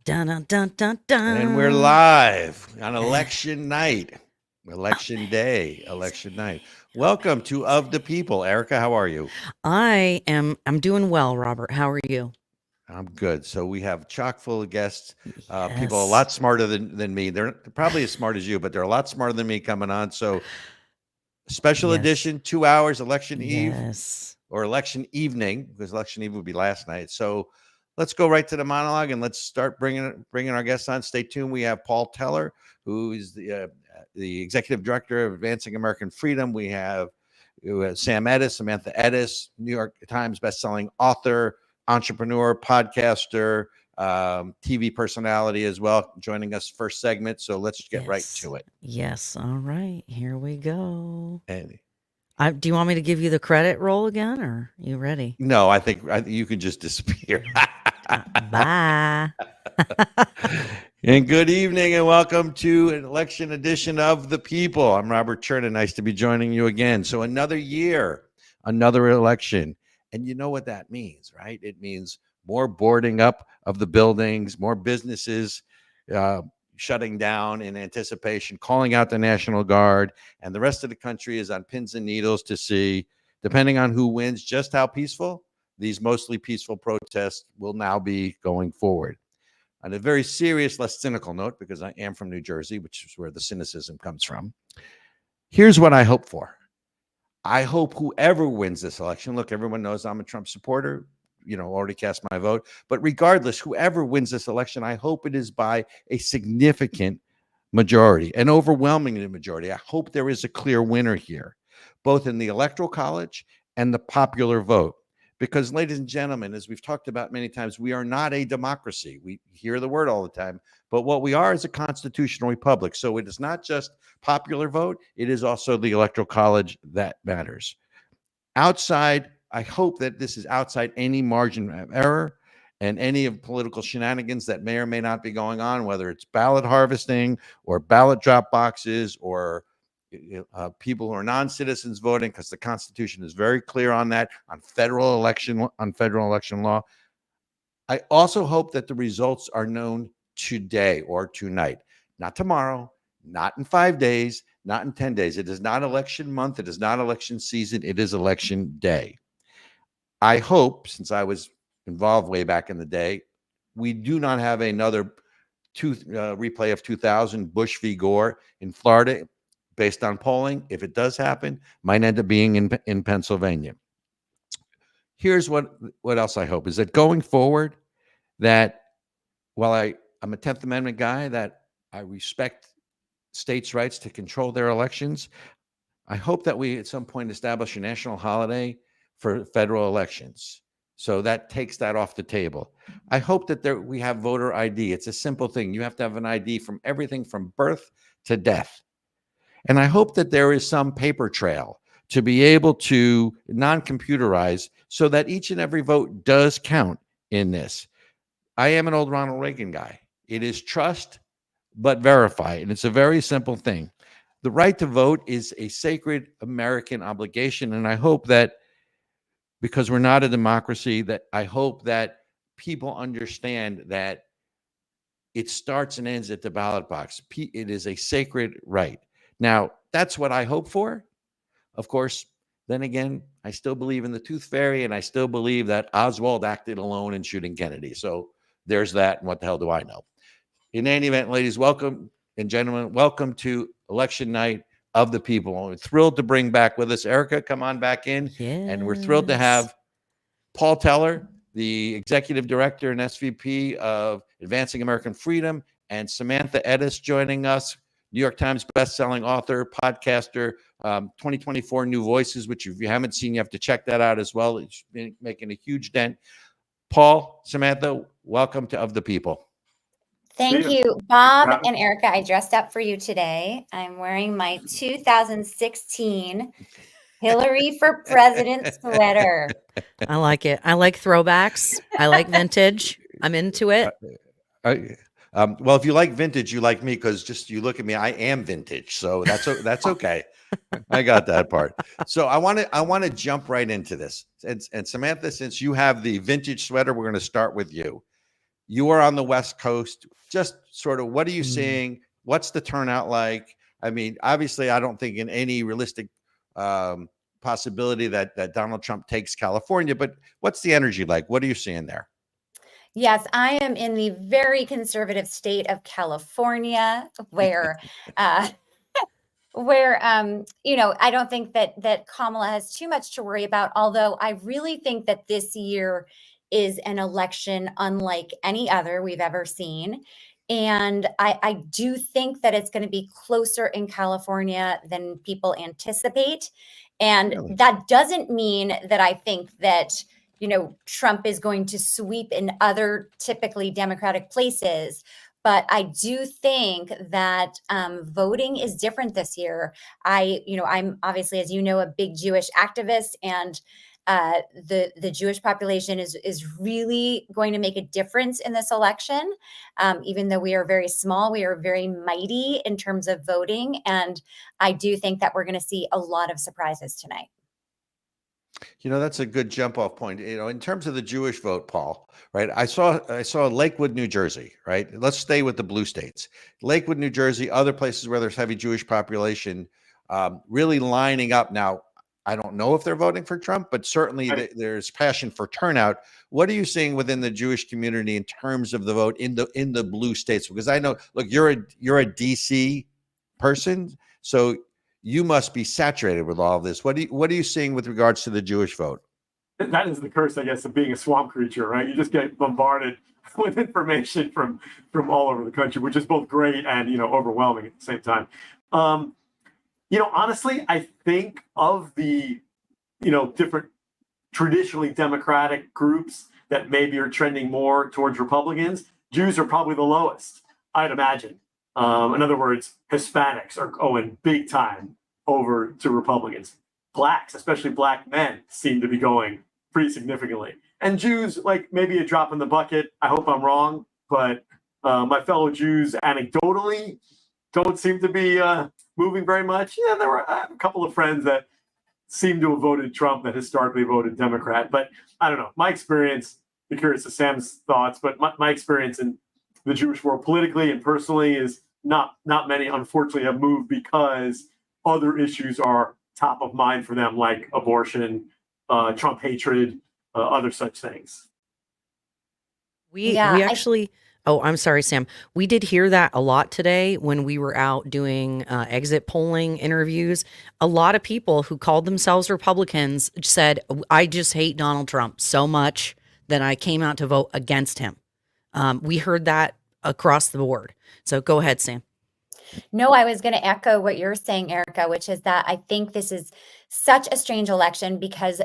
Dun, dun, dun, dun, dun. And we're live on election night, election day, election night. Welcome to Of the People. Ericka, how are you? I'm doing well, Robert. How are you? I'm good. So we have chock full of guests, people a Yes. lot smarter than me. They're probably as smart as you, but they're a lot smarter than me coming on. So special Yes. edition, 2 hours, election eve Yes. or election evening, because election eve would be last night. So let's go right to the monologue and let's start bringing our guests on. Stay tuned. We have Paul Teller, who is the executive director of Advancing American Freedom. We have Samantha Edis, New York Times bestselling author, entrepreneur, podcaster, TV personality as well, joining us first segment. So let's get right to it. Yes. All right. Here we go. And Do you want me to give you the credit roll again, or are you ready? no, I think you can just disappear. Bye. And good evening and welcome to an election edition of The People. I'm Robert Chernin. Nice to be joining you again. So another year, another election. And you know what that means, right? It means more boarding up of the buildings, more businesses shutting down in anticipation, calling out the National Guard. And the rest of the country is on pins and needles to see, depending on who wins, just how peaceful these mostly peaceful protests will now be going forward. On a very serious, less cynical note, because I am from New Jersey, which is where the cynicism comes from, here's what I hope for. I hope whoever wins this election, look, everyone knows I'm a Trump supporter, already cast my vote. But regardless, whoever wins this election, I hope it is by a significant majority, an overwhelming majority. I hope there is a clear winner here, both in the Electoral College and the popular vote. Because, ladies and gentlemen, as we've talked about many times, we are not a democracy. We hear the word all the time, but what we are is a constitutional republic. So it is not just popular vote, it is also the Electoral College that matters. Outside, I hope that this is outside any margin of error and any of political shenanigans that may or may not be going on, whether it's ballot harvesting or ballot drop boxes or people who are non-citizens voting, because the Constitution is very clear on that, on federal election law. I also hope that the results are known today or tonight, not tomorrow, not in 5 days, not in 10 days. It is not election month. It is not election season. It is election day. I hope, since I was involved way back in the day, we do not have another replay of 2000 Bush v. Gore in Florida. Based on polling, if it does happen, might end up being in Pennsylvania. Here's what else I hope is that going forward, that while I'm a 10th Amendment guy, that I respect states' rights to control their elections, I hope that we at some point establish a national holiday for federal elections. So that takes that off the table. I hope that we have voter ID. It's a simple thing. You have to have an ID from everything from birth to death. And I hope that there is some paper trail to be able to non-computerize so that each and every vote does count in this. I am an old Ronald Reagan guy. It is trust, but verify. And it's a very simple thing. The right to vote is a sacred American obligation. And I hope that, because we're not a democracy, that I hope that people understand that it starts and ends at the ballot box. It is a sacred right. Now, that's what I hope for. Of course, then again, I still believe in the tooth fairy, and I still believe that Oswald acted alone in shooting Kennedy. So there's that, and what the hell do I know? In any event, ladies, welcome, and gentlemen, welcome to election night of the people. We're thrilled to bring back with us Ericka. Come on back in. Yes. And we're thrilled to have Paul Teller, the executive director and SVP of Advancing American Freedom, and Samantha Edis joining us, New York Times bestselling author, podcaster, 2024 New Voices, which if you haven't seen, you have to check that out as well. It's been making a huge dent. Paul, Samantha, welcome to Of the People. Thank you, Bob and Ericka. I dressed up for you today. I'm wearing my 2016 Hillary for President sweater. I like it. I like throwbacks. I like vintage. I'm into it. Well, if you like vintage, you like me, because just you look at me, I am vintage, so that's okay. I got that part. So I want to jump right into this. And Samantha, since you have the vintage sweater, we're going to start with you. You are on the West Coast. Just sort of, what are you Mm. seeing? What's the turnout like? I mean, obviously, I don't think in any realistic possibility that Donald Trump takes California, but what's the energy like? What are you seeing there? Yes, I am in the very conservative state of California, where uh, I don't think that Kamala has too much to worry about, although I really think that this year is an election unlike any other we've ever seen. And I do think that it's going to be closer in California than people anticipate. And Really? that doesn't mean that I think that, Trump is going to sweep in other typically Democratic places. But I do think that voting is different this year. I'm obviously, as you know, a big Jewish activist, and the Jewish population is really going to make a difference in this election. Even though we are very small, we are very mighty in terms of voting, and I do think that we're going to see a lot of surprises tonight. That's a good jump off point. In terms of the Jewish vote, Paul, right? I saw Lakewood, New Jersey, right? Let's stay with the blue states. Lakewood, New Jersey, other places where there's heavy Jewish population, really lining up. Now, I don't know if they're voting for Trump, but certainly there's passion for turnout. What are you seeing within the Jewish community in terms of the vote in the blue states? Because I know, look, you're a DC person, so you must be saturated with all of this. What are you seeing with regards to the Jewish vote? That is the curse, I guess, of being a swamp creature, right? You just get bombarded with information from all over the country, which is both great and overwhelming at the same time. Honestly, I think of the different traditionally Democratic groups that maybe are trending more towards Republicans, Jews are probably the lowest, I'd imagine. In other words, Hispanics are going big time over to Republicans. Blacks, especially black men, seem to be going pretty significantly. And Jews, like maybe a drop in the bucket. I hope I'm wrong, but my fellow Jews anecdotally don't seem to be moving very much. Yeah, there were a couple of friends that seem to have voted Trump that historically voted Democrat. But I don't know. My experience, be curious of Sam's thoughts, but my experience in the Jewish world politically and personally is not many, unfortunately, have moved because other issues are top of mind for them, like abortion, Trump hatred, other such things. We actually, I'm sorry, Sam. We did hear that a lot today when we were out doing exit polling interviews. A lot of people who called themselves Republicans said, I just hate Donald Trump so much that I came out to vote against him. We heard that across the board. So go ahead, Sam. No, I was going to echo what you're saying, Ericka, which is that I think this is such a strange election because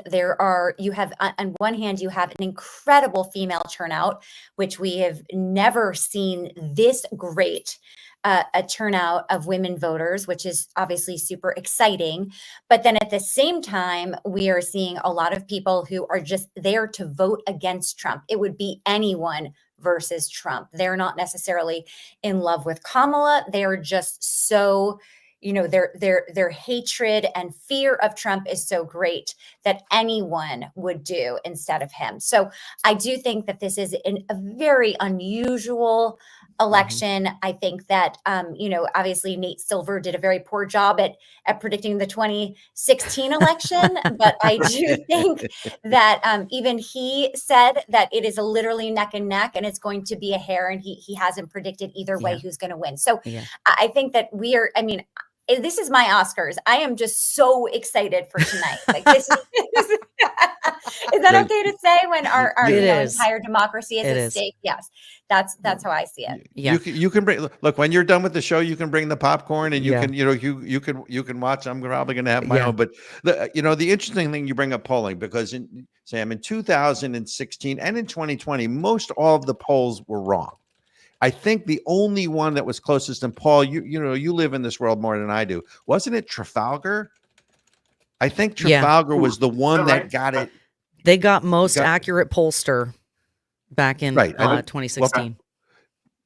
you have, on one hand, you have an incredible female turnout, which we have never seen this great a turnout of women voters, which is obviously super exciting. But then at the same time, we are seeing a lot of people who are just there to vote against Trump. It would be anyone versus Trump. They're not necessarily in love with Kamala. They're just so, their hatred and fear of Trump is so great that anyone would do instead of him. So I do think that this is a very unusual election. I think that, obviously Nate Silver did a very poor job at predicting the 2016 election, but I do think that even he said that it is literally neck and neck and it's going to be a hair, and he hasn't predicted either way who's going to win. So I think that this is my Oscars. I am just so excited for tonight. Like this is that okay to say when our entire democracy is at stake? Yes, that's how I see it. Yeah, you can bring. Look, when you're done with the show, you can bring the popcorn and you can you can watch. I'm probably going to have my own. But the interesting thing, you bring up polling, because Sam, in 2016 and in 2020, most all of the polls were wrong. I think the only one that was closest, and Paul, you live in this world more than I do. Wasn't it Trafalgar? I think Trafalgar was the one that got it. They got most accurate pollster back in 2016. Well,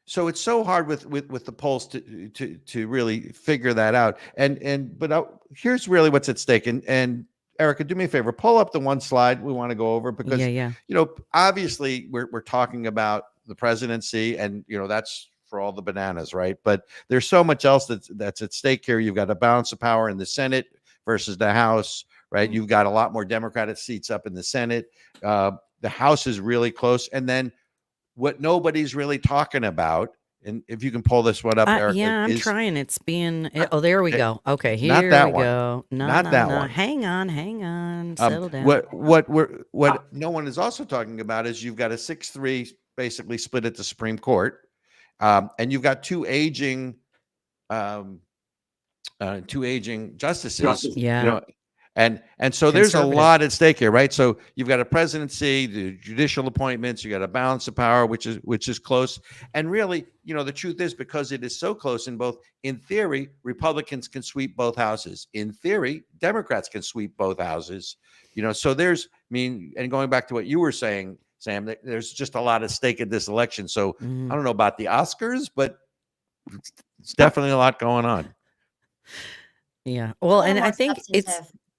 so it's so hard with the polls to really figure that out. But here's really what's at stake. And Ericka, do me a favor, pull up the one slide we want to go over, because obviously we're talking about the presidency, and that's for all the bananas, right? But there's so much else that's at stake here. You've got a balance of power in the Senate versus the House, right? You've got a lot more Democratic seats up in the Senate. The House is really close, and then what nobody's really talking about, and if you can pull this one up, Ericka, yeah, I'm is trying. It's being. Oh, there we go. Okay, not here that we one. go. No, Not no, that no. one. Hang on. Settle down. What no one is also talking about is you've got a 6-3 basically split at the Supreme Court, and you've got two aging justices. Yeah. And so there's a lot at stake here, right? So you've got a presidency, the judicial appointments, you got a balance of power, which is close. And really, the truth is, because it is so close in theory, Republicans can sweep both houses. In theory, Democrats can sweep both houses. So and going back to what you were saying, Sam, there's just a lot at stake in this election. So I don't know about the Oscars, but it's definitely a lot going on. Yeah. Well, and I think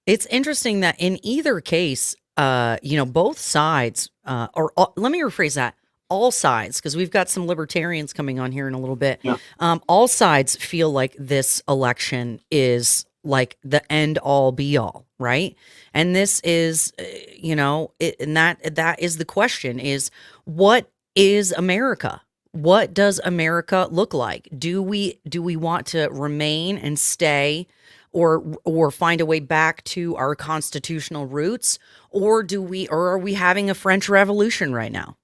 it's interesting that in either case, both sides, let me rephrase that, all sides, because we've got some libertarians coming on here in a little bit. Yeah. All sides feel like this election is like the end all be all, right? And this is, and that is the question: is what is America? What does America look like? Do we want to remain and stay, or find a way back to our constitutional roots, or are we having a French Revolution right now?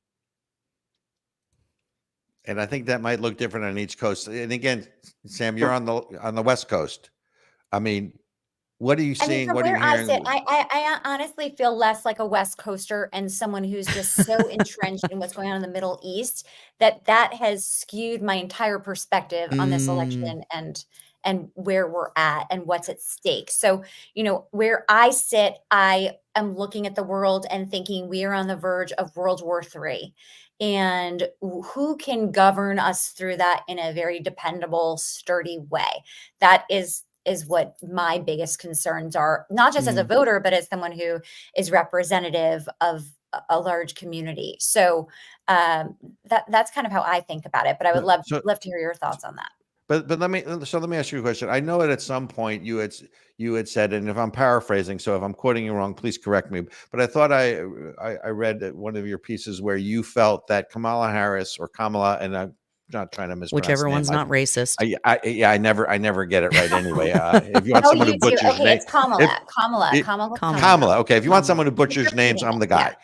And I think that might look different on each coast. And again, Sam, you're on the West Coast. I mean, what are you seeing? From what are you where I hearing? sit, I honestly feel less like a West Coaster and someone who's just so entrenched in what's going on in the Middle East that has skewed my entire perspective on this election and where we're at and what's at stake. So, where I sit, I am looking at the world and thinking we are on the verge of World War III. And who can govern us through that in a very dependable, sturdy way? That is what my biggest concerns are, not just as a voter, but as someone who is representative of a large community. So that's kind of how I think about it. But I would love to hear your thoughts on that. But let me ask you a question. I know that at some point you had said, and if I'm paraphrasing, so if I'm quoting you wrong, please correct me. But I thought I read one of your pieces where you felt that Kamala Harris or Kamala, and I'm not trying to mispronounce whichever one's not racist. I never get it right anyway. If you want someone who butchers names, it's Kamala. Okay, if you want someone who butchers names, I'm the guy. Yeah.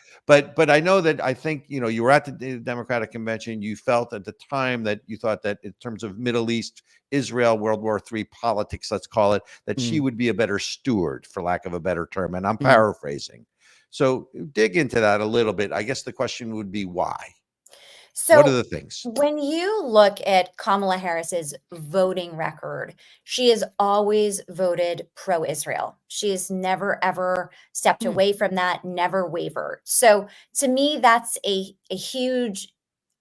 But I know that I think you were at the Democratic convention. You felt at the time that you thought that in terms of Middle East, Israel, World War III politics, let's call it, that she would be a better steward, for lack of a better term. And I'm paraphrasing. So dig into that a little bit. I guess the question would be why. So what are the things? When you look at Kamala Harris's voting record, she has always voted pro-Israel. She has never, ever stepped away from that, never wavered. So to me, that's a huge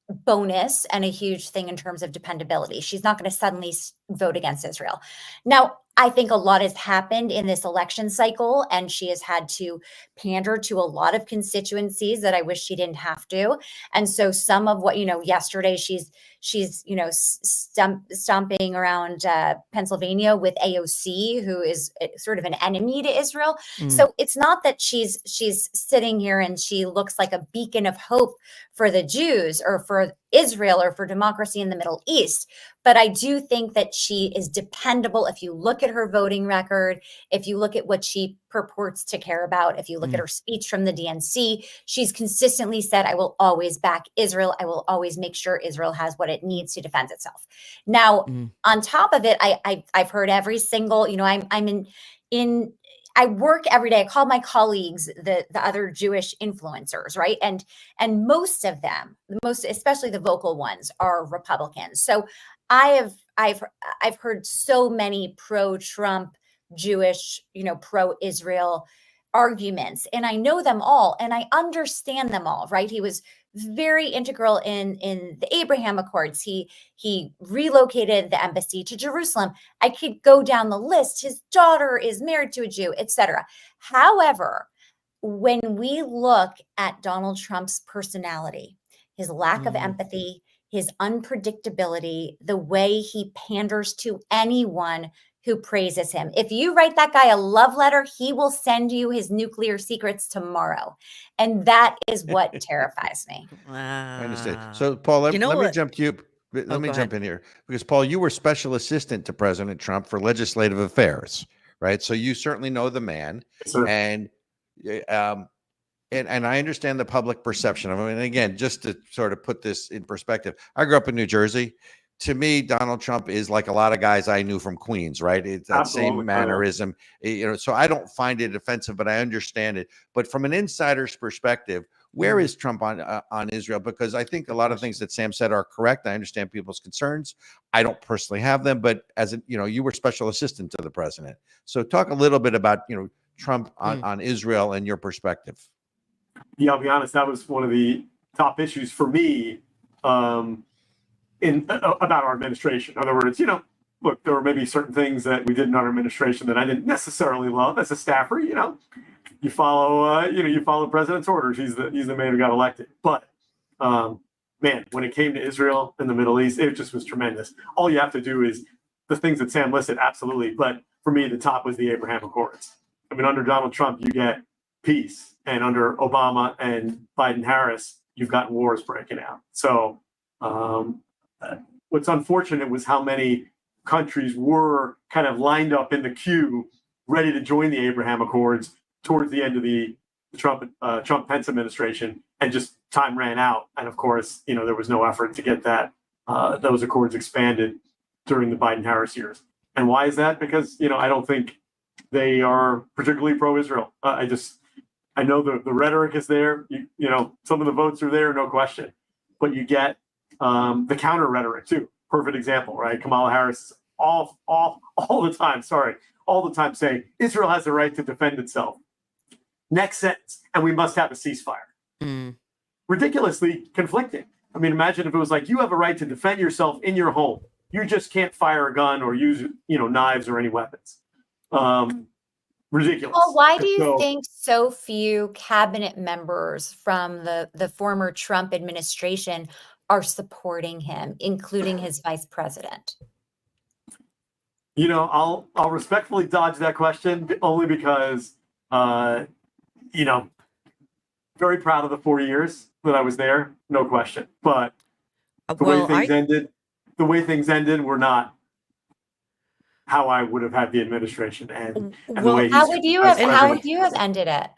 bonus and a huge thing in terms of dependability. She's not going to suddenly vote against Israel. Now, I think a lot has happened in this election cycle, and she has had to pander to a lot of constituencies that I wish she didn't have to. And so some of what, yesterday she's stomping around Pennsylvania with AOC, who is sort of an enemy to Israel. So it's not that she's sitting here and she looks like a beacon of hope for the Jews or for Israel or for democracy in the Middle East. But I do think that she is dependable. If you look at her voting record, if you look at what she purports to care about, if you look at her speech from the DNC, she's consistently said, I will always back Israel. I will always make sure Israel has what it needs to defend itself. Now, on top of it, I've heard every single, I work every day. I call my colleagues the other Jewish influencers, right? And most of them, especially the vocal ones, are Republicans. So I've heard so many pro-Trump Jewish, pro-Israel arguments, and I know them all and I understand them all, right? He was very integral in the Abraham Accords. He relocated the embassy to Jerusalem. I could go down the list. His daughter is married to a Jew, etc. However, when we look at Donald Trump's personality, his lack of empathy, his unpredictability, the way he panders to anyone who praises him. If you write that guy a love letter, he will send you his nuclear secrets tomorrow. And that is what terrifies me. I understand. So, Paul, let me jump to you. Let me jump in here because, Paul, you were special assistant to President Trump for legislative affairs, right? So you certainly know the man. Yes, sir. And I understand the public perception of him. And again, just to sort of put this in perspective, I grew up in New Jersey. To me, Donald Trump is like a lot of guys I knew from Queens, right? It's that same mannerism, so I don't find it offensive, but I understand it. But from an insider's perspective, where is Trump on Israel? Because I think a lot of things that Sam said are correct. I understand people's concerns. I don't personally have them, but as you were special assistant to the president. So talk a little bit about, Trump on Israel and your perspective. Yeah, I'll be honest. That was one of the top issues for me about our administration. In other words, look, there were maybe certain things that we did in our administration that I didn't necessarily love as a staffer. You follow the president's orders. He's the man who got elected. But man, when it came to Israel and the Middle East, it just was tremendous. All you have to do is the things that Sam listed, absolutely. But for me, the top was the Abraham Accords. I mean, under Donald Trump, you get peace, and under Obama and Biden-Harris, you've got wars breaking out. So what's unfortunate was how many countries were kind of lined up in the queue, ready to join the Abraham Accords towards the end of the Trump-Pence administration, and just time ran out. And of course, there was no effort to get those accords expanded during the Biden-Harris years. And why is that? Because, I don't think they are particularly pro-Israel. I know the rhetoric is there. Some of the votes are there, no question. But you get the counter rhetoric too. Perfect example, right? Kamala Harris all the time saying Israel has the right to defend itself. Next sentence, and we must have a ceasefire. Ridiculously conflicting. I mean, imagine if it was like, you have a right to defend yourself in your home. You just can't fire a gun or use, knives or any weapons. Ridiculous. Well, why do you think so few cabinet members from the former Trump administration are supporting him, including his vice president? I'll respectfully dodge that question only because, very proud of the 4 years that I was there, no question. But the way things ended were not how I would have had the administration and the way how would you have ended it?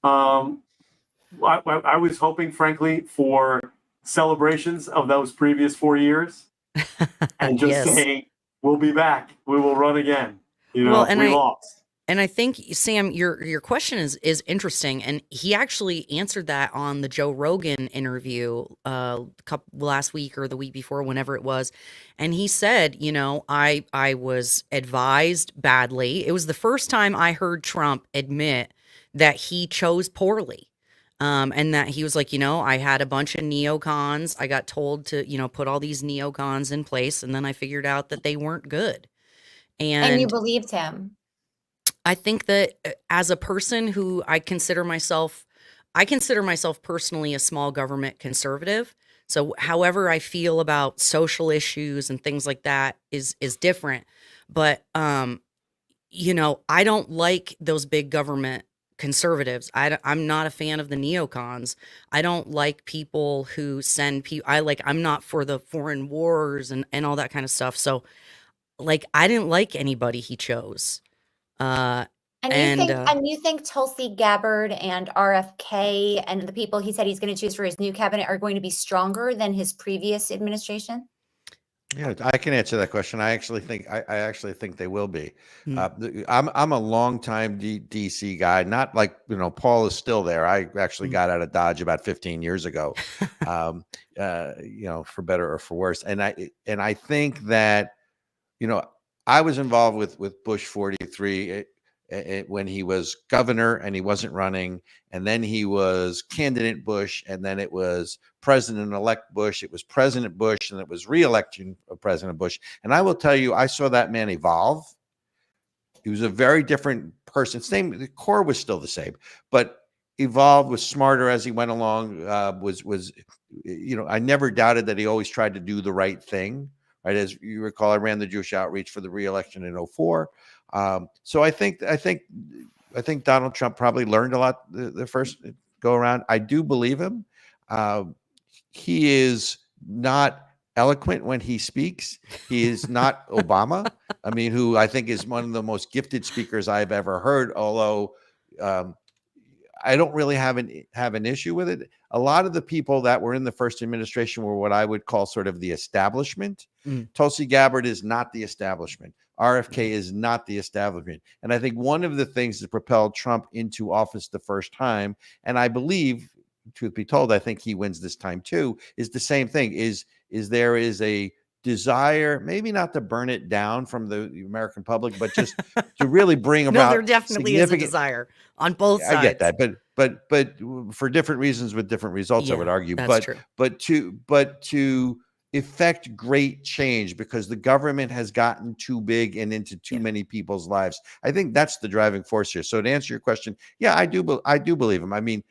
I was hoping, frankly, for celebrations of those previous 4 years and just saying, we'll be back. We will run again. We lost. And I think, Sam, your question is interesting, and he actually answered that on the Joe Rogan interview last week or the week before, whenever it was. And he said, I was advised badly. It was the first time I heard Trump admit that he chose poorly, and that he was like, I had a bunch of neocons. I got told to, put all these neocons in place, and then I figured out that they weren't good. And you believed him. I think that as a person who I consider myself personally a small government conservative. So however I feel about social issues and things like that is different. But, I don't like those big government conservatives. I'm not a fan of the neocons. I don't like people who send people. I'm not for the foreign wars and all that kind of stuff. So I didn't like anybody he chose. And you think Tulsi Gabbard and RFK and the people he said he's going to choose for his new cabinet are going to be stronger than his previous administration? Yeah, I can answer that question. I actually think they will be. I'm a longtime DC guy. Not like Paul is still there. I actually got out of Dodge about 15 years ago, for better or for worse. And I think that I was involved with Bush 43 when he was governor and he wasn't running, and then he was candidate Bush, and then it was President-elect Bush, it was President Bush, and it was re-election of President Bush. And I will tell you, I saw that man evolve. He was a very different person. The core was still the same, but evolved, was smarter as he went along. I never doubted that he always tried to do the right thing. Right, as you recall, I ran the Jewish outreach for the re-election in 2004. So I think Donald Trump probably learned a lot the first go around. I do believe him. He is not eloquent when he speaks. He is not Obama. I mean, who I think is one of the most gifted speakers I've ever heard. Although I don't really have an issue with it. A lot of the people that were in the first administration were what I would call sort of the establishment. Tulsi Gabbard is not the establishment. RFK is not the establishment. And I think one of the things that propelled Trump into office the first time, and I believe, truth be told, I think he wins this time too, is the same thing, is there is a desire, maybe not to burn it down from the American public, but just to really bring about. No, there definitely is a desire on both sides. I get that, but for different reasons with different results, I would argue. That's true. But to effect great change because the government has gotten too big and into too many people's lives. I think that's the driving force here. So to answer your question, yeah, I do believe him. I mean,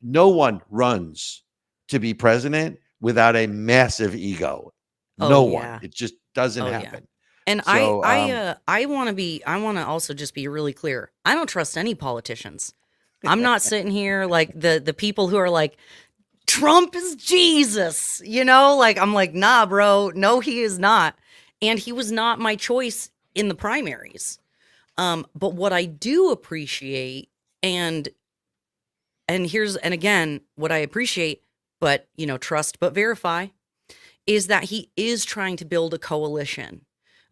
no one runs to be president without a massive ego. No one. It just doesn't happen. And so, I want to also just be really clear. I don't trust any politicians. I'm not sitting here like the people who are like, Trump is Jesus, like, I'm like, nah, bro, no, he is not. And he was not my choice in the primaries. But what I do appreciate and again, what I appreciate, but trust, but verify, is that he is trying to build a coalition.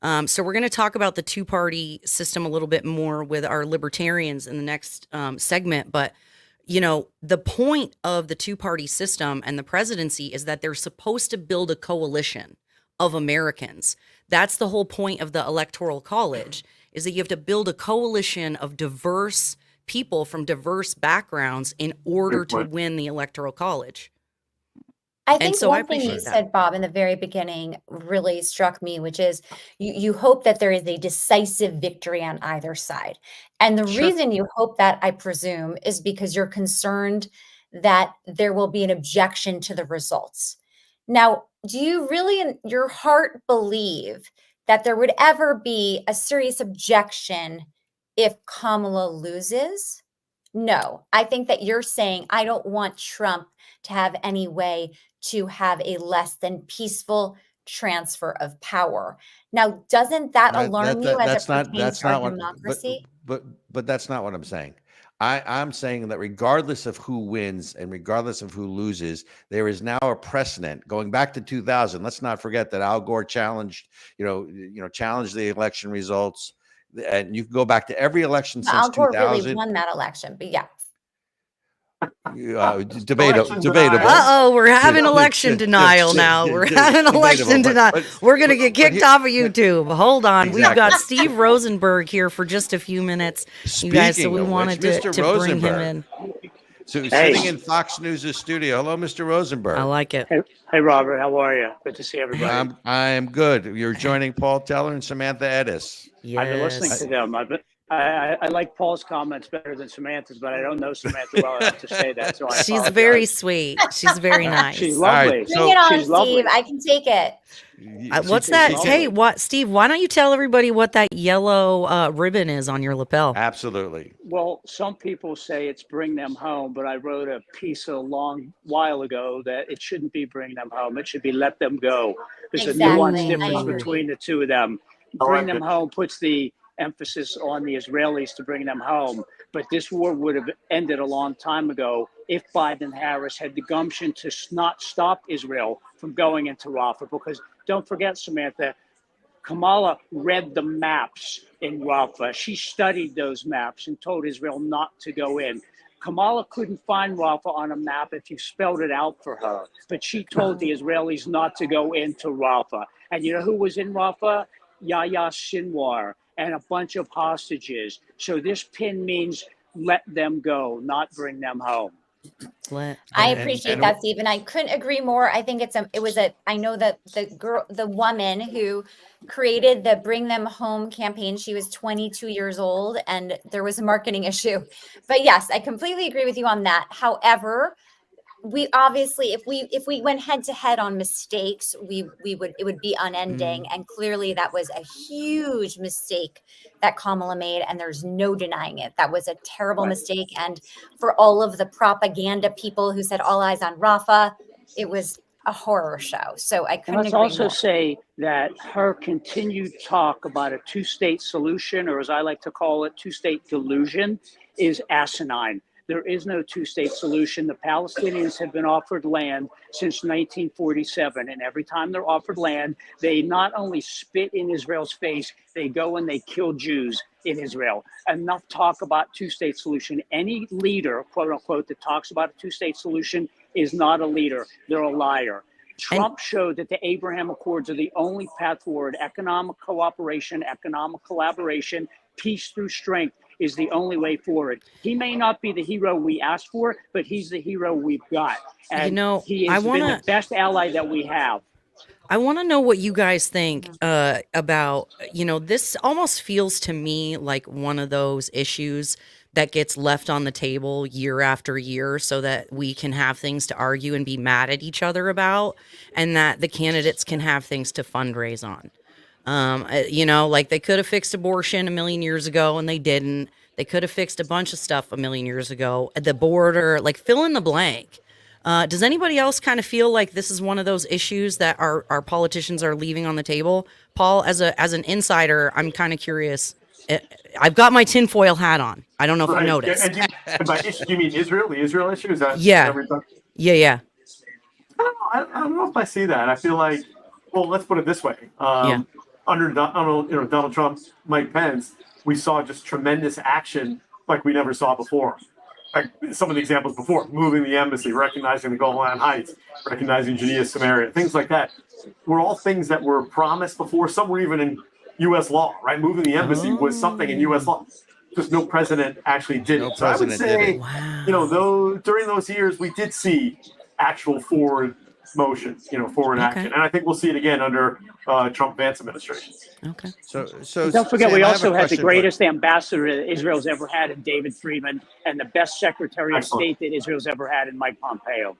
So we're going to talk about the two-party system a little bit more with our libertarians in the next segment. But, the point of the two-party system and the presidency is that they're supposed to build a coalition of Americans. That's the whole point of the Electoral College, is that you have to build a coalition of diverse people from diverse backgrounds in order to win the Electoral College. I think one thing you said, Bob, in the very beginning really struck me, which is you hope that there is a decisive victory on either side. And the reason you hope that, I presume, is because you're concerned that there will be an objection to the results. Now, do you really in your heart believe that there would ever be a serious objection if Kamala loses? No, I think that you're saying, I don't want Trump to have any way to have a less than peaceful transfer of power. Now, doesn't that alarm you as it pertains to our democracy? But that's not what I'm saying. I'm saying that regardless of who wins and regardless of who loses, there is now a precedent going back to 2000. Let's not forget that Al Gore challenged the election results, and you can go back to every election since 2000. Al Gore really won that election, but yeah. Debatable. We're having election denial now. We're having election denial. We're going to get kicked off of YouTube. Hold on. Exactly. We've got Steve Rosenberg here for just a few minutes. You guys, so we wanted to bring him in. So sitting in Fox News' studio. Hello, Mr. Rosenberg. I like it. Hey, Robert. How are you? Good to see everybody. I'm good. You're joining Paul Teller and Samantha Edis. Yes. I've been listening to them. I like Paul's comments better than Samantha's, but I don't know Samantha well enough to say that. So she's very sweet. She's very nice. She's lovely. Right, Bring it on, Steve. Lovely. I can take it. What's that? Hey, Steve? Why don't you tell everybody what that yellow ribbon is on your lapel? Absolutely. Well, some people say it's bring them home, but I wrote a piece a long while ago that it shouldn't be bring them home. It should be let them go. There's a nuanced difference between the two of them. Bring them home puts the emphasis on the Israelis to bring them home. But this war would have ended a long time ago if Biden and Harris had the gumption to not stop Israel from going into Rafah. Because don't forget, Samantha, Kamala read the maps in Rafah. She studied those maps and told Israel not to go in. Kamala couldn't find Rafah on a map if you spelled it out for her. But she told the Israelis not to go into Rafah. And you know who was in Rafah? Yahya Sinwar and a bunch of hostages. So this pin means let them go, not bring them home. I And- appreciate and- that, Steve, and I couldn't agree more. I think I know that the woman who created the Bring Them Home campaign, she was 22 years old, and there was a marketing issue. But yes, I completely agree with you on that. However, we obviously, if we went head to head on mistakes, it would be unending. And clearly that was a huge mistake that Kamala made, and there's no denying it. That was a terrible mistake. And for all of the propaganda people who said all eyes on Rafa, it was a horror show. So I And couldn't let's agree also more. say that her continued talk about a two-state solution, or as I like to call it, two-state delusion, is asinine. There is no two-state solution. The Palestinians have been offered land since 1947, and every time they're offered land, they not only spit in Israel's face, they go and they kill Jews in Israel. Enough talk about two-state solution. Any leader, quote unquote, that talks about a two-state solution is not a leader. They're a liar. Trump showed that the Abraham Accords are the only path forward. Economic cooperation, economic collaboration, peace through strength is the only way forward. He may not be the hero we asked for, but he's the hero we've got. And he has been the best ally that we have. I want to know what you guys think about, this almost feels to me like one of those issues that gets left on the table year after year so that we can have things to argue and be mad at each other about, and that the candidates can have things to fundraise on. Like they could have fixed abortion a million years ago and they didn't. They could have fixed a bunch of stuff a million years ago at the border, like fill in the blank. Does anybody else kind of feel like this is one of those issues that our politicians are leaving on the table? Paul, as an insider, I'm kind of curious. I've got my tinfoil hat on. I don't know if you noticed. And by issue, you mean Israel? The Israel issue? Is that Yeah. Yeah. I don't know if I see that. I feel like, well, let's put it this way. Under Donald Trump, Mike Pence, we saw just tremendous action like we never saw before. Like some of the examples before, moving the embassy, recognizing the Golan Heights, recognizing Judea, Samaria, things like that, were all things that were promised before. Some were even in U.S. law, right? Moving the embassy was something in U.S. law. Just no president actually did it. So I would say, during those years, we did see actual forward motion, forward action. And I think we'll see it again under Trump-Vance administration. Okay. So don't forget, we also had the greatest ambassador that Israel's ever had in David Friedman, and the best Secretary of State that Israel's ever had in Mike Pompeo.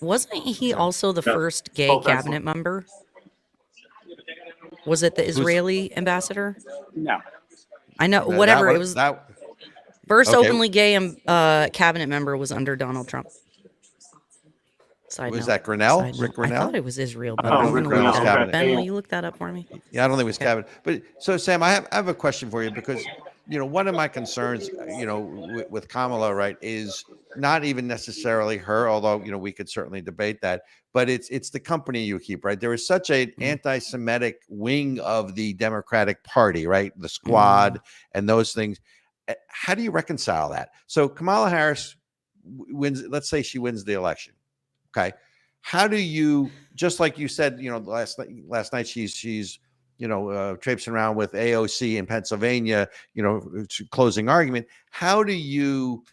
Wasn't he also the first gay cabinet member? Was it the Israeli ambassador? No. I know, whatever. It was first openly gay cabinet member was under Donald Trump. Was that Grinnell? Rick Grinnell? I thought it was Israel. But Rick Grinnell's cabinet. Ben, will you look that up for me? Yeah, I don't think it was cabinet. But so, Sam, I have a question for you, because one of my concerns, with Kamala, right, is not even necessarily her, although we could certainly debate that, but it's the company you keep, right? There is such an anti-Semitic wing of the Democratic Party, right? The Squad and those things. How do you reconcile that? So Kamala Harris wins. Let's say she wins the election. Okay. How do you, just like you said, last night she's traipsing around with AOC in Pennsylvania, closing argument. How do you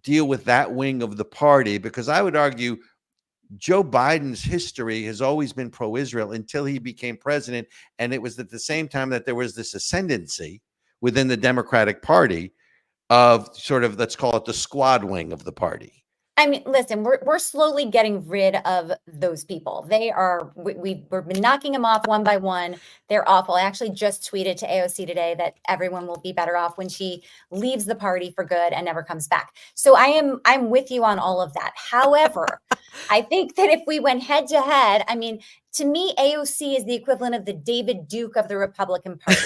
deal with that wing of the party? Because I would argue Joe Biden's history has always been pro-Israel until he became president. And it was at the same time that there was this ascendancy within the Democratic Party of sort of, let's call it the squad wing of the party. I mean, listen, we're slowly getting rid of those people. We've been knocking them off one by one. They're awful. I actually just tweeted to AOC today that everyone will be better off when she leaves the party for good and never comes back. So I'm with you on all of that. However, I think that if we went head to head, I mean, to me, AOC is the equivalent of the David Duke of the Republican Party.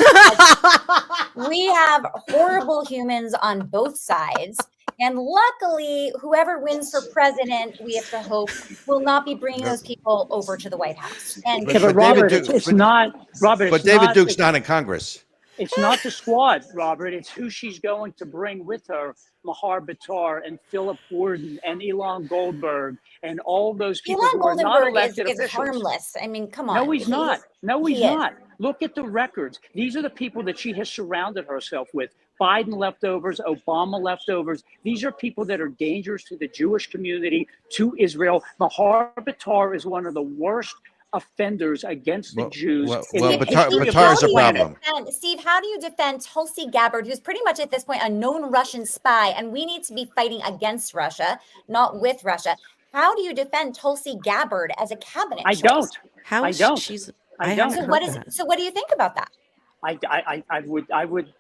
We have horrible humans on both sides. And luckily, whoever wins for president, we have to hope, will not be bringing those people over to the White House. And but Robert, it's not Robert. But David Duke's not in Congress. It's not the squad, Robert. It's who she's going to bring with her. Mahar Bitar and Philip Gordon and Elon Goldberg and all those people Elon who are not Goldenberg elected is officials. harmless. I mean, come on. No, he's not. No, he's not. Look at the records. These are the people that she has surrounded herself with. Biden leftovers, Obama leftovers. These are people that are dangerous to the Jewish community, to Israel. Mahar Bitar is one of the worst offenders against the Jews in the history of Bitar's the a problem. Steve, how do you defend Tulsi Gabbard, who's pretty much at this point a known Russian spy, and we need to be fighting against Russia, not with Russia? How do you defend Tulsi Gabbard as a cabinet choice? don't. How I is don't. she's I I don't. haven't So heard what is that. so what do you think about that? I would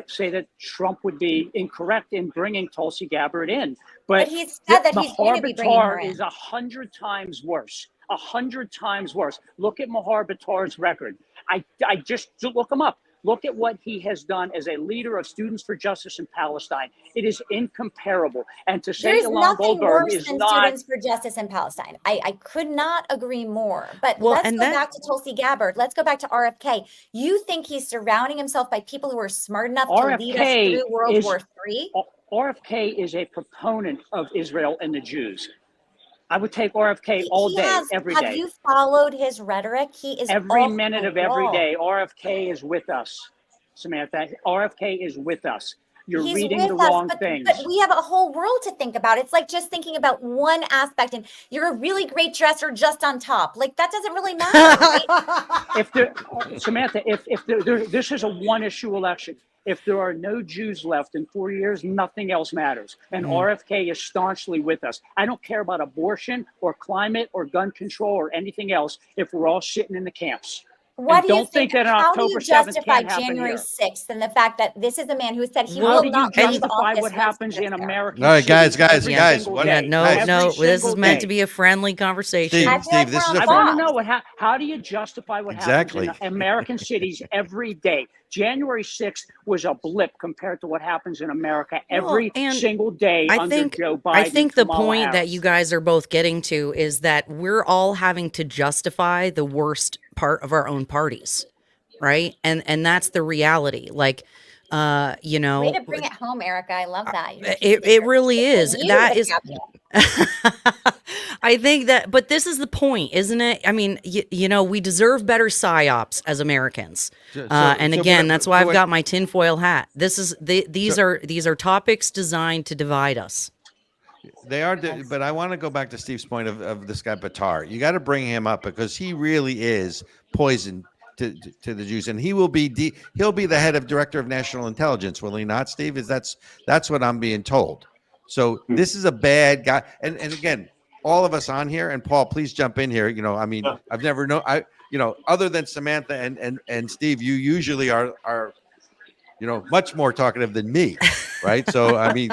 say that Trump would be incorrect in bringing Tulsi Gabbard in, but he's said that he's going to be bringing her Bitar in. is 100 times worse. 100 times worse. Look at Mahar Bitar's record. I just look him up. Look at what he has done as a leader of Students for Justice in Palestine. It is incomparable. And to say There's Ilan nothing Goldberg worse is than not. Students for Justice in Palestine. I could not agree more. But Well, let's and go that- back to Tulsi Gabbard. Let's go back to RFK. You think he's surrounding himself by people who are smart enough to lead us RFK through World is- War III? RFK is a proponent of Israel and the Jews. I would take RFK all day, every day. Have you followed his rhetoric? He is Every off minute the of every wall. day. RFK is with us, Samantha. RFK is with us. You're He's reading with the us, wrong but, things. But we have a whole world to think about. It's like just thinking about one aspect, and you're a really great dresser just on top. Like that doesn't really matter. Right? If there, Samantha, if this is a one-issue election. If there are no Jews left in 4 years, nothing else matters. And RFK is staunchly with us. I don't care about abortion or climate or gun control or anything else if we're all sitting in the camps. What And do you don't think that on how do October you 7th justify can't happen January here. 6th and the fact that this is a man who said he How will do you not leave justify office what once happens he in gets there? American All right, guys, cities guys, every guys, single what- Yeah, day? no, Guys. no. Every This is single meant day. to be a friendly conversation. Steve, I feel like this we're is on a Fox. No. How do you justify what Exactly. happens in American cities every day? January 6th was a blip compared to what happens in America every and single day I under think Joe Biden. I think the Kamala point that Harris. you guys are both getting to is that we're all having to justify the worst part of our own parties, right? And that's the reality. Like, you know, Way to bring it home, Erica. I love that. You're it really good for is. you, That the is. cabinet. I think that, but this is the point, isn't it? I mean, you know, we deserve better psyops as Americans. And again, that's why I've got my tinfoil hat. This is these are topics designed to divide us. They are, but I want to go back to Steve's point of this guy Bitar. You got to bring him up because he really is poison to the Jews, and he will be he'll be the head of director of national intelligence, will he not, Steve? That's what I'm being told. So this is a bad guy, and again, all of us on here, and Paul, please jump in here. You know, I mean, I've never known other than Samantha and Steve, you usually are much more talkative than me, right? So I mean.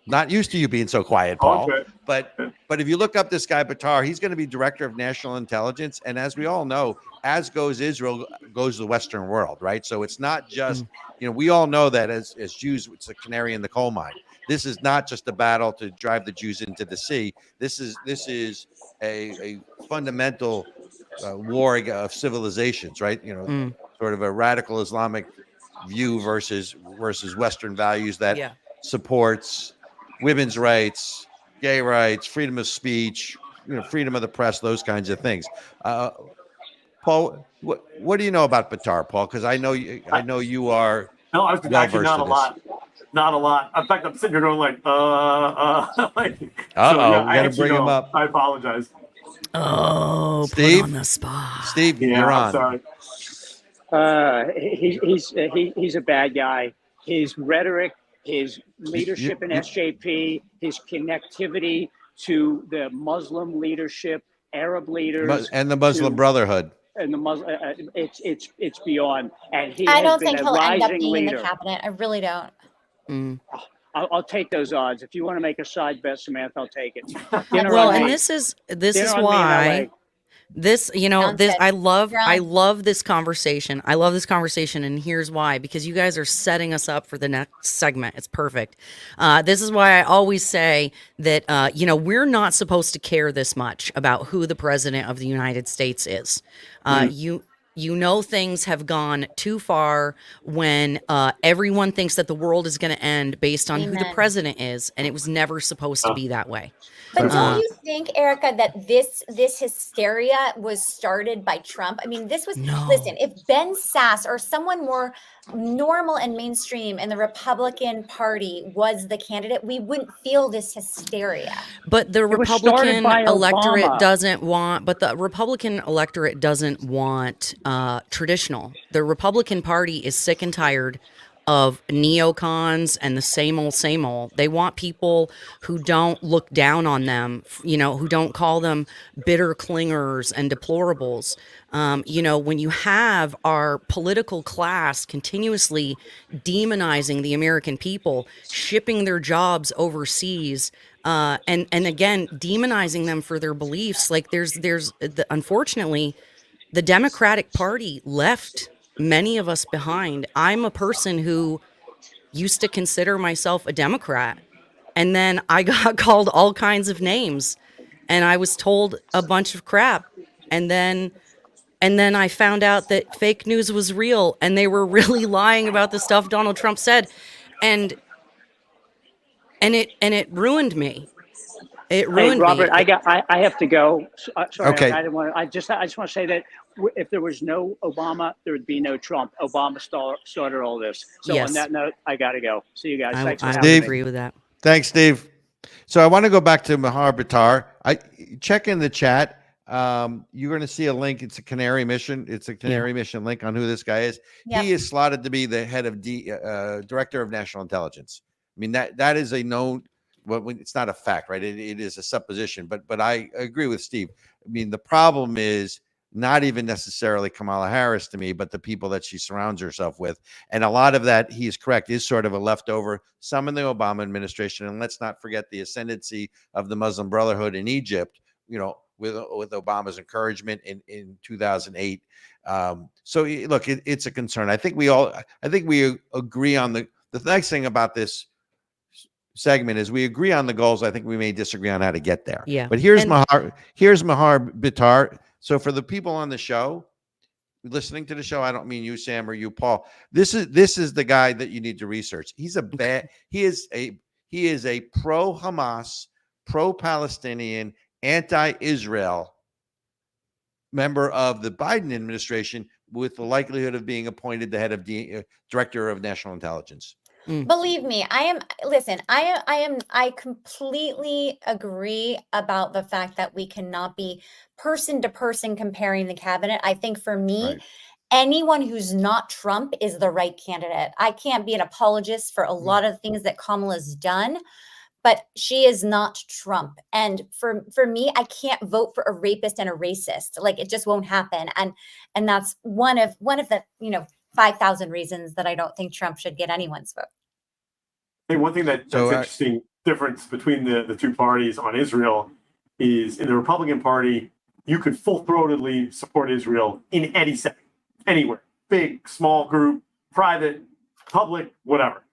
Not used to you being so quiet, Paul. Okay. But if you look up this guy Bitar, he's going to be director of national intelligence, and as we all know, as goes Israel, goes the Western world, right? So it's not just we all know that as Jews, it's a canary in the coal mine. This is not just a battle to drive the Jews into the sea. This is a fundamental war of civilizations, right? Sort of a radical Islamic view versus Western values that supports women's rights, gay rights, freedom of speech, freedom of the press, those kinds of things. Paul, what do you know about Bitar, Paul? Because I know you are. No, I was actually not a lot. Not a lot. In fact, I'm sitting here going like, like. We got to bring him up. I apologize. Oh, Steve? put on the spot. Steve, you're on. I'm sorry. He's a bad guy. His rhetoric, his leadership in SJP, his connectivity to the Muslim leadership, Arab leaders, and the Muslim Brotherhood. And the Muslim, it's beyond. And he I has don't been think a he'll end up rising being in leader. the cabinet. I really don't. I'll take those odds. If you want to make a side bet, Samantha, I'll take it. Well, and this is why. This, Sounds this good. I love You're on. I love this conversation. I love this conversation, and here's why: because you guys are setting us up for the next segment. It's perfect. This is why I always say that we're not supposed to care this much about who the president of the United States is. Things have gone too far when everyone thinks that the world is going to end based on who the Amen. president is, and it was never supposed to be that way. But don't you think, Ericka, that this hysteria was started by Trump? I mean, this was, listen, if Ben Sasse or someone more normal and mainstream in the Republican Party was the candidate, we wouldn't feel this hysteria. But the Republican electorate doesn't want, traditional. The Republican Party is sick and tired of neocons and the same old. They want people who don't look down on them, who don't call them bitter clingers and deplorables. When you have our political class continuously demonizing the American people, shipping their jobs overseas, and again, demonizing them for their beliefs, like unfortunately, the Democratic Party left many of us behind. I'm a person who used to consider myself a Democrat, and then I got called all kinds of names, and I was told a bunch of crap, and then I found out that fake news was real, and they were really lying about the stuff Donald Trump said, and it ruined me. It ruined me. Robert, I have to go. Sorry, okay. I just want to say that if there was no Obama, there would be no Trump. Obama started all this. So on that note, I got to go. See you guys. Thanks for having me. I agree with that. Thanks, Steve. So I want to go back to Mahar Bitar. Check in the chat. You're going to see a link. It's a Canary Mission. It's a Canary Mission link on who this guy is. Yep. He is slotted to be the head of Director of National Intelligence. I mean, that is a known. Well, it's not a fact, right? It is a supposition, but I agree with Steve. I mean, the problem is not even necessarily Kamala Harris to me, but the people that she surrounds herself with. And a lot of that, he is correct, is sort of a leftover, some in the Obama administration. And let's not forget the ascendancy of the Muslim Brotherhood in Egypt, with Obama's encouragement in 2008. So look, it's a concern. I think we agree on the next thing about this segment is we agree on the goals. I think we may disagree on how to get there. Yeah. But here's Mahar Bitar. So for the people on the show, listening to the show, I don't mean you, Sam, or you, Paul. This is the guy that you need to research. He is a pro-Hamas, pro-Palestinian, anti-Israel member of the Biden administration with the likelihood of being appointed the head of Director of National Intelligence. Believe me, I completely agree about the fact that we cannot be person to person comparing the cabinet. I think for me, anyone who's not Trump is the right candidate. I can't be an apologist for a lot of things that Kamala's done, but she is not Trump. And for me, I can't vote for a rapist and a racist. Like, it just won't happen. And that's one of the 5,000 reasons that I don't think Trump should get anyone's vote. I think one thing that's interesting difference between the two parties on Israel is in the Republican Party, you could full-throatedly support Israel in any setting, anywhere, big, small group, private, public, whatever.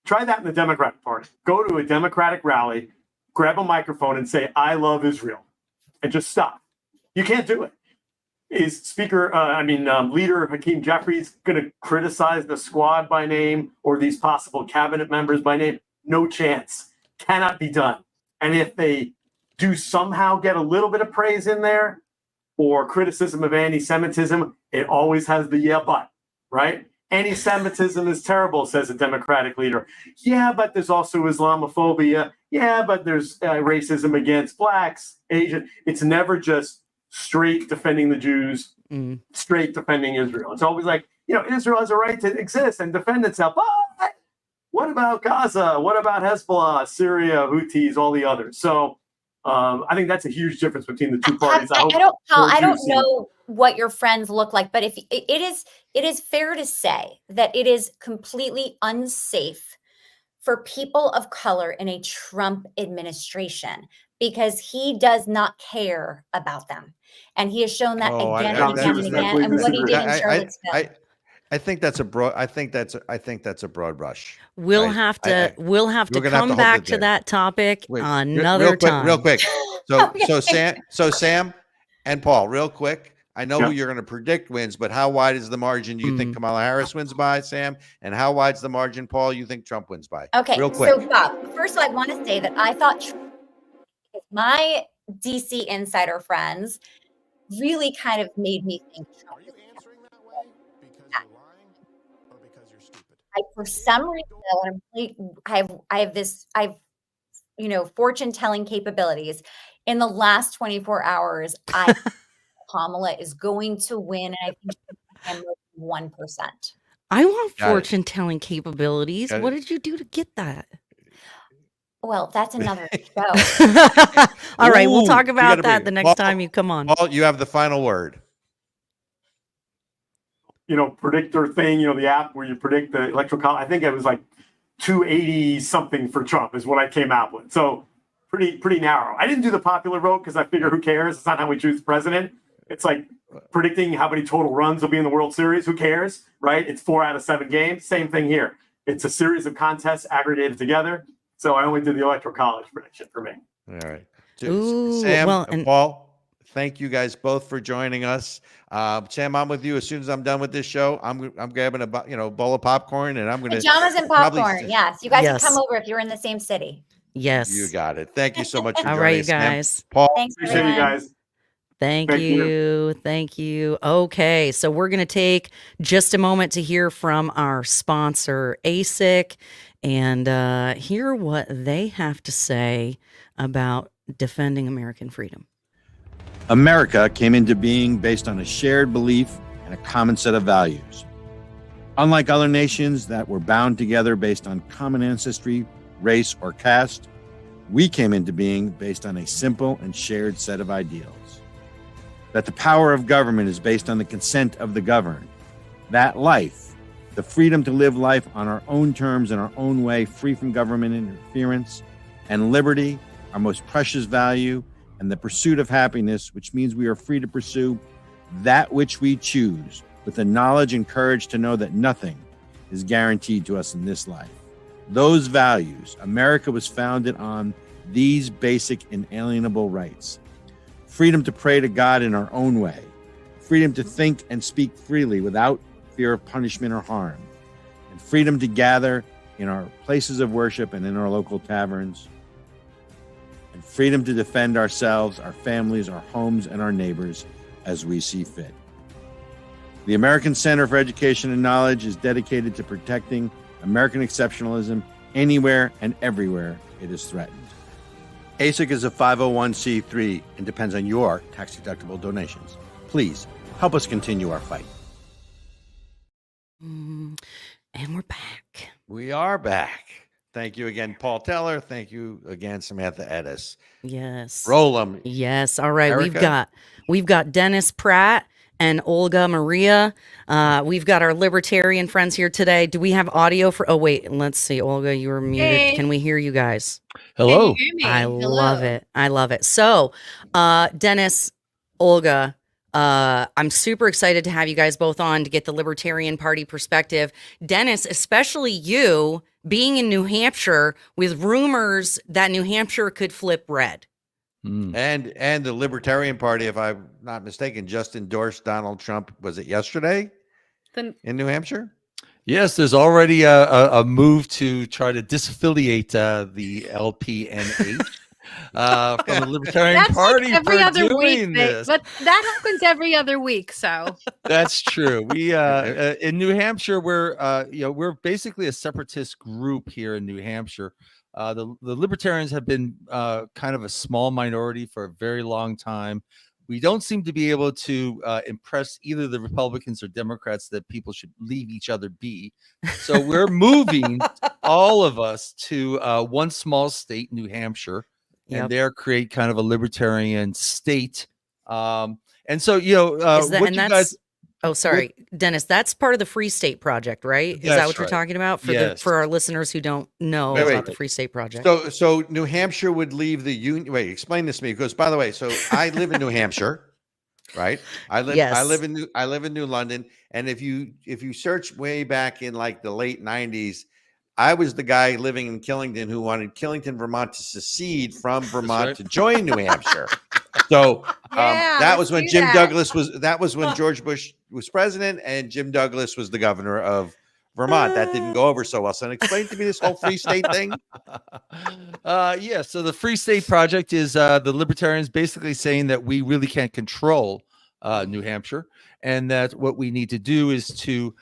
Try that in the Democratic Party. Go to a Democratic rally, grab a microphone and say, I love Israel, and just stop. You can't do it. Is Leader Hakeem Jeffries going to criticize the squad by name or these possible cabinet members by name? No chance. Cannot be done. And if they do somehow get a little bit of praise in there or criticism of anti-Semitism, it always has the yeah, but, right? Anti-Semitism is terrible, says a Democratic leader. Yeah, but there's also Islamophobia. Yeah, but there's racism against blacks, Asian. It's never just straight defending the Jews, straight defending Israel. It's always like, Israel has a right to exist and defend itself. But what about Gaza? What about Hezbollah, Syria, Houthis, all the others? So I think that's a huge difference between the two parties. I don't know what your friends look like, but if it is fair to say that it is completely unsafe for people of color in a Trump administration because he does not care about them. And he has shown that again and again and again. And what he did in Charlottesville. I think that's a broad brush. We'll have to come back to that topic another time. Real quick. So Sam and Paul, real quick. I know who you're going to predict wins, but how wide is the margin you think Kamala Harris wins by, Sam? And how wide's the margin, Paul, you think Trump wins by? Okay, real quick. So Bob, first of all, I want to say that I thought Trump is my DC insider friends really kind of made me think Trump Are you is answering that way because you're lying or because you're stupid? for some reason, I have this, fortune telling capabilities. In the last 24 hours, Kamala is going to win, and I think she's 1%. I want Got it. fortune telling capabilities. Got it. What did you do to get that? Well, that's another show. All right, we'll Ooh, talk we about gotta that bring- the next Paul- time you come on. Paul, you have the final word. Predictor thing, the app where you predict the electoral college. I think it was like 280 something for Trump is what I came out with. So pretty narrow. I didn't do the popular vote because I figure who cares? It's not how we choose the president. It's like predicting how many total runs will be in the World Series. Who cares, right? It's 4 out of 7 games. Same thing here. It's a series of contests aggregated together. So I only did the electoral college prediction for me. All right. Ooh, Sam well, and Paul, thank you guys both for joining us. Sam, I'm with you. As soon as I'm done with this show, I'm grabbing a bowl of popcorn and I'm going to Pajamas and popcorn. Yes. You guys can come over if you're in the same city. Yes. You got it. Thank you so much for All joining right, you us, Sam. guys. Paul, Thanks, appreciate you guys. Thank you. Thank you. Okay, so we're going to take just a moment to hear from our sponsor, ASIC, and hear what they have to say about defending American freedom. America came into being based on a shared belief and a common set of values. Unlike other nations that were bound together based on common ancestry, race, or caste, we came into being based on a simple and shared set of ideals. That the power of government is based on the consent of the governed. That life, the freedom to live life on our own terms in our own way, free from government interference, and liberty, our most precious value, and the pursuit of happiness, which means we are free to pursue that which we choose, with the knowledge and courage to know that nothing is guaranteed to us in this life. Those values, America was founded on these basic inalienable rights. Freedom to pray to God in our own way. Freedom to think and speak freely without fear of punishment or harm. And freedom to gather in our places of worship and in our local taverns. And freedom to defend ourselves, our families, our homes, and our neighbors as we see fit. The American Center for Education and Knowledge is dedicated to protecting American exceptionalism anywhere and everywhere it is threatened. ASIC is a 501c3 and depends on your tax-deductible donations. Please help us continue our fight. And we're back. we are back. Thank you again, Paul Teller. Thank you again, Samantha Edis. Yes. Roll them. Yes. All right. Ericka? We've got Dennis Pratt and Olga Maria. We've got our libertarian friends here today. Do we have audio for? Oh wait, let's see. Olga, you were muted. Hey. Can we hear you guys? Hello. I love it. I love it. So, Dennis, Olga, I'm super excited to have you guys both on to get the Libertarian Party perspective. Dennis, especially you being in New Hampshire with rumors that New Hampshire could flip red. And the Libertarian Party, if I'm not mistaken, just endorsed Donald Trump. Was it yesterday in New Hampshire? Yes, there's already a move to try to disaffiliate the LPNH from the Libertarian Party like every for other doing week, this. but that happens every other week. So That's true. We in New Hampshire, we're basically a separatist group here in New Hampshire. The Libertarians have been kind of a small minority for a very long time. We don't seem to be able to impress either the Republicans or Democrats that people should leave each other be. So we're moving all of us to one small state, New Hampshire, and there create kind of a libertarian state. And so, Oh, sorry, Dennis. That's part of the Free State Project, right? Is that what you're talking about for our listeners who don't know about the Free State Project? So New Hampshire would leave the union. Wait, explain this to me. Because by the way, so I live in New Hampshire, right? I live in New London, and if you search way back in like the late 90s, I was the guy living in Killington who wanted Killington, Vermont to secede from Vermont to join New Hampshire. So that was when Jim Douglas was. That was when George Bush was president, and Jim Douglas was the governor of Vermont. That didn't go over so well. So explain to me this whole free state thing. Yeah. So the Free State Project is the Libertarians basically saying that we really can't control New Hampshire, and that what we need to do is to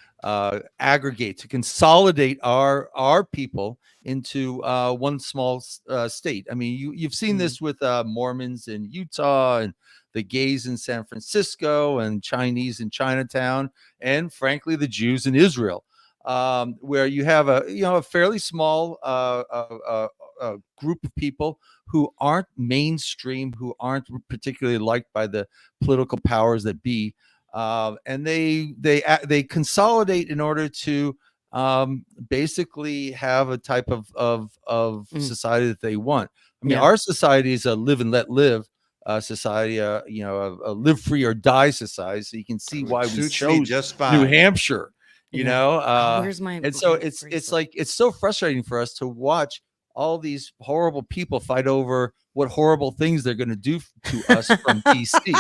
aggregate, to consolidate our people into one small state. I mean, you've seen this with Mormons in Utah, and the gays in San Francisco, and Chinese in Chinatown, and frankly, the Jews in Israel, where you have a fairly small group of people who aren't mainstream, who aren't particularly liked by the political powers that be, and they consolidate in order to basically have a type of society that they want. I mean, our society is a live and let live society, a live free or die society. So you can see why we chose just New fine. Hampshire. Where's my? And so it's like it's so frustrating for us to watch all these horrible people fight over what horrible things they're going to do to us from DC.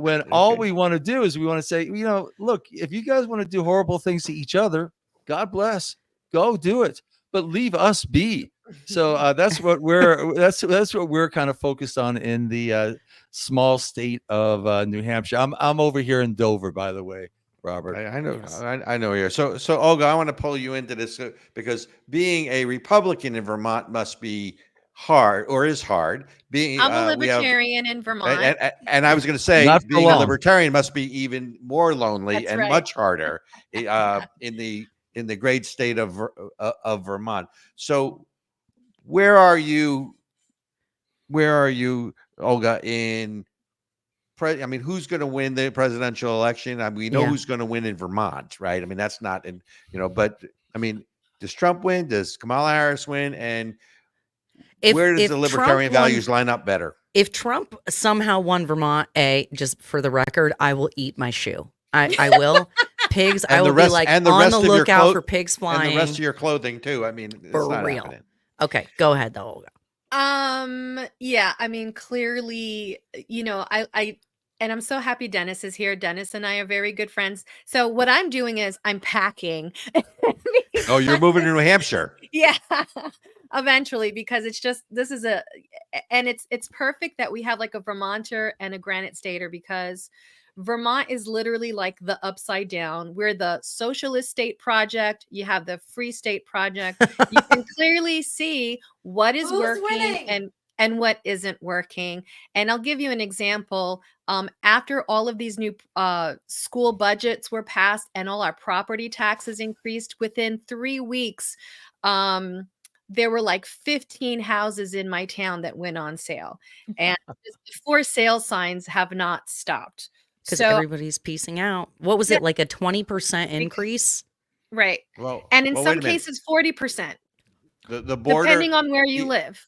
When all we want to do is we want to say, look, if you guys want to do horrible things to each other, God bless, go do it, but leave us be. So that's what we're kind of focused on in the small state of New Hampshire. I'm over here in Dover, by the way, Robert. I know. I know here. So Olga, I want to pull you into this because being a Republican in Vermont must be hard, or is hard. I'm a libertarian in Vermont. And I was going to say, being a libertarian must be even more lonely and much harder in the great state of Vermont. So where are you, Olga, I mean, who's going to win the presidential election? I mean, we know who's going to win in Vermont, right? I mean, that's not but I mean, does Trump win? Does Kamala Harris win? And where does the libertarian values line up better? If Trump somehow won Vermont, just for the record, I will eat my shoe. I will. Pigs, I will be like on the lookout for pigs flying. And the rest of your clothing too. I mean, it's not real. Happening. Okay, go ahead though, Olga. Yeah, I mean, clearly, and I'm so happy Dennis is here. Dennis and I are very good friends. So what I'm doing is I'm packing. Oh, you're moving to New Hampshire. Yeah, eventually, because it's perfect that we have like a Vermonter and a Granite Stater, because Vermont is literally like the upside down. We're the socialist state project. You have the free state project. You can clearly see what is working and what isn't working. And I'll give you an example. After all of these new school budgets were passed and all our property taxes increased, within 3 weeks, there were like 15 houses in my town that went on sale. And the for sale signs have not stopped. Because everybody's piecing out. What was it, like a 20% increase? Right. Well, and in some cases, 40%. The border, depending on where you live.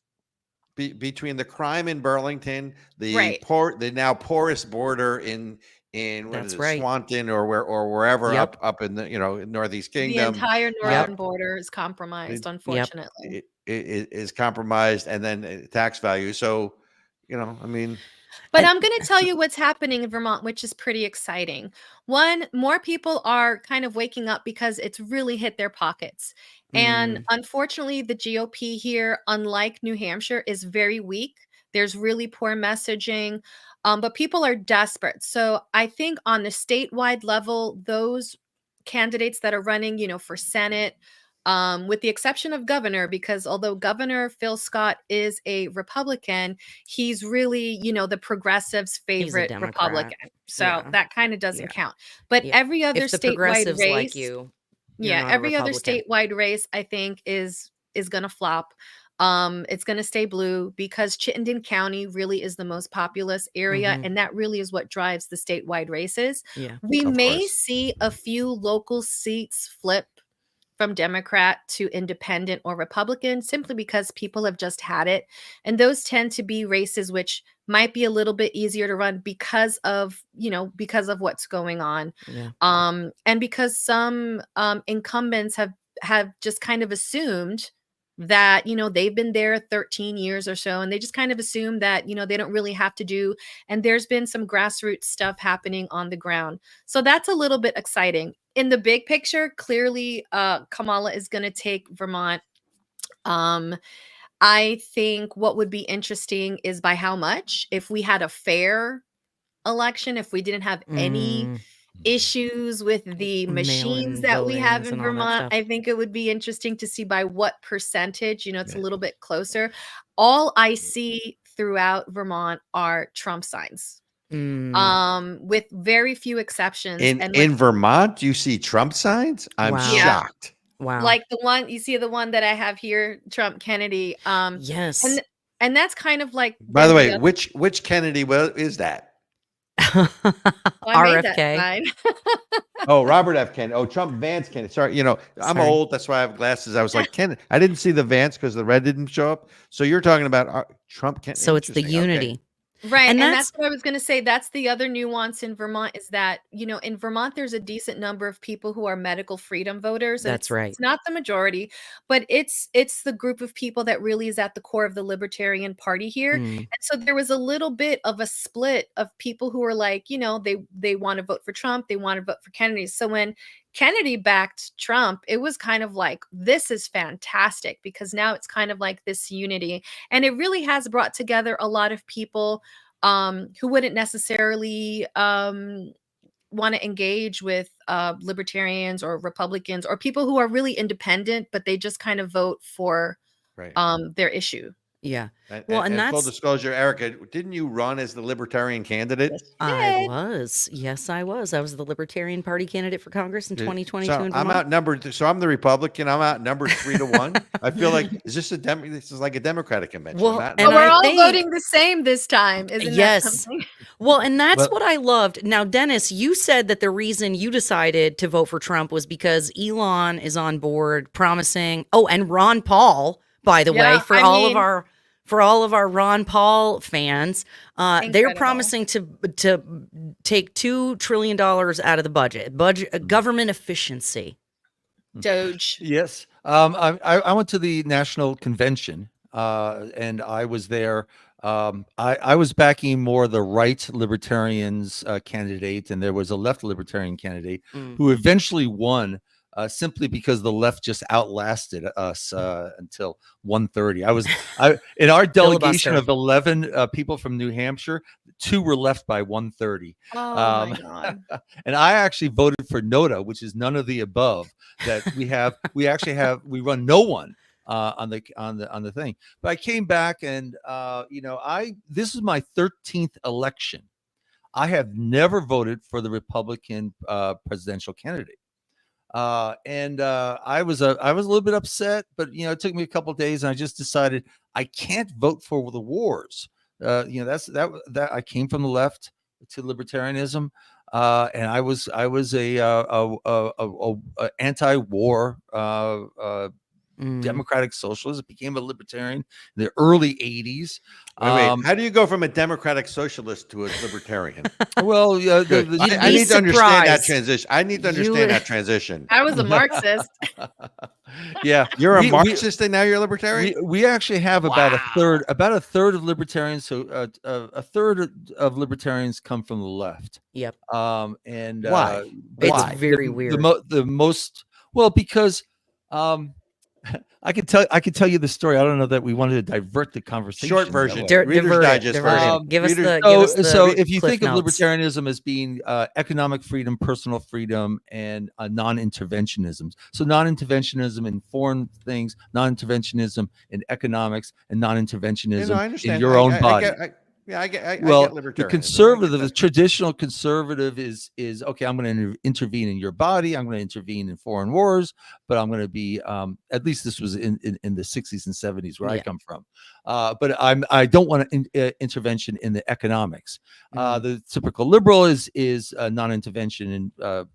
Between the crime in Burlington, the now porous border in Swanton or wherever up in the Northeast Kingdom. The entire northern border is compromised, unfortunately. It is compromised, and then tax value. So, I mean. But I'm going to tell you what's happening in Vermont, which is pretty exciting. One, more people are kind of waking up because it's really hit their pockets. And unfortunately, the GOP here, unlike New Hampshire, is very weak. There's really poor messaging, but people are desperate. So I think on the statewide level, those candidates that are running, for Senate, with the exception of governor, because although Governor Phil Scott is a Republican, he's really, the progressives' favorite Republican. So that kind of doesn't count. But every other statewide race, every other statewide race, I think is going to flop. It's going to stay blue because Chittenden County really is the most populous area. And that really is what drives the statewide races. We may see a few local seats flip from Democrat to independent or Republican, simply because people have just had it. And those tend to be races which might be a little bit easier to run because of what's going on. And because some incumbents have just kind of assumed that, they've been there 13 years or so, and they just kind of assume that, they don't really have to do. And there's been some grassroots stuff happening on the ground. So that's a little bit exciting. In the big picture, clearly, Kamala is going to take Vermont. I think what would be interesting is by how much. If we had a fair election, if we didn't have any issues with the machines Mail-in that we have votings in and all that Vermont, stuff. I think it would be interesting to see by what percentage. It's a little bit closer. All I see throughout Vermont are Trump signs. With very few exceptions. In Vermont, you see Trump signs? I'm Wow. shocked. Wow. Like the one you see, the one that I have here, Trump Kennedy. Yes. And that's kind of like. By the way, which Kennedy is that? I made that RFK. sign. Oh, Robert F. Kennedy. Oh, Trump Vance Kennedy. Sorry, I'm Sorry. old. That's why I have glasses. I was like, Kennedy. I didn't see the Vance because the red didn't show up. So you're talking about Trump Kennedy. So it's the Interesting. unity. Okay. Right. And And that's- that's what I was going to say. That's the other nuance in Vermont is that, in Vermont, there's a decent number of people who are medical freedom voters. And That's right. It's not the majority, but it's the group of people that really is at the core of the Libertarian Party here. And so there was a little bit of a split of people who were like, they want to vote for Trump. They want to vote for Kennedy. So when Kennedy backed Trump, it was kind of like, this is fantastic, because now it's kind of like this unity. And it really has brought together a lot of people who wouldn't necessarily want to engage with libertarians or Republicans, or people who are really independent, but they just kind of vote for their issue. Yeah. Well, and that's full disclosure, Ericka, didn't you run as the Libertarian candidate? I was. Yes, I was. I was the Libertarian Party candidate for Congress in 2022 So in I'm Vermont. outnumbered. So I'm the Republican. I'm outnumbered 3-1. I feel like this is like a Democratic convention. Well, not- and But we're I all think- voting the same this time, isn't Yes. that something? Well, and that's Well- what I loved. Now, Dennis, you said that the reason you decided to vote for Trump was because Elon is on board promising. Oh, and Ron Paul, by the way, for all of our Ron Paul fans, they're Incredible. promising to take $2 trillion out of the budget, government efficiency. Doge. Yes. I went to the national convention, and I was there. I was backing more the right libertarians candidate, and there was a left libertarian candidate who eventually won simply because the left just outlasted us until 1:30. In our delegation Filibuster. of 11 people from New Hampshire, 2 were left by 1:30. Oh my God. And I actually voted for NOTA, which is none of the above that we have. We run no one on the thing. But I came back and this is my 13th election. I have never voted for the Republican presidential candidate. I was a little bit upset, but it took me a couple of days, and I just decided I can't vote for the wars. That I came from the left to libertarianism, and I was a anti-war democratic socialist. Became a libertarian in the early 80s. Wait. How do you go from a democratic socialist to a libertarian? Well, I need to understand that transition. I need to understand that transition. I was a Marxist. Yeah, You're a Marxist and now you're a libertarian? We actually have about a third of libertarians. So a third of libertarians come from the left. Yep. And why? It's very weird. Because I could tell you the story. I don't know that we wanted to divert the conversation. Short that version. way. Reader's Digest version. Give us the So if you Cliff think of Notes. libertarianism as being economic freedom, personal freedom, and non-interventionism. So non-interventionism in foreign things, non-interventionism in economics, and non-interventionism in your own body. I get The libertarianism. conservative, the traditional conservative is okay. I'm going to intervene in your body. I'm going to intervene in foreign wars, but I'm going to be at least this was in the 60s and 70s where I come from. But I don't want intervention in the economics. The typical liberal is non-intervention, and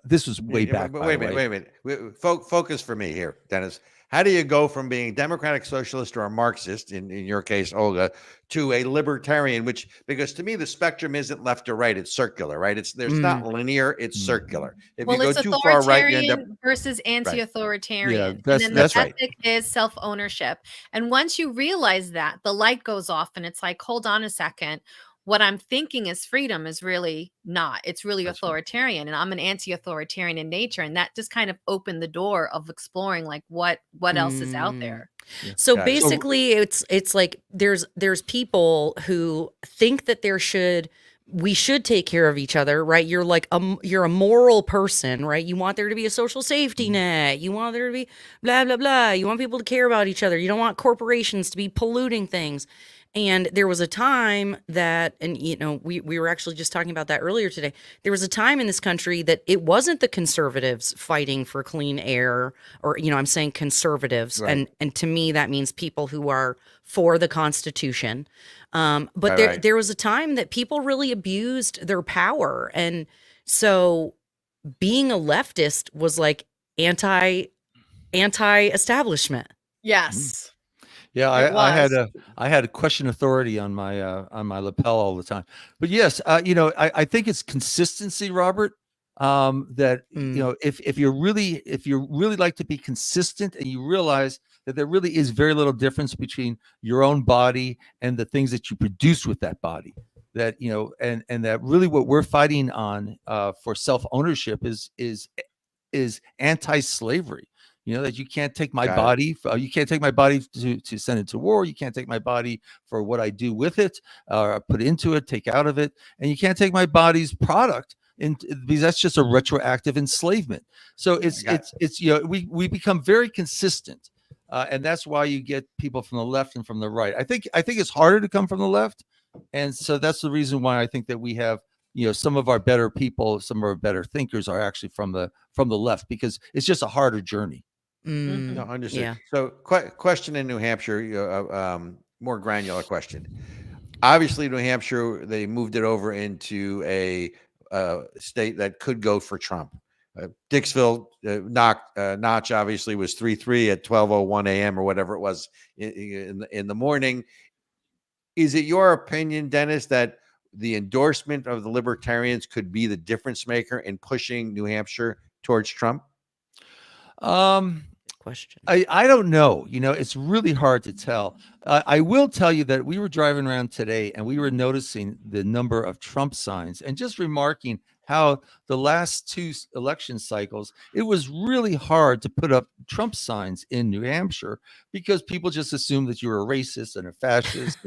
this was way back. Wait a minute. Focus for me here, Dennis. How do you go from being democratic socialist or a Marxist, in your case, Olga, to a libertarian, because to me, the spectrum isn't left or right, it's circular, right? There's not linear, it's circular. If Well, you go it's too far right, you end up, authoritarian versus anti-authoritarian. Yeah, And that's then the that's right. ethic is self-ownership. And once you realize that, the light goes off and it's like, hold on a second. What I'm thinking is freedom is really not. It's really That's right. authoritarian. And I'm an anti-authoritarian in nature. And that just kind of opened the door of exploring like what else is out there. Yeah. So Got it. basically, it's like there's people who think that we should take care of each other, right? You're like you're a moral person, right? You want there to be a social safety net. You want there to be blah blah blah. You want people to care about each other. You don't want corporations to be polluting things. And there was a time that, and you know, we were actually just talking about that earlier today. There was a time in this country that it wasn't the conservatives fighting for clean air, or, you know, I'm saying conservatives. Right. And to me, that means people who are for the Constitution. But Right. there was a time that people really abused their power. And so being a leftist was like anti-establishment. Yes. Yeah, It I had a question authority on my lapel all the time. But yes, you know, I think it's consistency, Robert. That you know, if you really like to be consistent, and you realize that there really is very little difference between your own body and the things that you produce with that body. That, you know, and that really what we're fighting on for self-ownership is anti-slavery. You know, that you can't take my body. You can't take my body to send it to war. You can't take my body for what I do with it, or put into it, take out of it, and you can't take my body's product, because that's just a retroactive enslavement. So it's you know, we become very consistent, and that's why you get people from the left and from the right. I think it's harder to come from the left, and so that's the reason why I think that we have, you know, some of our better people, some of our better thinkers are actually from the left, because it's just a harder journey. No, understood. Yeah. So, question in New Hampshire, more granular question. Obviously, New Hampshire, they moved it over into a state that could go for Trump. Dixville, Notch obviously was 3-3 at 12:01 a.m. or whatever it was in the morning. Is it your opinion, Dennis, that the endorsement of the Libertarians could be the difference maker in pushing New Hampshire towards Trump? Question. I don't know. You know, it's really hard to tell. I will tell you that we were driving around today and we were noticing the number of Trump signs, and just remarking how the last two election cycles, it was really hard to put up Trump signs in New Hampshire, because people just assumed that you were a racist and a fascist.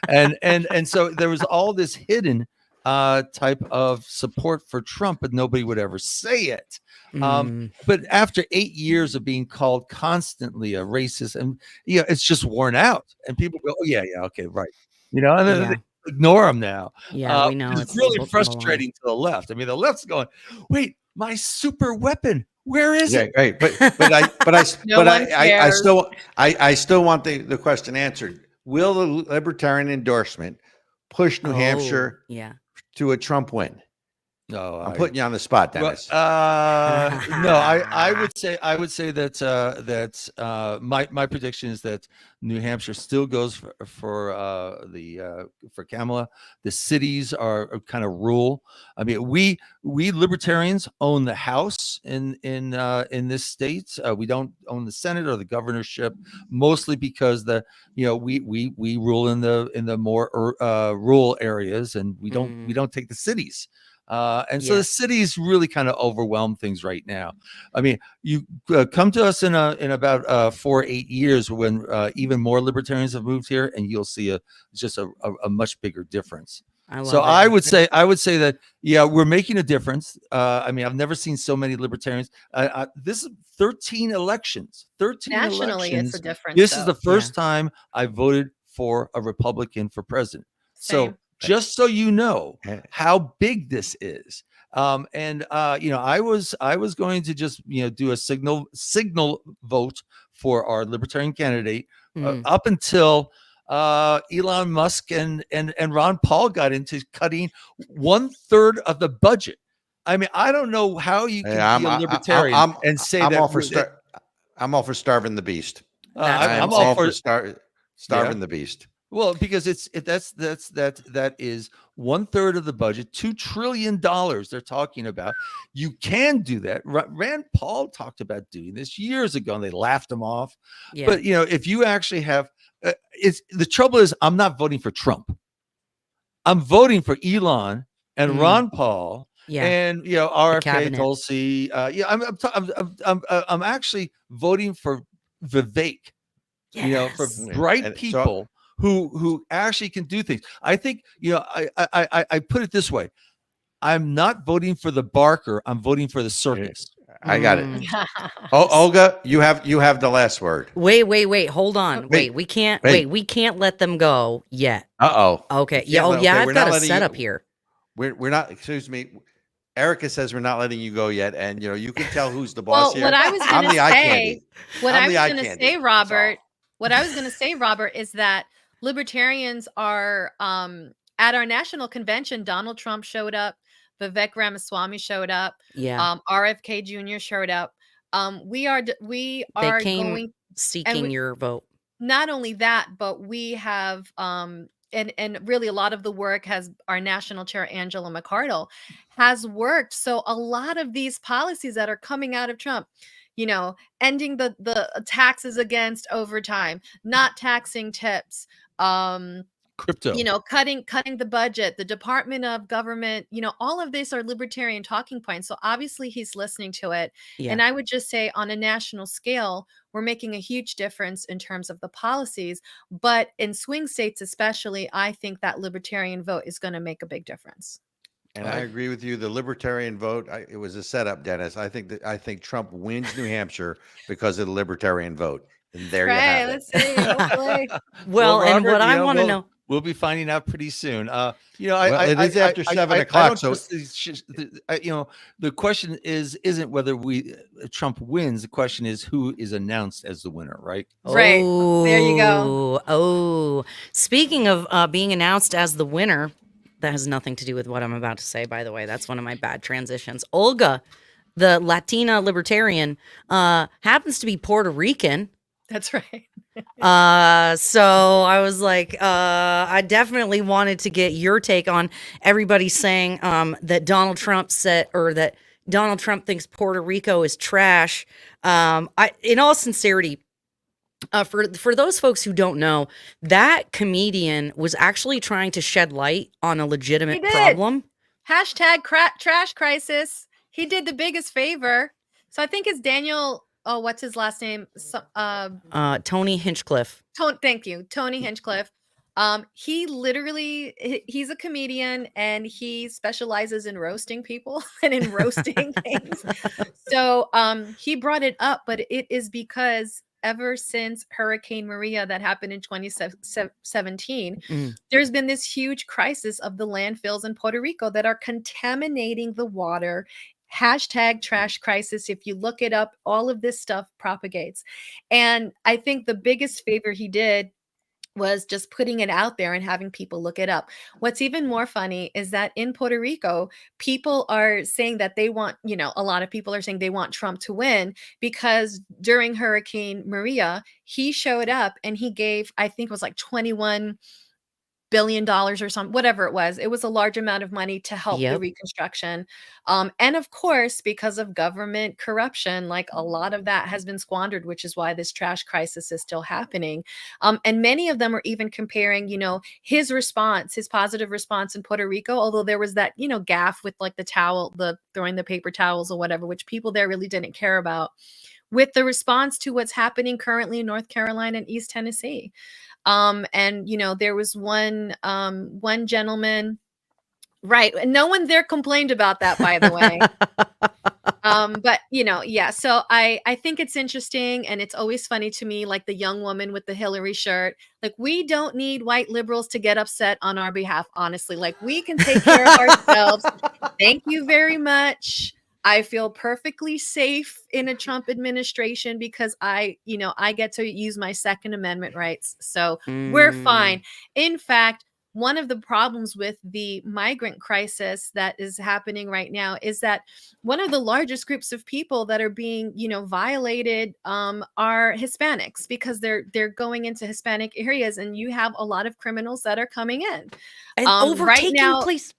and so there was all this hidden type of support for Trump, but nobody would ever say it. But after 8 years of being called constantly a racist, and you know, it's just worn out, and people go, "Oh yeah, okay, right," you know, and then they ignore them now. Yeah, we know it's really frustrating to the left. I mean, the left's going, "Wait, my super weapon, where is it?" Right, but I still want the question answered. Will the Libertarian endorsement push New Hampshire to a Trump win? No, I'm putting you on the spot, Dennis. No, I would say that my prediction is that New Hampshire still goes for Kamala. The cities are kind of rule. I mean, we Libertarians own the House in this state. We don't own the Senate or the governorship, mostly because we rule in the more rural areas, and we don't take the cities. So the cities really kind of overwhelm things right now. I mean, you come to us in about 4 or 8 years when even more Libertarians have moved here, and you'll see a much bigger difference. I would say that we're making a difference. I mean, I've never seen so many Libertarians. This is 13 elections. 13 nationally, elections. It's a difference. This is the first time I voted for a Republican for president. Same. So just so you know how big this is. I was going to just, do a signal vote for our Libertarian candidate up until Elon Musk and Ron Paul got into cutting 1/3 of the budget. I mean, I don't know how you can be a Libertarian and say I'm that. all for I'm all for starving the beast. I'm I'm all all for for starving the beast. Well, because that is 1/3 of the budget, $2 trillion they're talking about. You can do that. Rand Paul talked about doing this years ago, and they laughed him off. Yeah. But if you actually have, the trouble is, I'm not voting for Trump. I'm voting for Elon and Ron Paul. Yeah. And RFK, cabinet. Tulsi. I'm actually voting for Vivek. For Yes. bright And so- people who actually can do things. I think I put it this way: I'm not voting for the Barker. I'm voting for the circus. I got it. Oh, Olga, you have the last word. Wait. Hold on. Wait. We can't. Wait. We can't let them go yet. Uh-oh. Okay. Yeah, Yeah. okay, I've we're got not a letting setup you- here. We're not. Excuse me. Ericka says we're not letting you go yet, and you can tell who's the boss Well, here. what I was I'm going to the eye say, candy. what I'm I was the eye going to candy. say, That's Robert, all. what I was going to say, Robert, is that libertarians are at our national convention. Donald Trump showed up. Vivek Ramaswamy showed up. Yeah. RFK Jr. showed up. We are They came going seeking your vote. not only that, but we have and really a lot of the work has our national chair Angela McCardle has worked. So a lot of these policies that are coming out of Trump, ending the taxes against overtime, not taxing tips, Crypto. cutting the budget, the Department of Government, all of these are libertarian talking points. So obviously he's listening to it. Yeah. And I would just say on a national scale, we're making a huge difference in terms of the policies. But in swing states, especially, I think that libertarian vote is going to make a big difference. And I agree with you. The libertarian vote, it was a setup, Dennis. I think Trump wins New Hampshire because of the libertarian vote. And there you have it. Let's see. Hopefully. Well, and Robert, what I want to know. We'll be finding out pretty soon. Well, it is after 7 I o'clock, don't so- trust the question isn't whether Trump wins. The question is who is announced as the winner, right? Right. There you go. Oh, speaking of being announced as the winner, that has nothing to do with what I'm about to say, by the way. That's one of my bad transitions. Olga, the Latina libertarian, happens to be Puerto Rican. That's right. So I was like, I definitely wanted to get your take on everybody saying that Donald Trump said, or that Donald Trump thinks Puerto Rico is trash. In all sincerity, for those folks who don't know, that comedian was actually trying to shed light on a legitimate He did. problem. Hashtag trash crisis. He did the biggest favor. So I think it's Daniel. Oh, what's his last name? Tony Hinchcliffe. Thank you, Tony Hinchcliffe. He's a comedian and he specializes in roasting people and in roasting things. So he brought it up, but it is because ever since Hurricane Maria that happened in 2017, there's been this huge crisis of the landfills in Puerto Rico that are contaminating the water. Hashtag trash crisis. If you look it up, all of this stuff propagates. And I think the biggest favor he did was just putting it out there and having people look it up. What's even more funny is that in Puerto Rico, people are saying that they want, a lot of people are saying they want Trump to win because during Hurricane Maria, he showed up and he gave, I think it was like $21 billion or something, whatever it was. It was a large amount of money to help the reconstruction. And of course, because of government corruption, like a lot of that has been squandered, which is why this trash crisis is still happening. And many of them are even comparing, his positive response in Puerto Rico, although there was that, gaffe with like the throwing the paper towels or whatever, which people there really didn't care about, with the response to what's happening currently in North Carolina and East Tennessee. And there was one gentleman, right? And no one there complained about that, by the way. But yeah. So I think it's interesting, and it's always funny to me, like the young woman with the Hillary shirt. Like, we don't need white liberals to get upset on our behalf. Honestly, like, we can take care of ourselves. Thank you very much. I feel perfectly safe in a Trump administration because I get to use my Second Amendment rights. So we're fine. In fact, one of the problems with the migrant crisis that is happening right now is that one of the largest groups of people that are being, violated are Hispanics, because they're going into Hispanic areas, and you have a lot of criminals that are coming in. And Right overtaking now, police.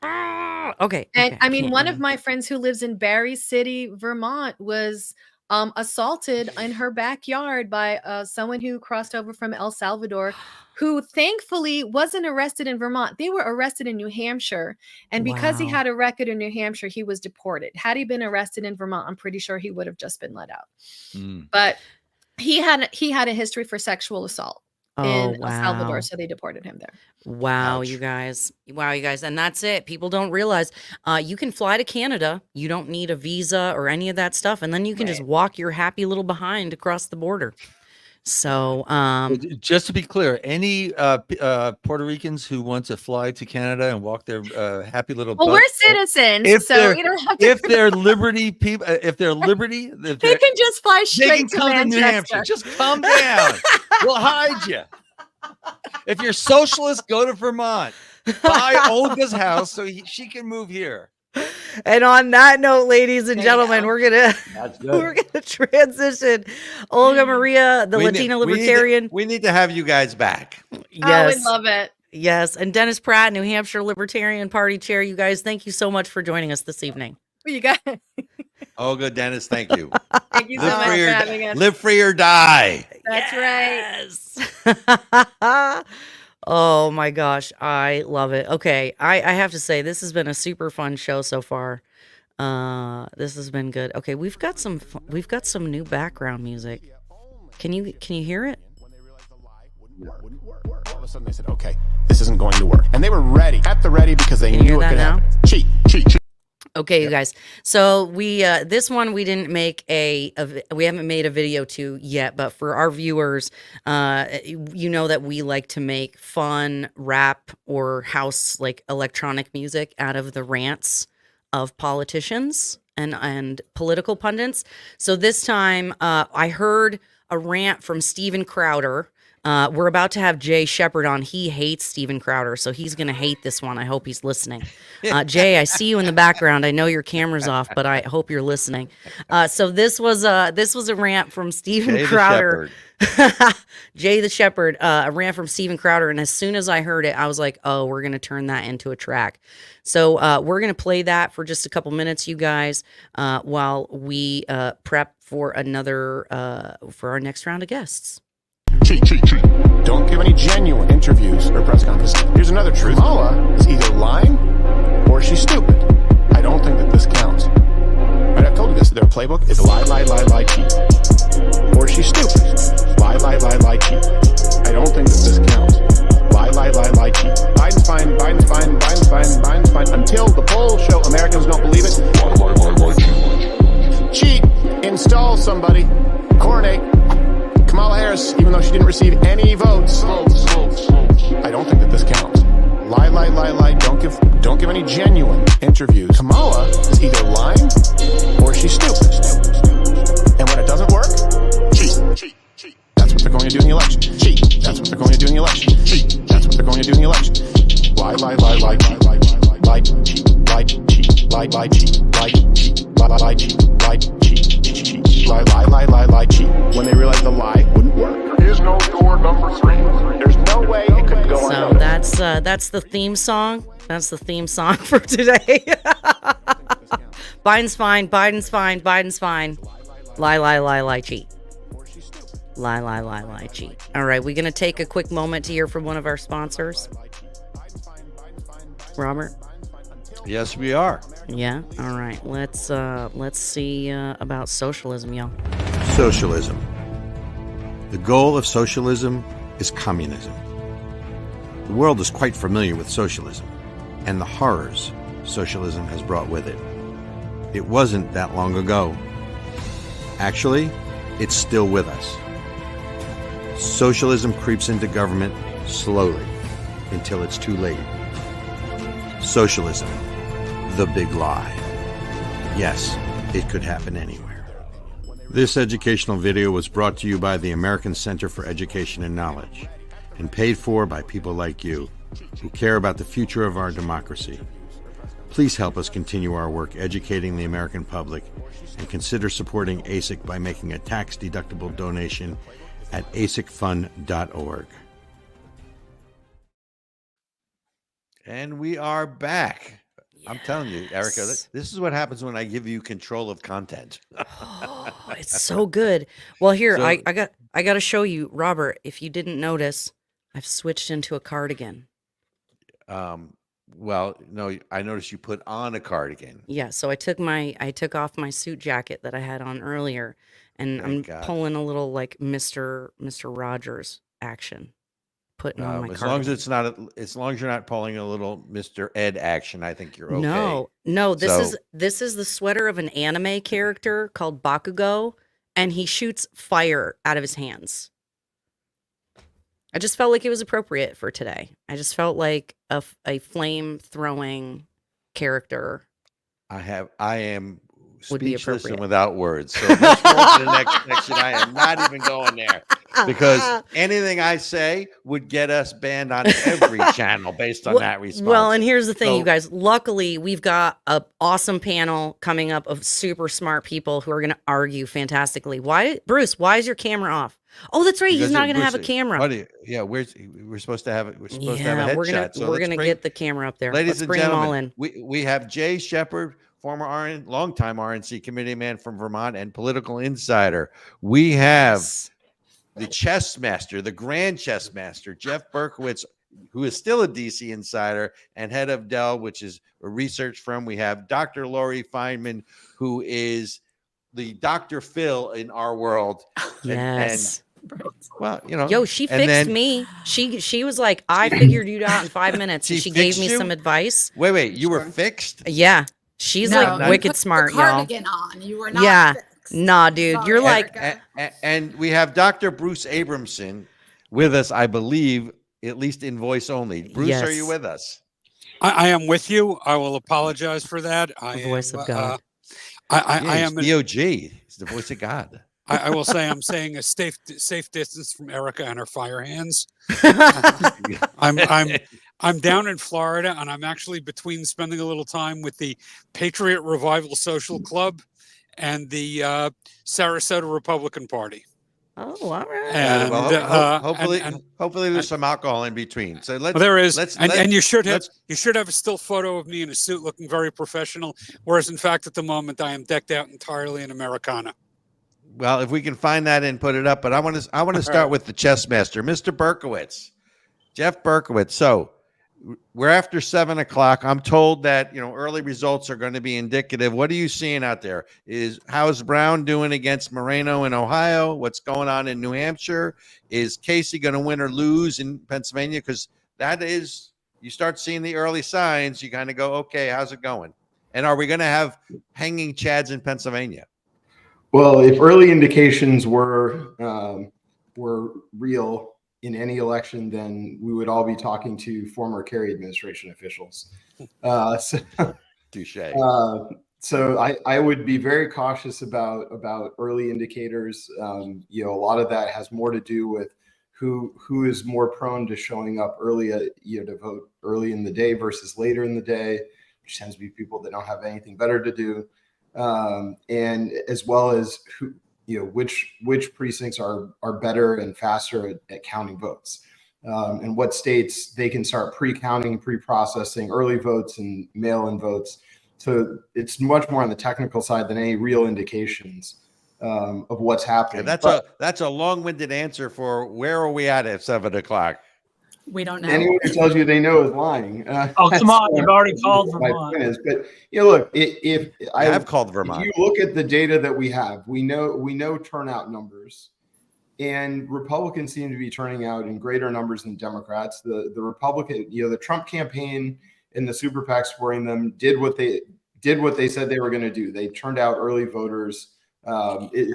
Okay. and I mean, can't one even- of my friends who lives in Barry City, Vermont, was assaulted in her backyard by someone who crossed over from El Salvador, who thankfully wasn't arrested in Vermont. They were arrested in New Hampshire. And because he Wow. had a record in New Hampshire, he was deported. Had he been arrested in Vermont, I'm pretty sure he would have just been let out. But he had a history for sexual assault in El Salvador, so they deported him there. Wow, Ouch. you guys. Wow, you guys. And that's it. People don't realize you can fly to Canada. You don't need a visa or any of that stuff. And then you can just walk your happy little behind across the border. So, Just to be clear, any Puerto Ricans who want to fly to Canada and walk their happy little Well, butt, we're citizens, if so they're- we don't have to. if they're Liberty people, if they're Liberty, if They they're- can just fly they straight can to come to New Manchester. Hampshire. Just come down. We'll hide you. If you're socialist, go to Vermont. Buy Olga's house so she can move here. and on that note, ladies and There you gentlemen, go. we're gonna That's we're gonna transition. Olga Maria, the We need- Latina we need to- Libertarian. We need to have you guys back. I Yes. would love it. Yes. And Dennis Pratt, New Hampshire Libertarian Party Chair. You guys, thank you so much for joining us this evening. You got. Olga, Dennis, thank you. Thank you so Live much free for or having us. live free or die. That's right. Yes. Oh my gosh. I love it. Okay. I have to say, this has been a super fun show so far. This has been good. Okay. We've got some new background music. Can you hear it? Wouldn't work. All of a sudden they said, okay, this isn't going to work. And they were ready, at the ready, because they Can you knew hear it could that now? happen. Cheat. Okay, you guys. So we this one we didn't make we haven't made a video to yet, but for our viewers, you know that we like to make fun rap or house like electronic music out of the rants of politicians and political pundits. So this time I heard a rant from Steven Crowder. We're about to have Jay Shepard on. He hates Steven Crowder, so he's going to hate this one. I hope he's listening. Jay, I see you in the background. I know your camera's off, but I hope you're listening. So this was a rant from Steven Jay the Crowder. Jay the Shepherd, a rant from Steven Crowder. And as soon as I heard it, I was like, oh, we're going to turn that into a track. So we're going to play that for just a couple minutes, you guys, while we prep for for our next round of guests. Cheat. Don't give any genuine interviews or press conferences. Here's another truth. Kamala is either lying or she's stupid. I don't think that this counts. Right, I've told you this. Their playbook is lie, cheat. Or she's stupid. Lie, cheat. I don't think that this counts. Lie, cheat. Biden's fine. Until the polls show Americans don't believe it. Lie, cheat. Install somebody. Coronate Kamala Harris, even though she didn't receive any votes. I don't think that this counts. Lie. Don't give any genuine interviews. Kamala is either lying or she's stupid. And when it doesn't work, cheat. That's what they're going to do in the election. Cheat. That's what they're going to do in the election. Cheat. That's what they're going to do in the election. Lie, cheat. When they realized the lie wouldn't work. There is no door number 3. There's no way it could go So on. that's the theme song. That's the theme song for today. Biden's fine. Lie, cheat. Lie, cheat. All right, we're going to take a quick moment to hear from one of our sponsors. Robert? Yes, we are. Yeah. All right. Let's see about socialism, y'all. Socialism. The goal of socialism is communism. The world is quite familiar with socialism and the horrors socialism has brought with it. It wasn't that long ago. Actually, it's still with us. Socialism creeps into government slowly until it's too late. Socialism, the big lie. Yes, it could happen anywhere. This educational video was brought to you by the American Center for Education and Knowledge and paid for by people like you. who care about the future of our democracy. Please help us continue our work educating the American public and consider supporting ASIC by making a tax-deductible donation at asicfund.org. And we are back. I'm telling you, Ericka, Yes. this is what happens when I give you control of content. Oh, it's so good. Well, here, So- I got to show you, Robert, if you didn't notice, I've switched into a cardigan. Well, no, I noticed you put on a cardigan. Yeah, so I took off my suit jacket that I had on earlier, and Thank I'm God. pulling a little like Mr. Rogers action, putting on my As cardigan. long as you're not pulling a little Mr. Ed action, I think you're okay. No, this So- is the sweater of an anime character called Bakugo, and he shoots fire out of his hands. I just felt like it was appropriate for today. I just felt like a flame throwing character. I am Would be speechless and appropriate. without words. So let's roll to the next section. I am not even going there because anything I say would get us banned on every channel based on that response. Well, and here's the thing, So- you guys. Luckily, we've got an awesome panel coming up of super smart people who are going to argue fantastically. Why, Bruce? Why is your camera off? Oh, that's right. He's Because not it- going to have a Bruce, camera. buddy, yeah, we're supposed to have it. We're supposed to have a we're headshot. So we're let's gonna bring- get the camera up there. Ladies Let's and bring them all gentlemen, in. we have Jay Shepard, former longtime RNC committee man from Vermont and political insider. We have Yes. the chess master, the grand chess master, Jeff Berkowitz, who is still a DC insider and head of Dell, which is a research firm. We have Dr. Lori Feynman, who is the Dr. Phil in our world. Yes. Well, you know, Yo, she and fixed then- me. She was like, I figured you out in 5 minutes. She She gave fixed me you? some advice. Wait, you were fixed? Yeah. She's No, like you wicked put smart, the y'all. cardigan on. You were not Yeah. fixed. Nah, dude. Sorry, You're like, Ericka. And we have Dr. Bruce Abramson with us, I believe, at least in voice only. Bruce, are you Yes. with us? I am with you. I will apologize for that. I The voice am, of God. I Yeah, am. he's DOG. He's the voice of God. I will say I'm saying a safe distance from Ericka and her fire hands. I'm down in Florida, and I'm actually between spending a little time with the Patriot Revival Social Club and the Sarasota Republican Party. oh, all right. And, hopefully, and- hopefully there's some alcohol in between. So let's. Well, there is, let's- and you should have let's- a still photo of me in a suit, looking very professional. Whereas, in fact, at the moment, I am decked out entirely in Americana. Well, if we can find that and put it up, but I want to start with the chess master, Mr. Berkowitz, Jeff Berkowitz. So we're after 7 o'clock. I'm told that early results are going to be indicative. What are you seeing out there? How's Brown doing against Moreno in Ohio? What's going on in New Hampshire? Is Casey going to win or lose in Pennsylvania? Because that is, you start seeing the early signs. You kind of go, okay, how's it going? And are we going to have hanging chads in Pennsylvania? Well, if early indications were real in any election, then we would all be talking to former Kerry administration officials. Touche. So I would be very cautious about early indicators. A lot of that has more to do with who is more prone to showing up early, to vote early in the day versus later in the day, which tends to be people that don't have anything better to do. And as well as which precincts are better and faster at counting votes, and what states they can start pre-counting, pre-processing early votes and mail-in votes. So it's much more on the technical side than any real indications of what's happening. Yeah, that's a long-winded answer for where are we at 7 o'clock? We don't know. Anyone who tells you they know is lying. Oh, come on. You've already called Vermont. But look, if I have called Vermont. If you look at the data that we have, we know turnout numbers, and Republicans seem to be turning out in greater numbers than Democrats. The Republican, the Trump campaign and the super PAC supporting them did what they said they were going to do. They turned out early voters.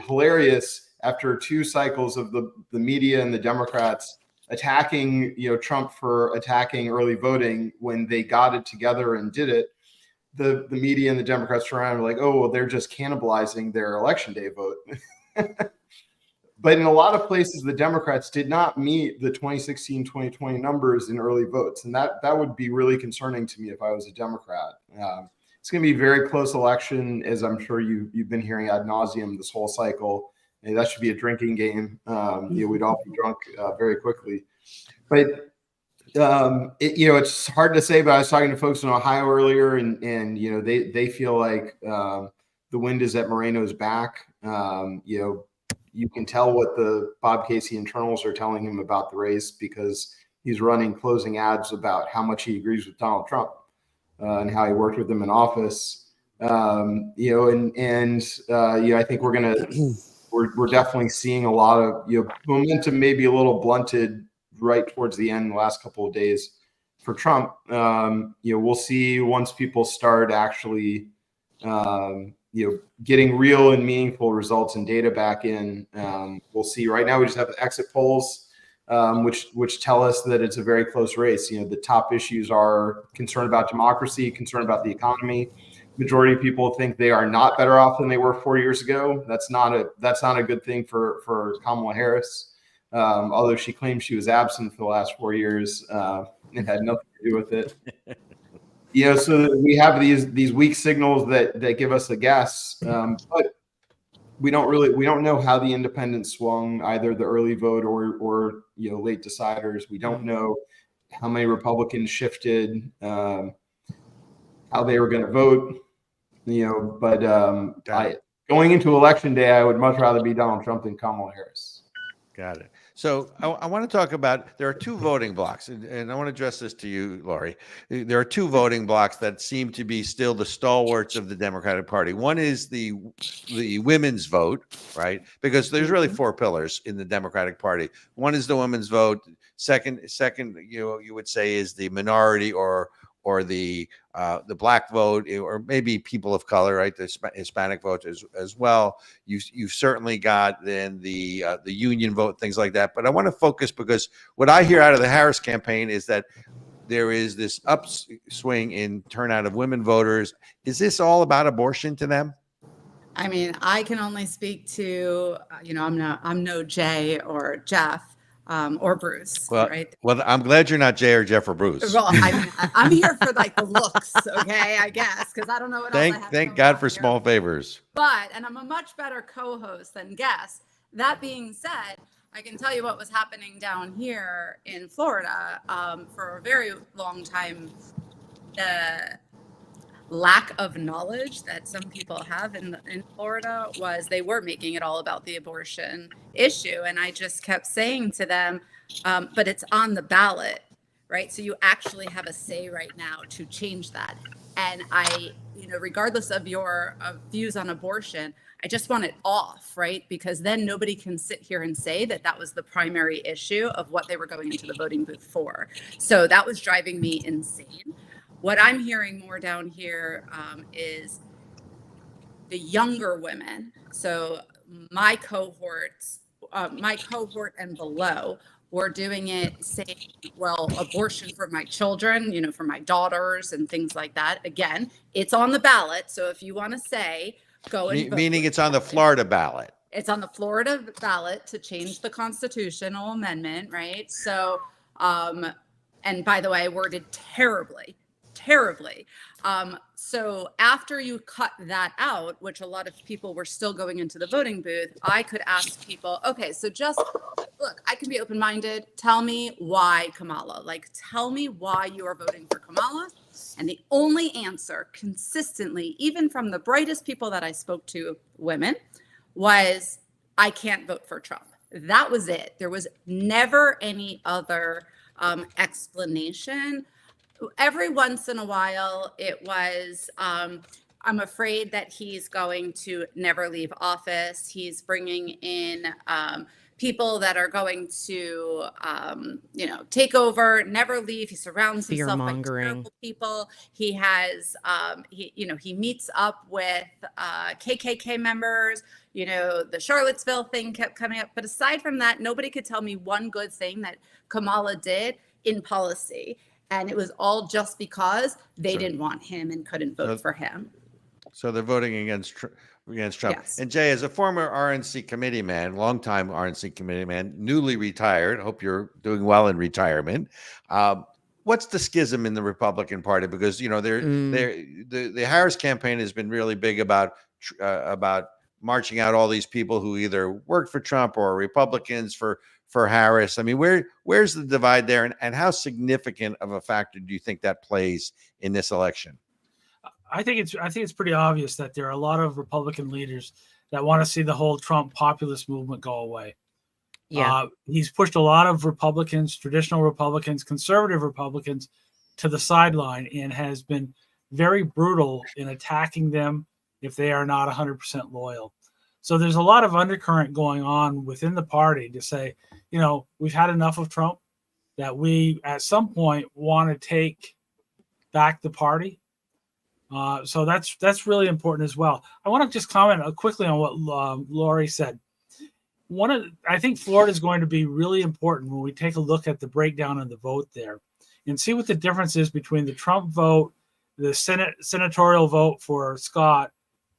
Hilarious after 2 cycles of the media and the Democrats attacking Trump for attacking early voting. When they got it together and did it, the media and the Democrats turned around and were like, oh, well, they're just cannibalizing their election day vote. But in a lot of places, the Democrats did not meet the 2016, 2020 numbers in early votes. And that would be really concerning to me if I was a Democrat. It's going to be a very close election, as I'm sure you've been hearing ad nauseum this whole cycle. And that should be a drinking game. We'd all be drunk very quickly. But it's hard to say. But I was talking to folks in Ohio earlier, and they feel like the wind is at Moreno's back. You can tell what the Bob Casey internals are telling him about the race, because he's running closing ads about how much he agrees with Donald Trump and how he worked with him in office. I think we're definitely seeing a lot of momentum, maybe a little blunted right towards the end, the last couple of days for Trump. We'll see once people start actually getting real and meaningful results and data back in. We'll see. Right now, we just have exit polls, which tell us that it's a very close race. The top issues are concern about democracy, concern about the economy. Majority of people think they are not better off than they were 4 years ago. That's not a good thing for Kamala Harris. Although she claims she was absent for the last 4 years, it had nothing to do with it. So we have these weak signals that give us a guess, but we don't know how the independents swung, either the early vote or late deciders. We don't know how many Republicans shifted, how they were going to vote. But going into election day, I would much rather be Donald Trump than Kamala Harris. Got it. So I want to talk about, there are two voting blocks, and I want to address this to you, Laurie. There are two voting blocks that seem to be still the stalwarts of the Democratic Party. One is the women's vote, right? Because there's really four pillars in the Democratic Party. One is the women's vote. Second, you would say, is the minority or the black vote, or maybe people of color, right? The Hispanic vote as well. You've certainly got then the union vote, things like that. But I want to focus, because what I hear out of the Harris campaign is that there is this upswing in turnout of women voters. Is this all about abortion to them? I mean, I can only speak to, I'm no Jay or Jeff. Or Bruce, right? Well, I'm glad you're not Jay or Jeff or Bruce. Well, I'm here for like the looks, okay, I guess, because I don't know what else I have Thank God for small favors. And I'm a much better co-host than guest. That being said, I can tell you what was happening down here in Florida for a very long time. Lack of knowledge that some people have in Florida was they were making it all about the abortion issue. And I just kept saying to them, but it's on the ballot, right? So you actually have a say right now to change that. And regardless of your views on abortion, I just want it off, right? Because then nobody can sit here and say that was the primary issue of what they were going into the voting booth for. So that was driving me insane. What I'm hearing more down here is the younger women. So my cohort and below, were doing it saying, well, abortion for my children, for my daughters and things like that. Again, it's on the ballot. So if you want to say, go and vote. Meaning it's on the Florida ballot. It's on the Florida ballot to change the constitutional amendment, right? So, and by the way, worded terribly. So after you cut that out, which a lot of people were still going into the voting booth, I could ask people, okay, so just look, I can be open-minded. Tell me why Kamala, tell me why you are voting for Kamala. And the only answer consistently, even from the brightest people that I spoke to, women, was I can't vote for Trump. That was it. There was never any other explanation. Every once in a while, it was, I'm afraid that he's going to never leave office. He's bringing in people that are going to, take over, never leave. He surrounds himself by terrible people. He has, he meets up with KKK members. The Charlottesville thing kept coming up. But aside from that, nobody could tell me one good thing that Kamala did in policy. And it was all just because they didn't want him and couldn't vote for him. So they're voting against against Trump. Yes. And Jay, as a former RNC committee man, longtime RNC committee man, newly retired, hope you're doing well in retirement. What's the schism in the Republican Party? Because the Harris campaign has been really big about marching out all these people who either worked for Trump or are Republicans for Harris. I mean, where's the divide there, and how significant of a factor do you think that plays in this election? I think it's pretty obvious that there are a lot of Republican leaders that want to see the whole Trump populist movement go away. Yeah. He's pushed a lot of Republicans, traditional Republicans, conservative Republicans to the sideline, and has been very brutal in attacking them if they are not 100% loyal. So there's a lot of undercurrent going on within the party to say, we've had enough of Trump, that we at some point want to take back the party. So that's really important as well. I want to just comment quickly on what Lori said. I think Florida is going to be really important when we take a look at the breakdown of the vote there and see what the difference is between the Trump vote, the senatorial vote for Scott,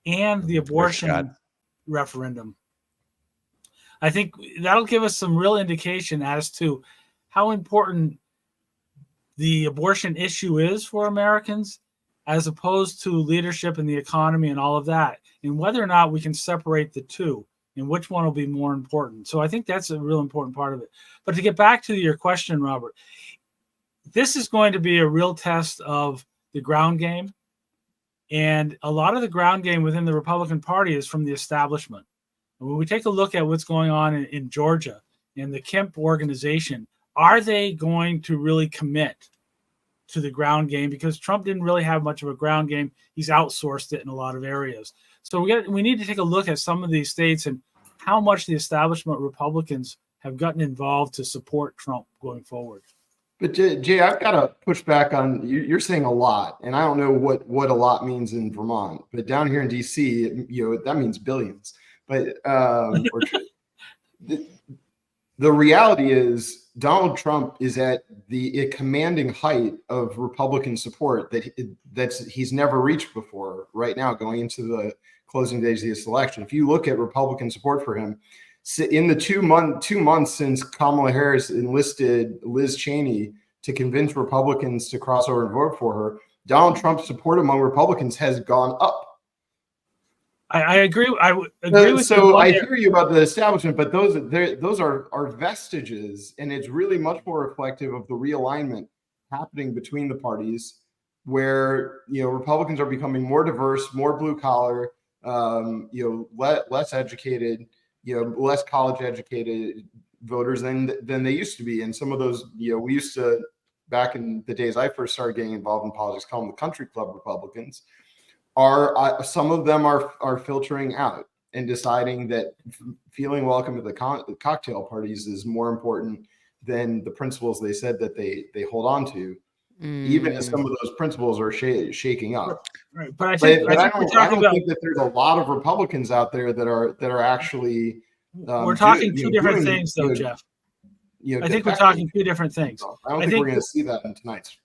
and the abortion referendum. I think that'll give us some real indication as to how important the abortion issue is for Americans, as opposed to leadership and the economy and all of that, and whether or not we can separate the two and which one will be more important. So I think that's a real important part of it. But to get back to your question, Robert, this is going to be a real test of the ground game. And a lot of the ground game within the Republican Party is from the establishment. And when we take a look at what's going on in Georgia and the Kemp organization, are they going to really commit to the ground game? Because Trump didn't really have much of a ground game. He's outsourced it in a lot of areas. So we need to take a look at some of these states and how much the establishment Republicans have gotten involved to support Trump going forward. But Jay, I've got to push back on you. You're saying a lot, and I don't know what a lot means in Vermont, but down here in DC, that means billions. But the reality is Donald Trump is at the commanding height of Republican support that he's never reached before right now, going into the closing days of this election. If you look at Republican support for him, in the 2 months since Kamala Harris enlisted Liz Cheney to convince Republicans to cross over and vote for her, Donald Trump's support among Republicans has gone up. I agree. I would agree with you. So I hear you about the establishment, but those are vestiges, and it's really much more reflective of the realignment happening between the parties, where Republicans are becoming more diverse, more blue collar, less educated, less college educated voters than they used to be. And some of those, we used to, back in the days I first started getting involved in politics, call them the country club Republicans. Some of them are filtering out and deciding that feeling welcome at the cocktail parties is more important than the principles they said that they hold on to, even as some of those principles are shaking up. Right. But I don't think that there's a lot of Republicans out there that are actually. We're talking two different things, though, Jeff. I think we're talking two different things. I don't think we're going to see that in tonight's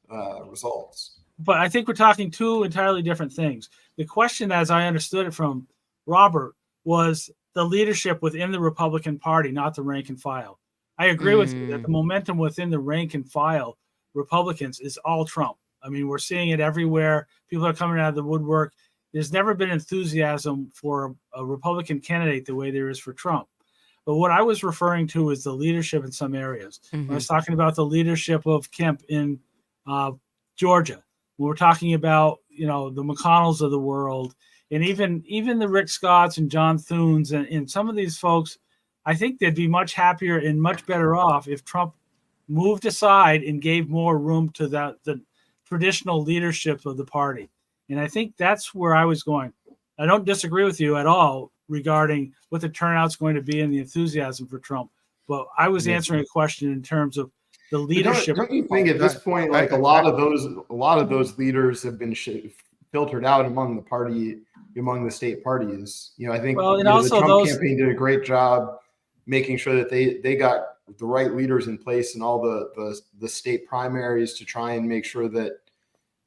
results. But I think we're talking two entirely different things. The question, as I understood it from Robert, was the leadership within the Republican Party, not the rank and file. I agree with you that the momentum within the rank and file Republicans is all Trump. I mean, we're seeing it everywhere. People are coming out of the woodwork. There's never been enthusiasm for a Republican candidate the way there is for Trump. But what I was referring to is the leadership in some areas. When I was talking about the leadership of Kemp in Georgia. When we're talking about, the McConnells of the world, and even the Rick Scotts and John Thunes and some of these folks, I think they'd be much happier and much better off if Trump moved aside and gave more room to the traditional leadership of the party. And I think that's where I was going. I don't disagree with you at all regarding what the turnout's going to be and the enthusiasm for Trump. But I was answering a question in terms of the leadership. Don't you think at this point, like a lot of those leaders have been filtered out among the state parties? I think the Trump campaign did a great job making sure that they got the right leaders in place in all the state primaries to try and make sure that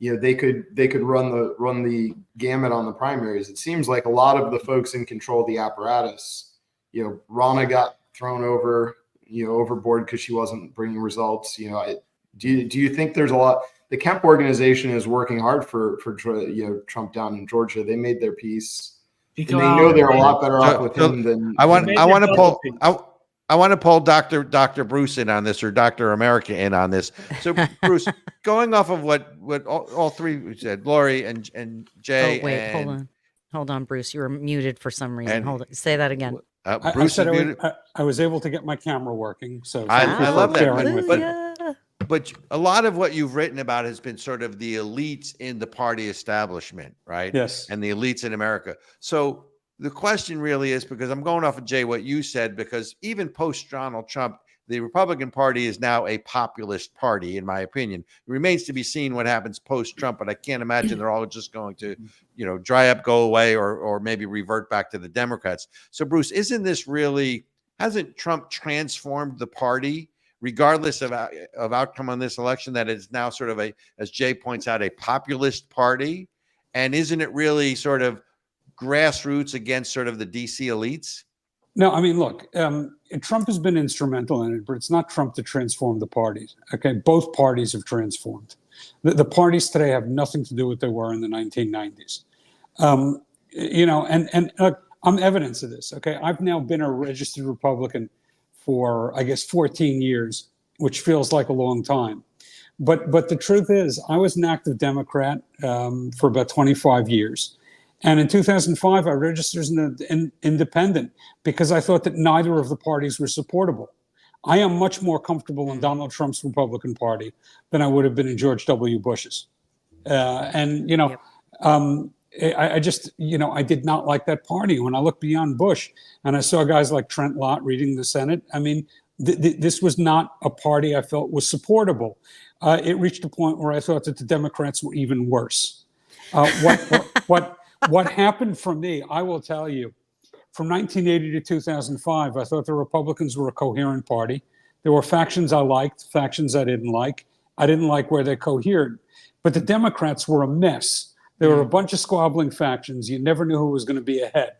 they could run the gamut on the primaries. It seems like a lot of the folks in control of the apparatus, Ronna got thrown overboard because she wasn't bringing results. Do you think there's a lot? The Kemp organization is working hard for Trump down in Georgia. They made their peace, and they know they're a lot better off with him than. I want to pull Dr. Bruce in on this, or Dr. America in on this. So Bruce, going off of what all three said, Lori and Jay. Oh wait, hold on, Bruce. You were muted for some reason. Hold on, say that again. Bruce I was able to get my camera working, so I love that. But a lot of what you've written about has been sort of the elites in the party establishment, right? Yes. And the elites in America. So the question really is, because I'm going off of Jay, what you said, because even post Donald Trump, the Republican Party is now a populist party, in my opinion. It remains to be seen what happens post Trump, but I can't imagine they're all just going to, dry up, go away, or maybe revert back to the Democrats. So Bruce, hasn't Trump transformed the party, regardless of outcome on this election, that it's now sort of as Jay points out, a populist party? And isn't it really sort of grassroots against sort of the DC elites? No, I mean, look, Trump has been instrumental in it, but it's not Trump to transform the parties. Okay, both parties have transformed. The parties today have nothing to do with what they were in the 1990s. And I'm evidence of this. Okay, I've now been a registered Republican for, I guess, 14 years, which feels like a long time. But the truth is, I was an active Democrat for about 25 years. And in 2005, I registered as an independent because I thought that neither of the parties were supportable. I am much more comfortable in Donald Trump's Republican Party than I would have been in George W. Bush's. I just, I did not like that party. When I looked beyond Bush and I saw guys like Trent Lott reading the Senate, I mean, this was not a party I felt was supportable. It reached a point where I thought that the Democrats were even worse. What happened for me, I will tell you, from 1980 to 2005, I thought the Republicans were a coherent party. There were factions I liked, factions I didn't like. I didn't like where they cohered. But the Democrats were a mess. There were a bunch of squabbling factions. You never knew who was going to be ahead.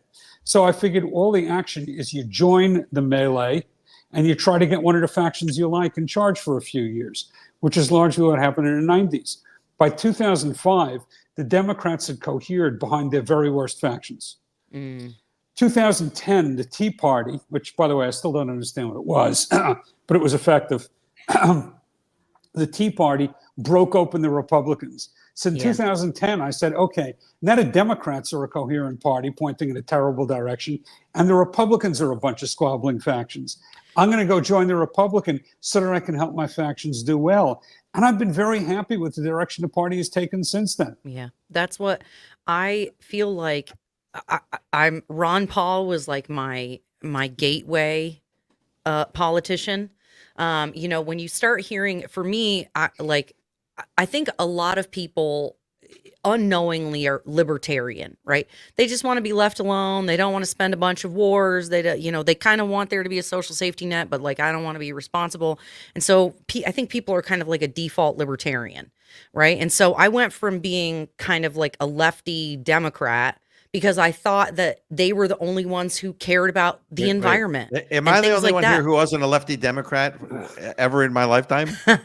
So I figured all the action is you join the melee and you try to get one of the factions you like in charge for a few years, which is largely what happened in the 90s. By 2005, the Democrats had cohered behind their very worst factions. 2010, the Tea Party, which, by the way, I still don't understand what it was, but it was effective. The Tea Party broke open the Republicans. So in 2010, I said, okay, now the Democrats are a coherent party pointing in a terrible direction, and the Republicans are a bunch of squabbling factions. I'm going to go join the Republican so that I can help my factions do well. And I've been very happy with the direction the party has taken since then. Yeah, that's what I feel like. I'm Ron Paul was like my gateway politician. When you start hearing, for me, I think a lot of people unknowingly are libertarian, right? They just want to be left alone. They don't want to spend a bunch of wars. They kind of want there to be a social safety net, but I don't want to be responsible. And so I think people are kind of like a default libertarian, right? And so I went from being kind of like a lefty Democrat because I thought that they were the only ones who cared about the environment. Am I the only one here who wasn't a lefty Democrat ever in my lifetime? I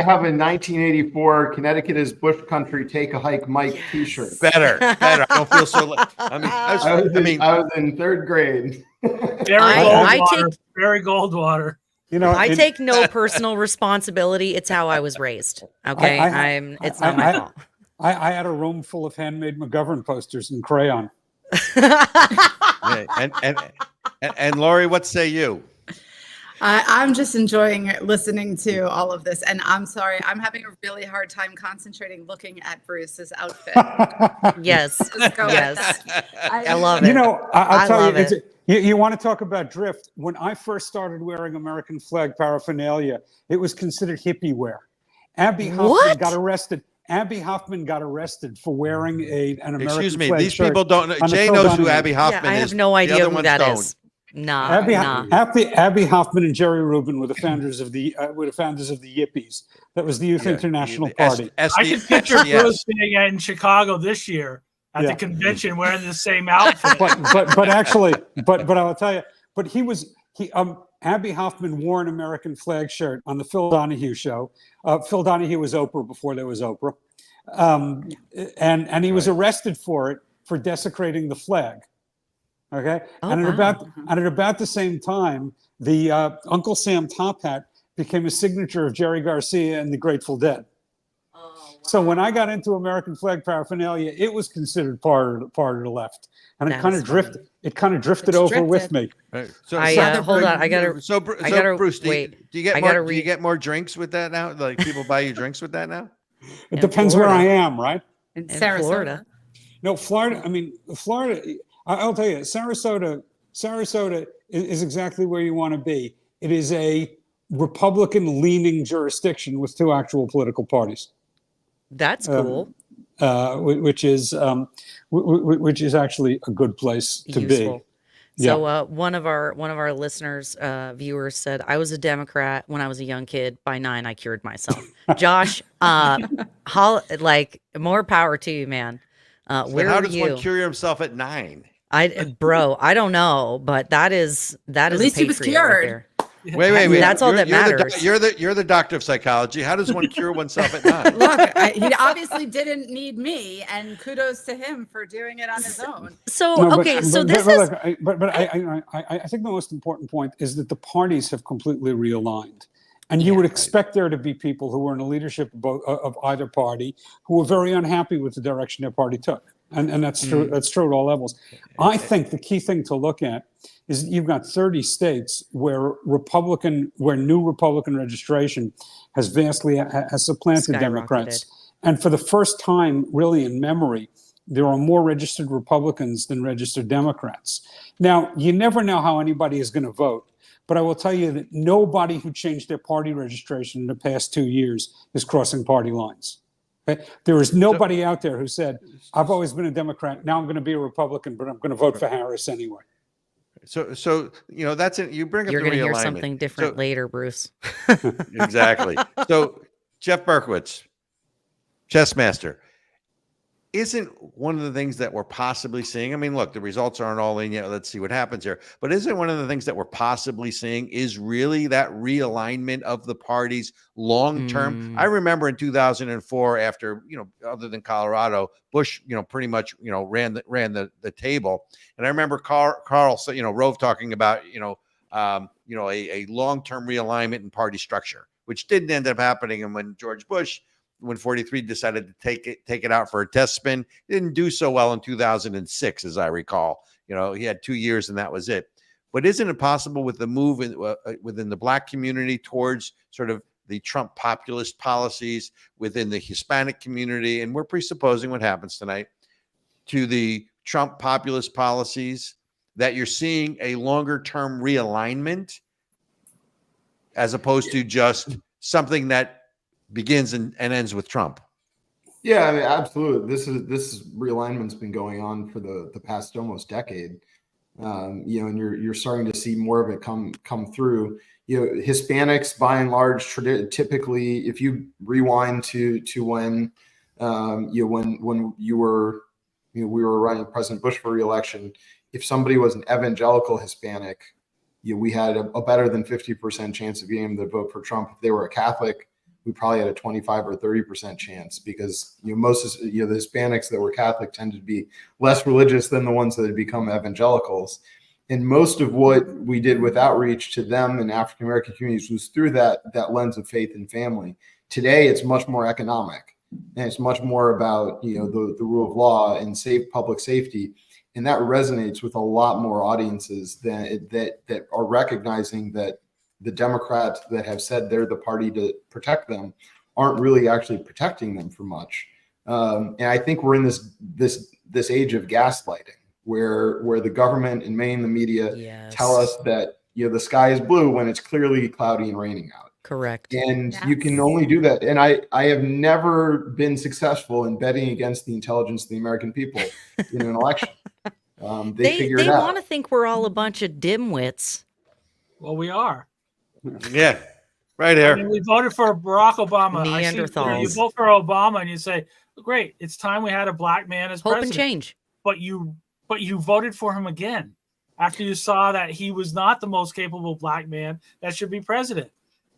have a 1984 Connecticut is Bush Country Take a Hike Mike T-shirt. Better. I don't feel so. I was in third grade. Barry Goldwater. I take no personal responsibility. It's how I was raised. Okay, it's not my fault. I had a room full of handmade McGovern posters in crayon. And Lori, what say you? I'm just enjoying listening to all of this. And I'm sorry, I'm having a really hard time concentrating looking at Bruce's outfit. Yes. I love it. I'll tell you, you want to talk about drift. When I first started wearing American flag paraphernalia, it was considered hippie wear. Abby Hoffman got arrested. Abby Hoffman got arrested for wearing an American Excuse me, flag these shirt people don't know. Jay knows who Abby Hoffman is. I have no idea who that is. Abby Hoffman and Jerry Rubin were the founders of the Yippies. That was the Youth International Party. I can picture Bruce being in Chicago this year at the convention wearing the same outfit. But actually, but I will tell you, but Abby Hoffman wore an American flag shirt on the Phil Donahue show. Phil Donahue was Oprah before there was Oprah. And he was arrested for it, for desecrating the flag. Okay. At about the same time, the Uncle Sam top hat became a signature of Jerry Garcia and the Grateful Dead. So when I got into American flag paraphernalia, it was considered part of the left, and it kind of drifted over with me. Right. Hold on. I gotta. Bruce, do you get more drinks with that now? Like people buy you drinks with that now? It depends where I am, right? In Sarasota. No, Florida. I mean, Florida. I'll tell you, Sarasota is exactly where you want to be. It is a Republican-leaning jurisdiction with two actual political parties. That's cool. Which is actually a good place to be. So one of our listeners, viewers said, I was a Democrat when I was a young kid. By 9, I cured myself. Josh, more power to you, man. Where how are does you? one cure himself at 9? I don't know, but that is at least he was cured. Right, Wait. That's all that matters. You're the doctor of psychology. How does one cure oneself at 9? Look, he obviously didn't need me, and kudos to him for doing it on his own. I think the most important point is that the parties have completely realigned. And you would expect there to be people who were in the leadership of either party who were very unhappy with the direction their party took. And that's true. That's true at all levels. I think the key thing to look at is that you've got 30 states where new Republican registration has supplanted Democrats. And for the first time, really in memory, there are more registered Republicans than registered Democrats. Now, you never know how anybody is going to vote. But I will tell you that nobody who changed their party registration in the past 2 years is crossing party lines. Okay? There is nobody out there who said, I've always been a Democrat, now I'm going to be a Republican, but I'm going to vote for Harris anyway. So that's it. You bring up You're the realignment. You're going to hear something different later, Bruce. Exactly. So Jeff Berkowitz, chess master. Isn't one of the things that we're possibly seeing? I mean, look, the results aren't all in yet. Let's see what happens here. But isn't one of the things that we're possibly seeing is really that realignment of the parties long term? I remember in 2004, after other than Colorado, Bush pretty much ran the table, and I remember Carl Rove talking about a long term realignment in party structure, which didn't end up happening. And when George Bush, when 43 decided to take it out for a test spin, he didn't do so well in 2006, as I recall. He had 2 years and that was it. But isn't it possible with the move within the Black community towards sort of the Trump populist policies within the Hispanic community, and we're presupposing what happens tonight, to the Trump populist policies, that you're seeing a longer term realignment as opposed to just something that begins and ends with Trump? Yeah, I mean, absolutely. This realignment's been going on for the past almost decade. And you're starting to see more of it come through. Hispanics, by and large, typically, if you rewind to when when we were running President Bush for re-election, if somebody was an evangelical Hispanic, we had a better than 50% chance of being able to vote for Trump. If they were a Catholic, we probably had a 25 or 30% chance, because most the Hispanics that were Catholic tended to be less religious than the ones that had become evangelicals. And most of what we did with outreach to them and African American communities was through that lens of faith and family. Today, it's much more economic, and it's much more about the rule of law and public safety, and that resonates with a lot more audiences that are recognizing that the Democrats that have said they're the party to protect them aren't really actually protecting them for much. And I think we're in this age of gaslighting, where the government and many in the media tell us that the sky is blue when it's clearly cloudy and raining out. Correct. And you can only do that. And I have never been successful in betting against the intelligence of the American people in an election. They they want to think we're all a bunch of dimwits. Well, we are. Yeah, right here. I mean, we voted for Barack Obama. Neanderthals. You vote for Obama and you say, great, it's time we had a black man as Hope president. and change. But you voted for him again after you saw that he was not the most capable black man that should be president.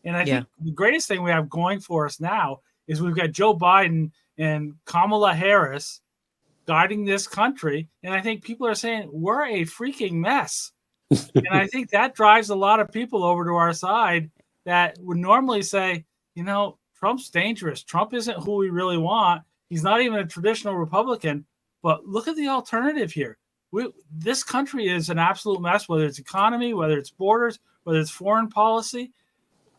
And I think the greatest thing we have going for us now is we've got Joe Biden and Kamala Harris guiding this country. And I think people are saying we're a freaking mess. And I think that drives a lot of people over to our side that would normally say, Trump's dangerous. Trump isn't who we really want. He's not even a traditional Republican. But look at the alternative here. This country is an absolute mess, whether it's economy, whether it's borders, whether it's foreign policy.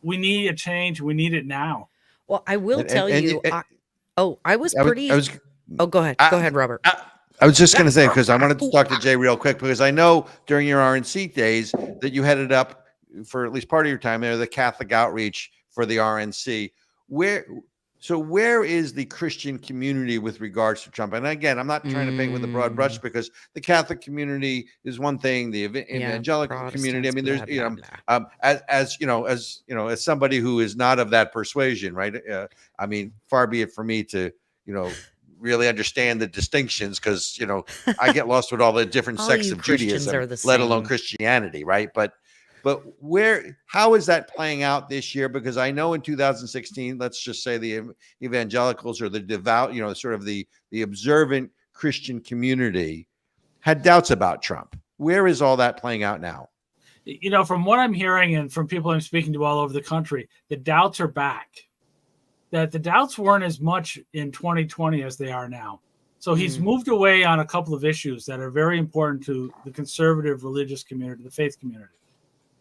We need a change. We need it now. Well, I will tell you. Go ahead. Go ahead, Robert. I was just going to say, because I wanted to talk to Jay real quick, because I know during your RNC days that you headed up for at least part of your time there, the Catholic outreach for the RNC. Where is the Christian community with regards to Trump? And again, I'm not trying to paint with a broad brush, because the Catholic community is one thing, the evangelical community. I mean, there's as somebody who is not of that persuasion, right? I mean, far be it for me to really understand the distinctions, because I get lost with all the different sects of Judaism, let alone Christianity, right? But how is that playing out this year? Because I know in 2016, let's just say the evangelicals or the devout, sort of the observant Christian community had doubts about Trump. Where is all that playing out now? From what I'm hearing and from people I'm speaking to all over the country, the doubts are back. That the doubts weren't as much in 2020 as they are now. So he's moved away on a couple of issues that are very important to the conservative religious community, the faith community.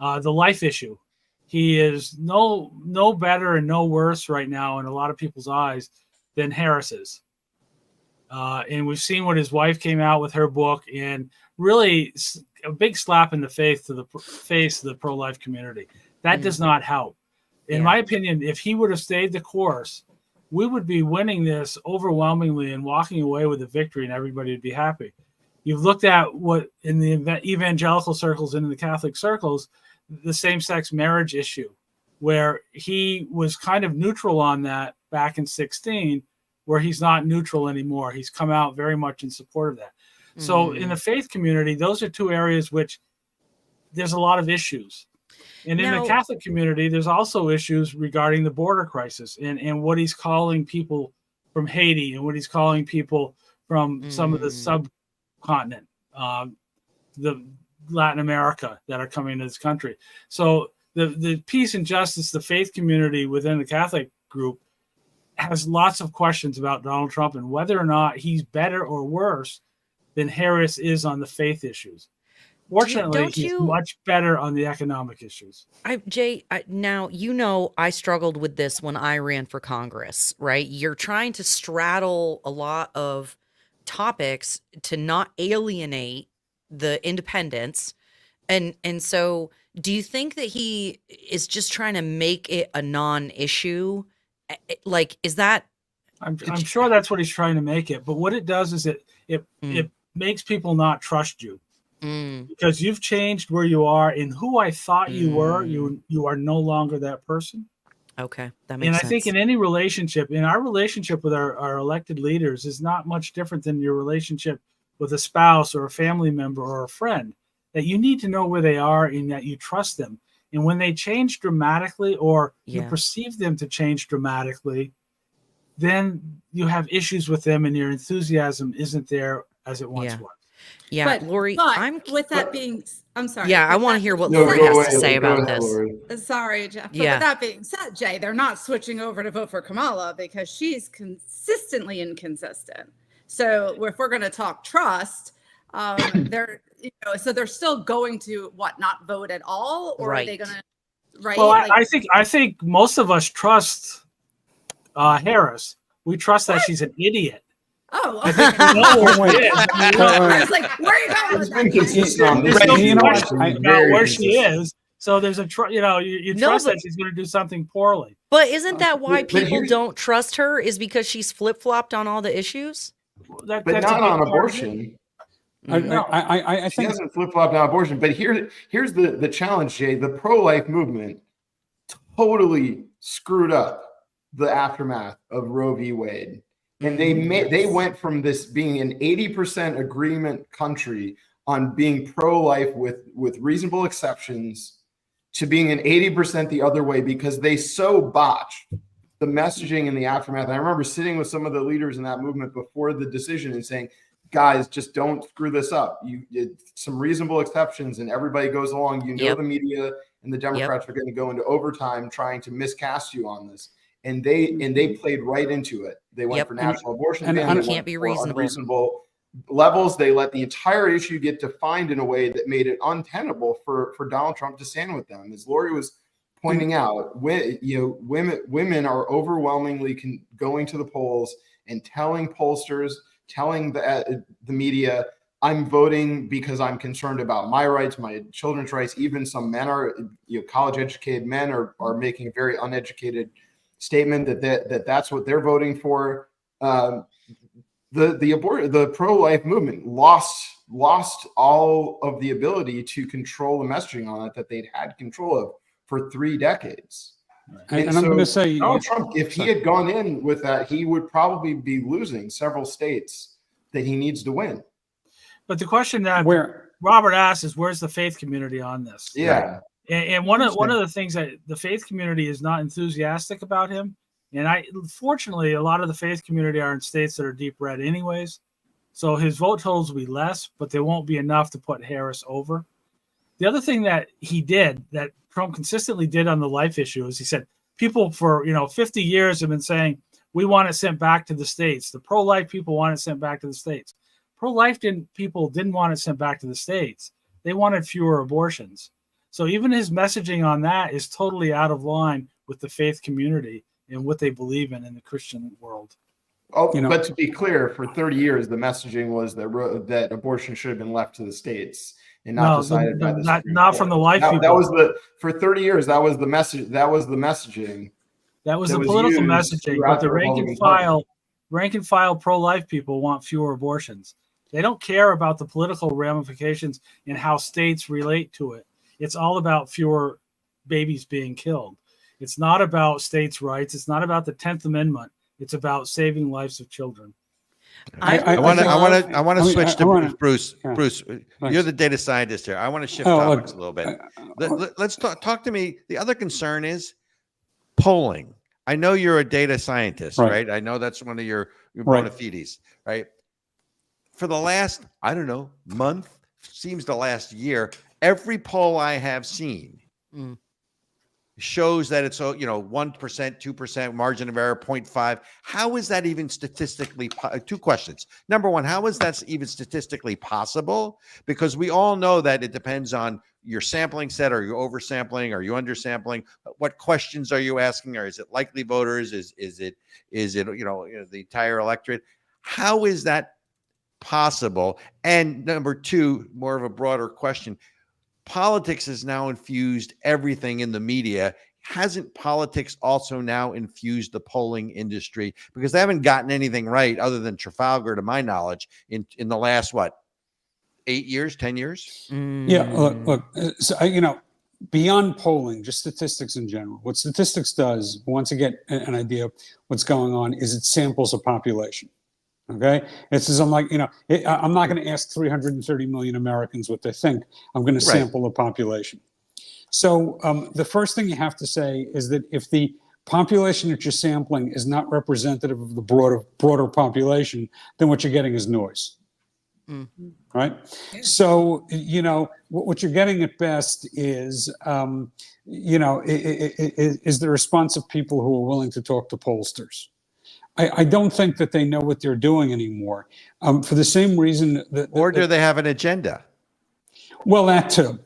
The life issue. He is no better and no worse right now in a lot of people's eyes than Harris is. And we've seen what his wife came out with her book, and really a big slap in the face of the pro-life community. That does not help. In my opinion, if he would have stayed the course, we would be winning this overwhelmingly and walking away with a victory, and everybody would be happy. You've looked at what in the evangelical circles and in the Catholic circles, the same-sex marriage issue, where he was kind of neutral on that back in 2016, where he's not neutral anymore. He's come out very much in support of that. So in the faith community, those are two areas which there's a lot of issues. And in the Catholic community, there's also issues regarding the border crisis and what he's calling people from Haiti and what he's calling people from some of the subcontinent, the Latin America that are coming to this country. So the peace and justice, the faith community within the Catholic group has lots of questions about Donald Trump and whether or not he's better or worse than Harris is on the faith issues. Fortunately, he's much better on the economic issues. Jay, now, I struggled with this when I ran for Congress, right? You're trying to straddle a lot of topics to not alienate the independents. And so do you think that he is just trying to make it a non-issue? Like, is that? I'm sure that's what he's trying to make it. But what it does is it makes people not trust you. Because you've changed where you are and who I thought you were, you are no longer that person. Okay, that makes sense. And I think in any relationship, in our relationship with our elected leaders is not much different than your relationship with a spouse or a family member or a friend, that you need to know where they are and that you trust them. And when they change dramatically or you perceive them to change dramatically, then you have issues with them and your enthusiasm isn't there as it once was. Yeah, Lori, I'm sorry. Yeah, I want to hear what Lori has to say about this. Sorry, Jeff. But with that being said, Jay, they're not switching over to vote for Kamala because she's consistently inconsistent. So if we're going to talk trust, they're still going to not vote at all, or are they going to? Right. Well, I think most of us trust Harris. We trust that she's an idiot. Oh, I think we know where she is. I was like, where are you going with that? There's no question about where she is. So there's you trust that she's going to do something poorly. But isn't that why people don't trust her? Is because she's flip-flopped on all the issues? But not on abortion. I she think hasn't flip-flopped on abortion. But here's the challenge, Jay. The pro-life movement totally screwed up the aftermath of Roe v. Wade. And they went from this being an 80% agreement country on being pro-life with reasonable exceptions to being an 80% the other way because they so botched the messaging in the aftermath. I remember sitting with some of the leaders in that movement before the decision and saying, guys, just don't screw this up. Some reasonable exceptions and everybody goes along. The media and the Democrats are going to go into overtime trying to miscast you on this. And they played right into it. They went for national abortion ban. It can't be reasonable. Levels. They let the entire issue get defined in a way that made it untenable for Donald Trump to stand with them. As Lori was pointing out, women are overwhelmingly going to the polls and telling pollsters, telling the media, I'm voting because I'm concerned about my rights, my children's rights. Even some men are, college educated men are making a very uneducated statement that that's what they're voting for. The pro-life movement lost all of the ability to control the messaging on it that they'd had control of for 3 decades. And I'm going to say, Donald Trump, if he had gone in with that, he would probably be losing several states that he needs to win. But the question that Robert asked is, where's the faith community on this? Yeah. And one of the things that the faith community is not enthusiastic about him, and fortunately a lot of the faith community are in states that are deep red anyways, so his vote totals will be less, but they won't be enough to put Harris over. The other thing that he did that Trump consistently did on the life issue is he said people for 50 years have been saying we want it sent back to the states. The pro-life people want it sent back to the states. Pro-life people didn't want it sent back to the states. They wanted fewer abortions. So even his messaging on that is totally out of line with the faith community and what they believe in the Christian world. But to be clear, for 30 years, the messaging was that abortion should have been left to the states and not decided by the Supreme not Court. from the life people. That was for 30 years. That was the message. That was the messaging. That was the political messaging. But the rank and file pro-life people want fewer abortions. They don't care about the political ramifications and how states relate to it. It's all about fewer babies being killed. It's not about states' rights. It's not about the 10th Amendment. It's about saving lives of children. I want to switch to Bruce. Yeah. Bruce, you're the data scientist here. I want to shift topics a little bit. Let's talk to me. The other concern is polling. I know you're a data scientist, right? I know that's one of your bona fides, right? For the last, month, seems the last year, every poll I have seen shows that it's 1%, 2% margin of error, 0.5. How is that even statistically? Two questions. Number one, how is that even statistically possible? Because we all know that it depends on your sampling set. Are you oversampling? Are you undersampling? What questions are you asking? Or is it likely voters? Is it the entire electorate? How is that possible? And number two, more of a broader question. Politics has now infused everything in the media. Hasn't politics also now infused the polling industry? Because they haven't gotten anything right other than Trafalgar, to my knowledge, in the last, 8 years, 10 years? Yeah, look. So, beyond polling, just statistics in general. What statistics does, once you get an idea of what's going on, is it samples a population. Okay, it says I'm not going to ask 330 million Americans what they think. I'm going to sample a population. So the first thing you have to say is that if the population that you're sampling is not representative of the broader population, then what you're getting is noise. Right? Yeah. So what you're getting at best is is the response of people who are willing to talk to pollsters. I don't think that they know what they're doing anymore, for the same reason that. Or do they have an agenda? Well, that too.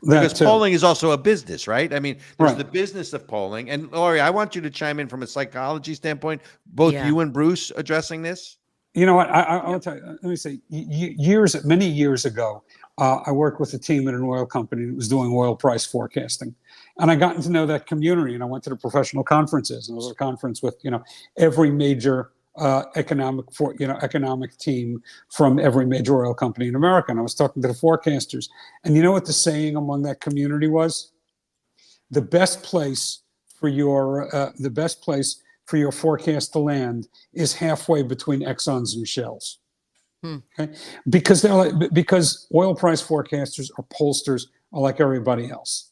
Because polling is also a business, right? I mean, there's the business of polling. And Lori, I want you to chime in from a psychology standpoint. Both you and Bruce addressing this. You know what? I'll tell you. Let me say, many years ago, I worked with a team at an oil company that was doing oil price forecasting. And I got to know that community, and I went to the professional conferences. And it was a conference with, every major economic team from every major oil company in America. And I was talking to the forecasters, and you know what the saying among that community was? The best place for your forecast to land is halfway between Exxons and Shells. Okay? Because oil price forecasters or pollsters are like everybody else.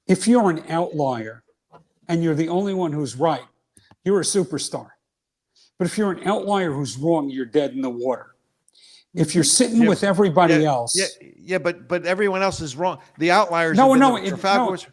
If you're an outlier and you're the only one who's right, you're a superstar. But if you're an outlier who's wrong, you're dead in the water. If you're sitting with everybody else, but everyone else is wrong. The outliers.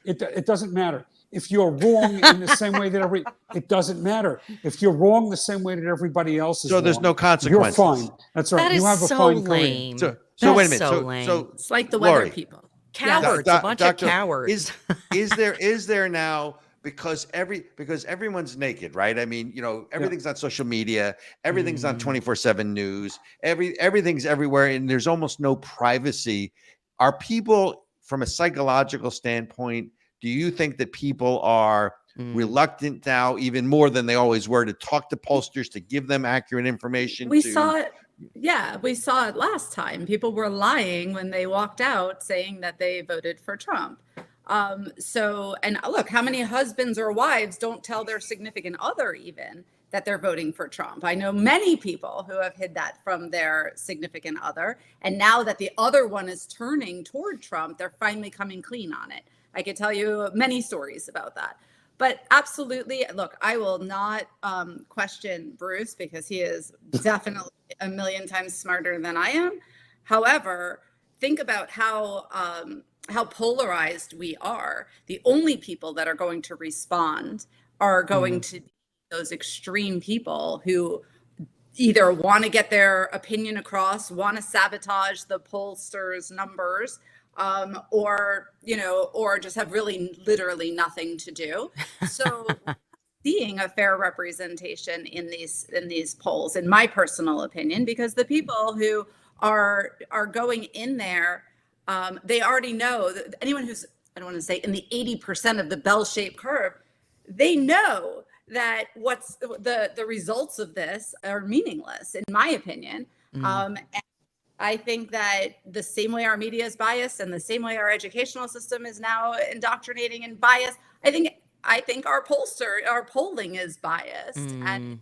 It doesn't matter. If you're wrong in the same way that it doesn't matter. If you're wrong the same way that everybody else is, so there's no consequences. You're fine. That's right. That you have is a so fine lame. career. So wait a minute. So it's like the weather Lori, people. Cowards, a bunch of cowards. Is there now, because everyone's naked, right? I mean, everything's on social media, everything's on 24/7 news, everything's everywhere, and there's almost no privacy. Are people, from a psychological standpoint, do you think that people are reluctant now, even more than they always were, to talk to pollsters, to give them accurate information? We saw it. Yeah, we saw it last time. People were lying when they walked out saying that they voted for Trump. And look, how many husbands or wives don't tell their significant other even that they're voting for Trump? I know many people who have hid that from their significant other. And now that the other one is turning toward Trump, they're finally coming clean on it. I could tell you many stories about that. But absolutely, look, I will not question Bruce, because he is definitely a million times smarter than I am. However, think about how polarized we are. The only people that are going to respond are going to be those extreme people who either want to get their opinion across, want to sabotage the pollsters' numbers, or just have really literally nothing to do. So seeing a fair representation in these polls, in my personal opinion, because the people who are going in there, they already know that anyone who's, I don't want to say in the 80% of the bell-shaped curve, they know that what's the results of this are meaningless, in my opinion. And I think that the same way our media is biased and the same way our educational system is now indoctrinating and biased, I think our polling is biased and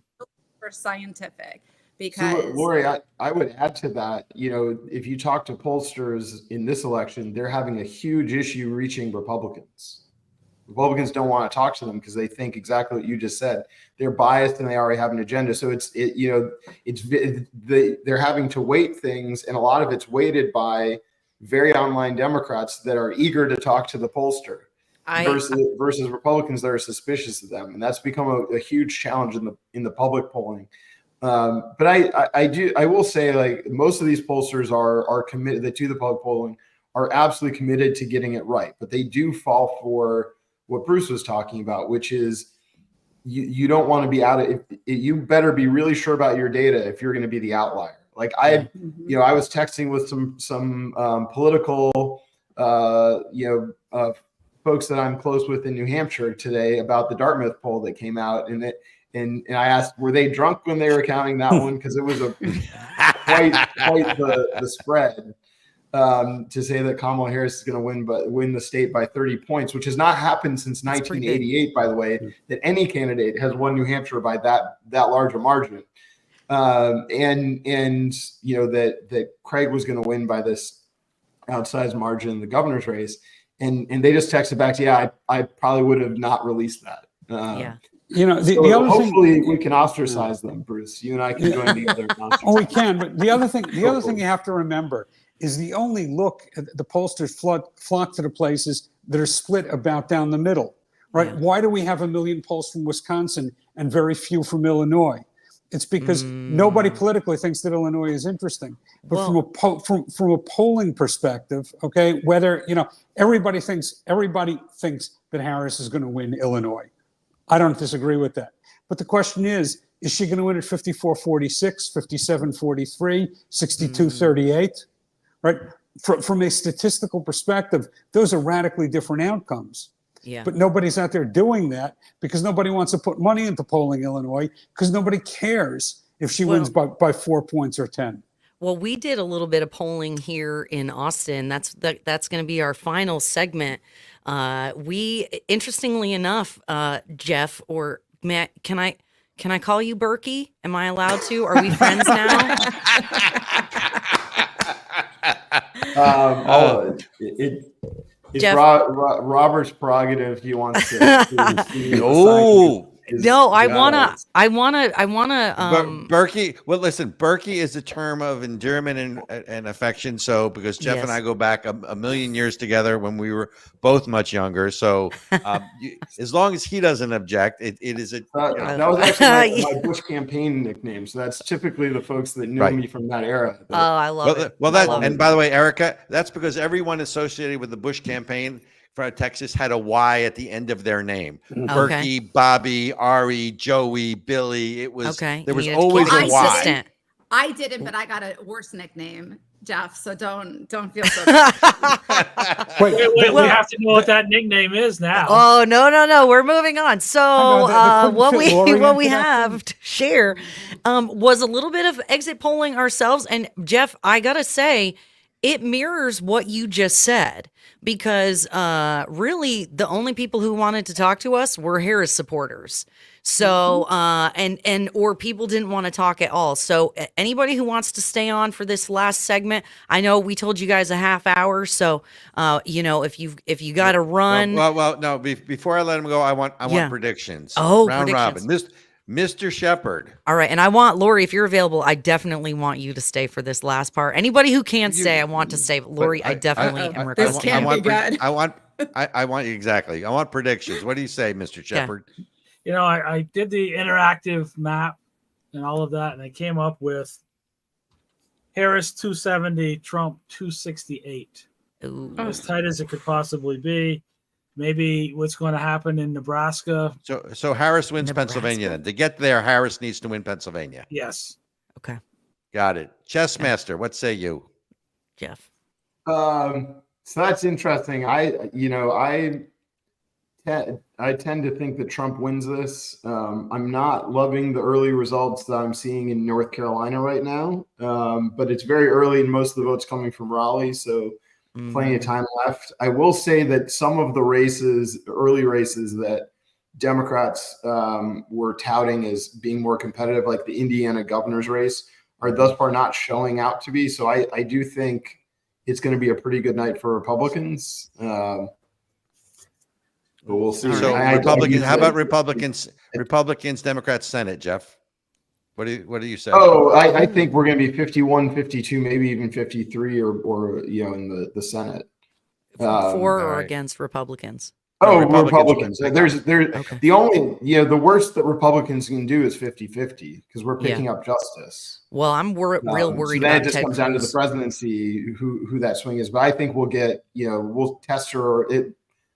for scientific. Because so, Lori, I would add to that, if you talk to pollsters in this election, they're having a huge issue reaching Republicans. Republicans don't want to talk to them because they think exactly what you just said. They're biased and they already have an agenda. So they're having to weight things, and a lot of it's weighted by very online Democrats that are eager to talk to the pollster versus Republicans that are suspicious of them, and that's become a huge challenge in the public polling. But I will say, like, most of these pollsters are committed, that do the public polling are absolutely committed to getting it right, but they do fall for what Bruce was talking about, which is you don't want to be out of it. You better be really sure about your data if you're going to be the outlier. Like I was texting with some political, folks that I'm close with in New Hampshire today about the Dartmouth poll that came out, and I asked, were they drunk when they were counting that one? Because it was quite the spread. To say that Kamala Harris is going to win the state by 30 points, which has not happened since 1988, by the way, that any candidate has won New Hampshire by that large a margin. That Craig was going to win by this outsized margin in the governor's race. And they just texted back to, I probably would have not released that. The other hopefully we can ostracize them, Bruce. You and I can join together. Oh, we can. But the other thing you have to remember is the pollsters flock to the places that are split about down the middle, right? Yeah. Why do we have 1 million polls from Wisconsin and very few from Illinois? It's because nobody politically thinks that Illinois is interesting. But from a polling perspective, okay, whether everybody thinks that Harris is going to win Illinois. I don't disagree with that. But the question is she going to win at 54-46, 57-43, 62-38? Right? From a statistical perspective, those are radically different outcomes. Yeah. But nobody's out there doing that because nobody wants to put money into polling Illinois because nobody cares if she wins by 4 points or 10. Well, we did a little bit of polling here in Austin. That's going to be our final segment. We, interestingly enough, Jeff or Matt, can I call you Berkey? Am I allowed to? Are we friends now? It's Jeff? Robert's prerogative. He wants to. Oh. No, I wanna. Berkey. Well, listen, Berkey is a term of endearment and affection. So, because Jeff and I go back a million years together when we were both much younger. So, as long as he doesn't object, it is a. That was actually my Bush campaign nickname. So that's typically the folks that knew me from that era. Oh, I love it. Well, and by the way, Ericka, that's because everyone associated with the Bush campaign from Texas had a Y at the end of their name. Berkey, Bobby, Ari, Joey, Billy. It was there was always a Y. I didn't, but I got a worse nickname, Jeff. So don't feel so bad. wait, we have to know what that nickname is now. Oh, no. We're moving on. So what we have to share was a little bit of exit polling ourselves. And Jeff, I got to say, it mirrors what you just said, because really the only people who wanted to talk to us were Harris supporters. So or people didn't want to talk at all. So anybody who wants to stay on for this last segment, I know we told you guys a half hour. So if you got to run. Well, no. Before I let him go, I want predictions. Oh, round predictions. robin. Mr. Shepard. All right. And I want, Lori, if you're available, I definitely want you to stay for this last part. Anybody who can't stay, I want to stay. Lori, I definitely am requesting. This can't be good. I want exactly. I want predictions. What do you say, Mr. Shepard? I did the interactive map and all of that, and I came up with Harris 270, Trump 268. Ooh. As tight as it could possibly be. Maybe what's going to happen in Nebraska. So Harris wins Pennsylvania then. To get there, Harris needs to win Pennsylvania. Yes. Okay. Got it. Chess Master, what say you? Jeff. So that's interesting. I tend to think that Trump wins this. I'm not loving the early results that I'm seeing in North Carolina right now. But it's very early and most of the votes coming from Raleigh. So plenty of time left. I will say that some of the early races that Democrats were touting as being more competitive, like the Indiana governor's race, are thus far not showing out to be. So I do think it's going to be a pretty good night for Republicans. But we'll see. So Republicans, how about Republicans, Democrats, Senate, Jeff? What do you say? Oh, I think we're going to be 51, 52, maybe even 53 or in the Senate. For or against Republicans? Oh, Republicans. There's the only, the worst that Republicans can do is 50-50 because we're picking up justice. Well, I'm real worried so about it just comes down to the presidency, who that swing is. But I think we'll get, we'll test her.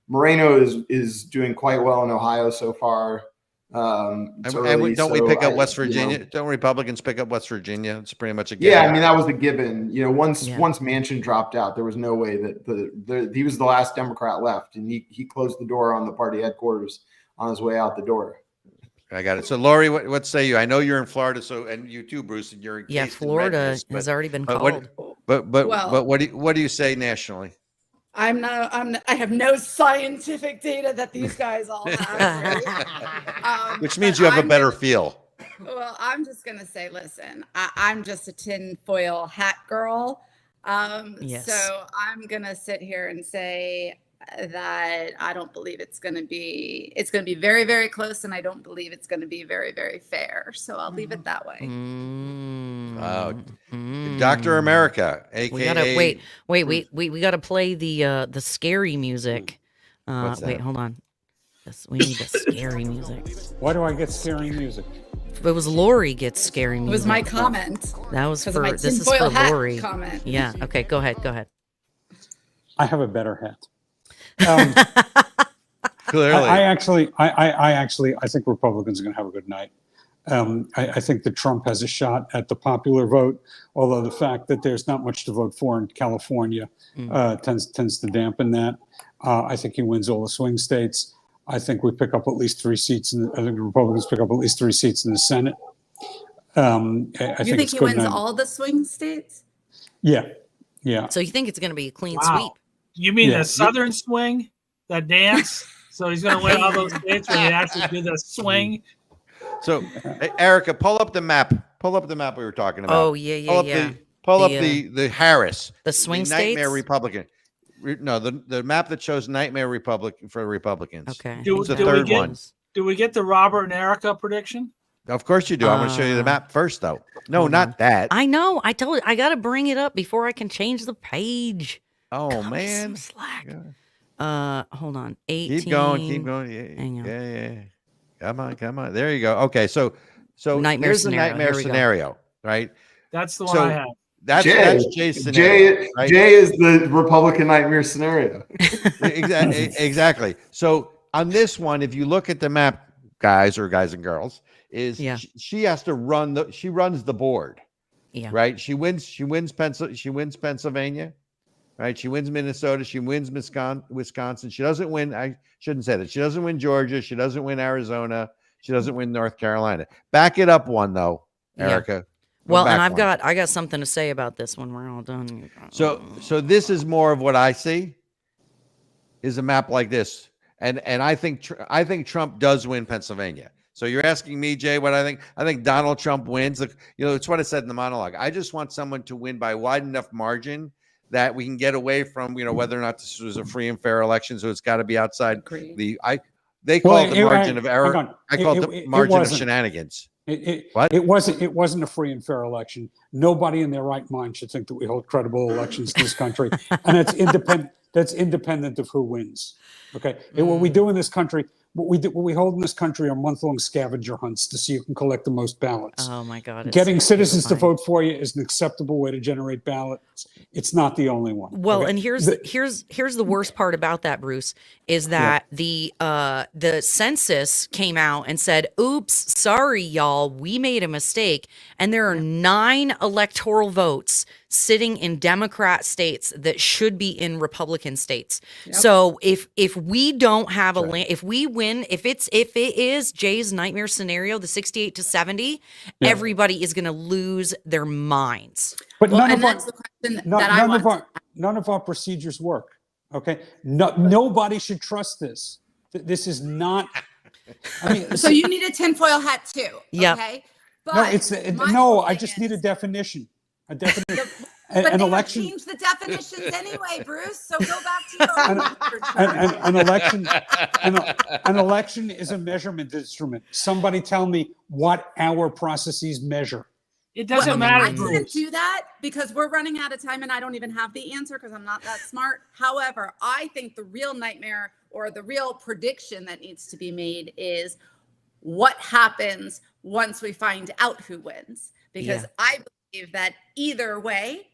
Moreno is doing quite well in Ohio so far. Don't we pick up West Virginia? Don't Republicans pick up West Virginia? It's pretty much a given. Yeah, I mean that was a given. Once Manchin dropped out, there was no way that he was the last Democrat left, and he closed the door on the party headquarters on his way out the door. I got it. So, Lori, what say you? I know you're in Florida, and you too, Bruce. And you're Florida has already been called. But what do you say nationally? I have no scientific data that these guys all have. Right? Which means you have a better feel. Well, I'm just going to say, listen, I'm just a tinfoil hat girl. Yes. So I'm going to sit here and say that I don't believe it's going to be very, very close. And I don't believe it's going to be very, very fair. So I'll leave it that way. Dr. America, AKA. We gotta we gotta play the scary music. Wait, hold on. We need the scary music. Why do I get scary music? It was Lori gets scary music. It was my comment. That was for my this is for Lori. Comment. Yeah. Okay. Go ahead. I have a better hat. Clearly, I think Republicans are going to have a good night. I think that Trump has a shot at the popular vote, although the fact that there's not much to vote for in California tends to dampen that. I think he wins all the swing states. I think we pick up at least 3 seats. I think the Republicans pick up at least 3 seats in the Senate. I You think it's he good wins all the swing states? Yeah. Yeah. So you think it's going to be a clean Wow. sweep? You mean Yeah. the Southern swing, that dance? So he's going to win all those states where they actually do the swing. So, hey, Ericka, pull up the map. Pull up the map we were talking about. Oh, yeah, Pull up yeah. pull up The, the Harris, the swing nightmare states? Republican. No, the map that shows nightmare Republican for Republicans. Okay. Do, It's the do third we get, one. Do we get the Robert and Ericka prediction? Of course you do. I'm going to show you the map first, though. No, not that. I know. I told you I got to bring it up before I can change the page. Oh, Cut me man. some slack. Yeah. Hold on. 18. Keep going. Keep going. Hang on. Yeah. Come on. There you go. Okay, so Nightmare here's scenario. the nightmare Here we go. scenario, right? That's the one So I have. that's Jay's scenario. Right? Jay is the Republican nightmare scenario. Exactly. So on this one, if you look at the map, guys and girls, she has to run she runs the board. Yeah. Right. She wins Pennsylvania. Right. She wins Minnesota. She wins Wisconsin. She doesn't win. I shouldn't say that. She doesn't win Georgia. She doesn't win Arizona. She doesn't win North Carolina. Back it up one though, Ericka. Yeah. Go Well, and back I got something to say about this when we're all done. So this is more of what I see is a map like this. And I think Trump does win Pennsylvania. So you're asking me, Jay, what I think? I think Donald Trump wins. Look, it's what I said in the monologue. I just want someone to win by wide enough margin that we can get away from, whether or not this was a free and fair election. So it's got to be outside they call it the margin of error. I call it the margin of shenanigans. It wasn't a free and fair election. Nobody in their right mind should think that we hold credible elections in this country. And it's independent. That's independent of who wins. Okay. And what we do in this country, what we hold in this country are month-long scavenger hunts to see who can collect the most ballots. Oh my God. Getting citizens to vote for you is an acceptable way to generate ballots. It's not the only one. Well, okay? and here's the worst part about that, Bruce, is that the census came out and said, "Oops, sorry, y'all, we made a mistake," and there are 9 electoral votes sitting in Democrat states that should be in Republican states. Yep. So if we don't have if we win, if it is Jay's nightmare scenario, the 68 to 70, everybody is going to lose their minds. But none of our procedures work. Okay, nobody should trust this. This is not. I mean, so you need a tinfoil hat too. Yeah. Okay. But I just need a definition. A definition. But an they election. Change the definitions anyway, Bruce. So go back to an election is a measurement instrument. Somebody tell me what our processes measure. It doesn't matter. I couldn't do that because we're running out of time and I don't even have the answer because I'm not that smart. However, I think the real nightmare or the real prediction that needs to be made is what happens once we find out who wins. Because I believe that either way,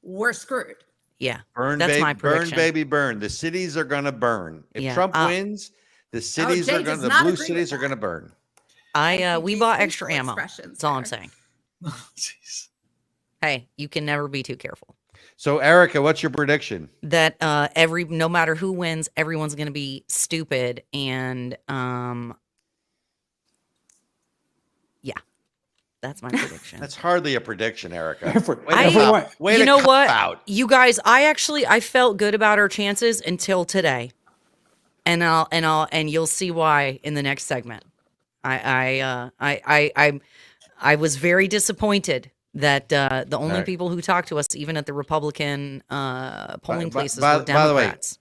we're screwed. Yeah, that's my prediction. Burn, baby, burn. The cities are going to burn. If Trump wins, the cities are going to, the blue cities are going to burn. We bought extra ammo. That's all I'm saying. Hey, you can never be too careful. So, Ericka, what's your prediction? That no matter who wins, everyone's going to be stupid, and that's my prediction. That's hardly a prediction, Ericka. You know what? You guys, I felt good about our chances until today, and you'll see why in the next segment. I was very disappointed that the only people who talked to us, even at the Republican polling places, were Democrats.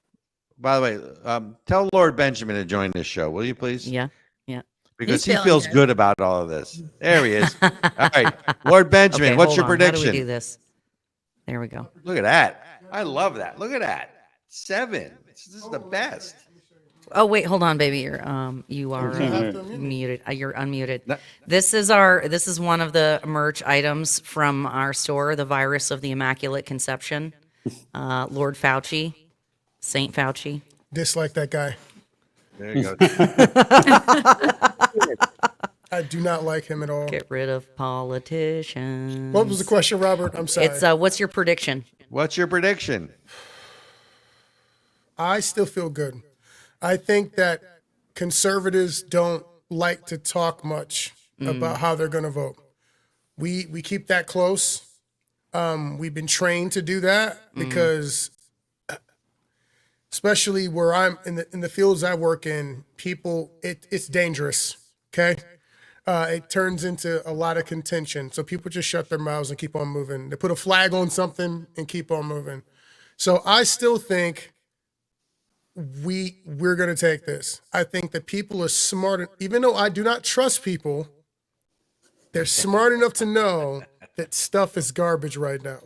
By the way, tell Lord Benjamin to join this show, will you please? Yeah. Because he feels good about all of this. There he is. All right, Lord Benjamin, what's your prediction? How do we do this? There we go. Look at that. I love that. Look at that. 7. This is the best. Oh wait, hold on, baby. You are muted. You're unmuted. No. This is one of the merch items from our store, the Virus of the Immaculate Conception. Lord Fauci, Saint Fauci. Dislike that guy. There you go. I do not like him at all. Get rid of politicians. What was the question, Robert? I'm sorry. It's what's your prediction? What's your prediction? I still feel good. I think that conservatives don't like to talk much about how they're going to vote. We keep that close. We've been trained to do that because, especially where I'm in the fields I work in, it's dangerous. Okay, it turns into a lot of contention. So people just shut their mouths and keep on moving. They put a flag on something and keep on moving. So I still think we're going to take this. I think that people are smart, even though I do not trust people. They're smart enough to know that stuff is garbage right now.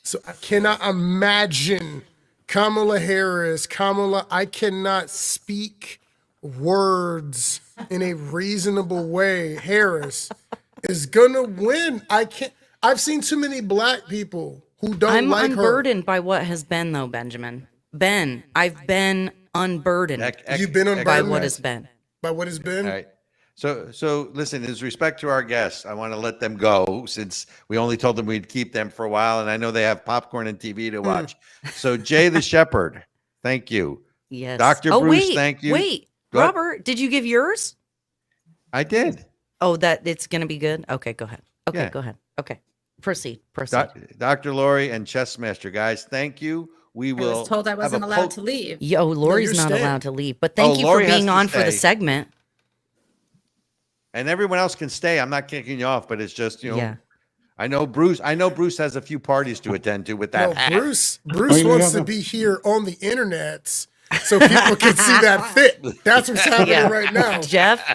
So I cannot imagine Kamala Harris, I cannot speak words in a reasonable way. Harris is gonna win. I've seen too many black people who don't like her. I'm unburdened by what has been, though, Benjamin. I've been unburdened. You've been unburdened by what has been. By what has been? All right. So listen, as respect to our guests, I want to let them go since we only told them we'd keep them for a while, and I know they have popcorn and TV to watch. So Jay the Shepherd, thank you. Yes. Dr. Bruce, thank you. Wait, Robert, did you give yours? I did. Oh, that it's going to be good? Okay, go ahead. Okay, Yeah. go ahead. Okay, proceed. Dr. Lori and Chessmaster, guys, thank you. We will. I was told I wasn't allowed to leave. Yo, Lori's not allowed to leave, but thank you for Lori has being to on for the stay. segment. And everyone else can stay. I'm not kicking you off, but it's just, Yeah. I know Bruce has a few parties to attend to with that No, hat. Bruce wants to be here on the internet so people can see that fit. That's what's happening right now. Jeff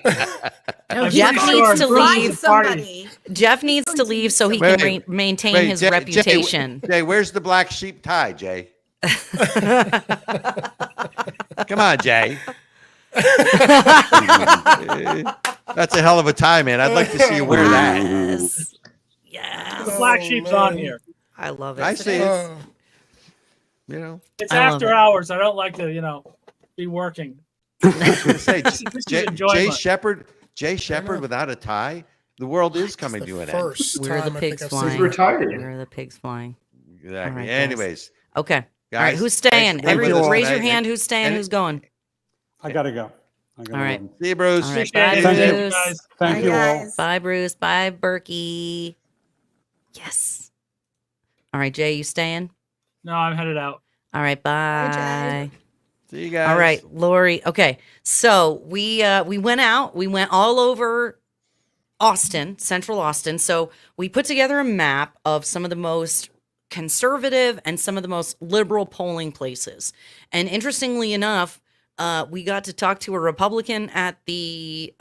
No, Jeff he's needs to find leave. somebody. Jeff needs to leave so he can maintain his reputation. Jay, where's the black sheep tie, Jay? Come on, Jay. That's a hell of a tie, man. I'd like to see you wear that. The black sheep's on here. I love it. I see it. It's I love after it. hours. I don't like to, be working. I was going to say, This is Jay enjoyment. Shepard without a tie. The world is coming to an end. Where are the pigs flying? Where are the pigs flying? Exactly. All right, guys. Anyways. Okay. All right. Guys, Who's staying? thanks for being with us Raise your tonight. hand. Who's staying? Who's going? I gotta go. All right. See you, Bruce. All right. Appreciate Bye, it. Thank you, Bruce. guys. Thank you all. Bye, Bruce. Bye, Berkey. Yes. All right, Jay, you staying? No, I'm headed out. All right. Bye. See you guys. All right, Lori. Okay, so we went out. We went all over Austin, Central Austin. So we put together a map of some of the most conservative and some of the most liberal polling places. And interestingly enough, we got to talk to a Republican at the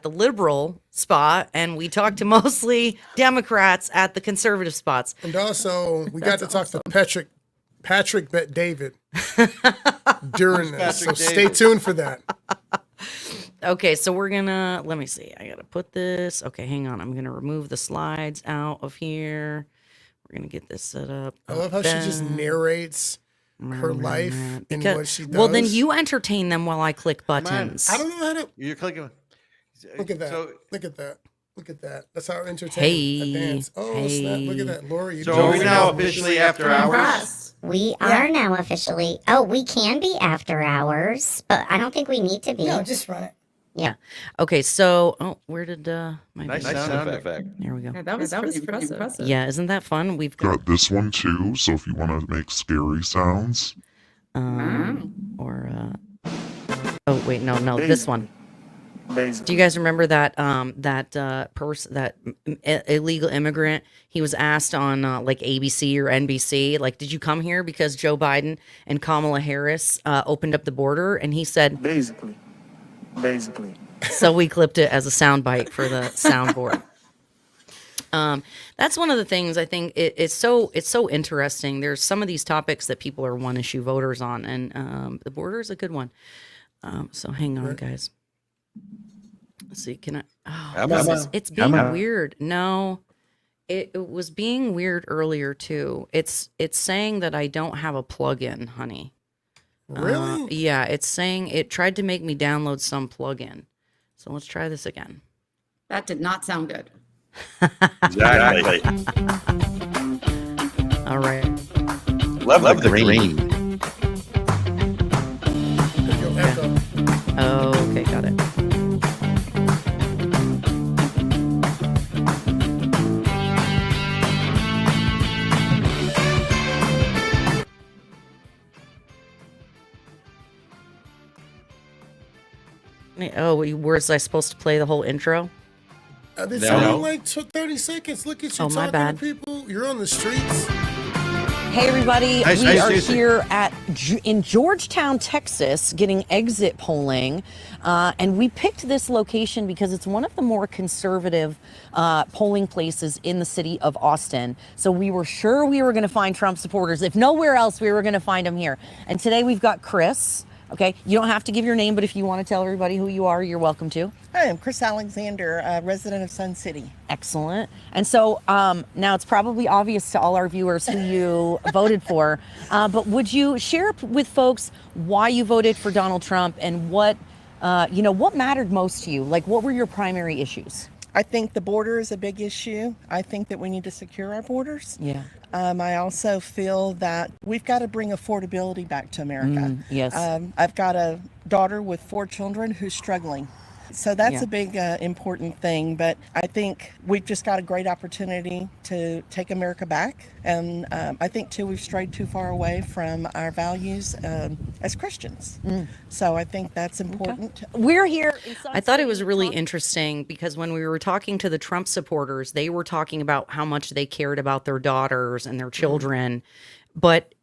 liberal spot, and we talked to mostly Democrats at the conservative spots. And also, we got to talk to Patrick Bet David during this. So stay tuned for that. Okay, so we're gonna, let me see. I gotta put this. Okay, hang on. I'm gonna remove the slides out of here. We're gonna get this set up. I love how she just narrates her life and what she does. Well, then you entertain them while I click buttons. I don't know how to. You're clicking. Look at that. So- Look at that. Look at that. That's how entertaining a dance. Oh, snap. Look at that. Lori, you So are we now officially after hours? We are now officially. Oh, we can be after hours, but I don't think we need to be. No, just run it. Yeah. Okay, so, where did my Nice video- sound effect. There we go. Yeah, that was pretty impressive. Yeah, isn't that fun? We've got, Got this one too, so if you want to make scary sounds. or, oh, wait, no, this one. Do you guys remember that illegal immigrant? He was asked on like ABC or NBC, like, did you come here because Joe Biden and Kamala Harris opened up the border? And he said, Basically. so we clipped it as a soundbite for the soundboard. That's one of the things I think it's so interesting. There's some of these topics that people are one issue voters on, and the border is a good one. So hang on, guys. Let's see, can I? It's being weird. No, it was being weird earlier too. It's saying that I don't have a plugin, honey. Really? Yeah, it's saying it tried to make me download some plugin. So let's try this again. That did not sound good. Exactly. All right. Love the green. Oh, where's I supposed to play the whole intro? It's No. only like 30 seconds. Look at you Oh, my talking bad. to people. You're on the streets. Hey everybody, Nice, we nice, are Jason. here in Georgetown, Texas, getting exit polling, and we picked this location because it's one of the more conservative polling places in the city of Austin. So we were sure we were going to find Trump supporters. If nowhere else, we were going to find them here. And today we've got Chris. Okay, you don't have to give your name, but if you want to tell everybody who you are, you're welcome to. Hi, I'm Chris Alexander, a resident of Sun City. Excellent. And so now it's probably obvious to all our viewers who you voted for, but would you share with folks why you voted for Donald Trump and what mattered most to you? Like, what were your primary issues? I think the border is a big issue. I think that we need to secure our borders. Yeah. I also feel that we've got to bring affordability back to America. Yes. I've got a daughter with 4 children who's struggling. So that's Yeah. a big important thing. But I think we've just got a great opportunity to take America back. And I think, too, we've strayed too far away from our values as Christians. So I think that's important. We're here. I thought it was really interesting because when we were talking to the Trump supporters, they were talking about how much they cared about their daughters and their children, but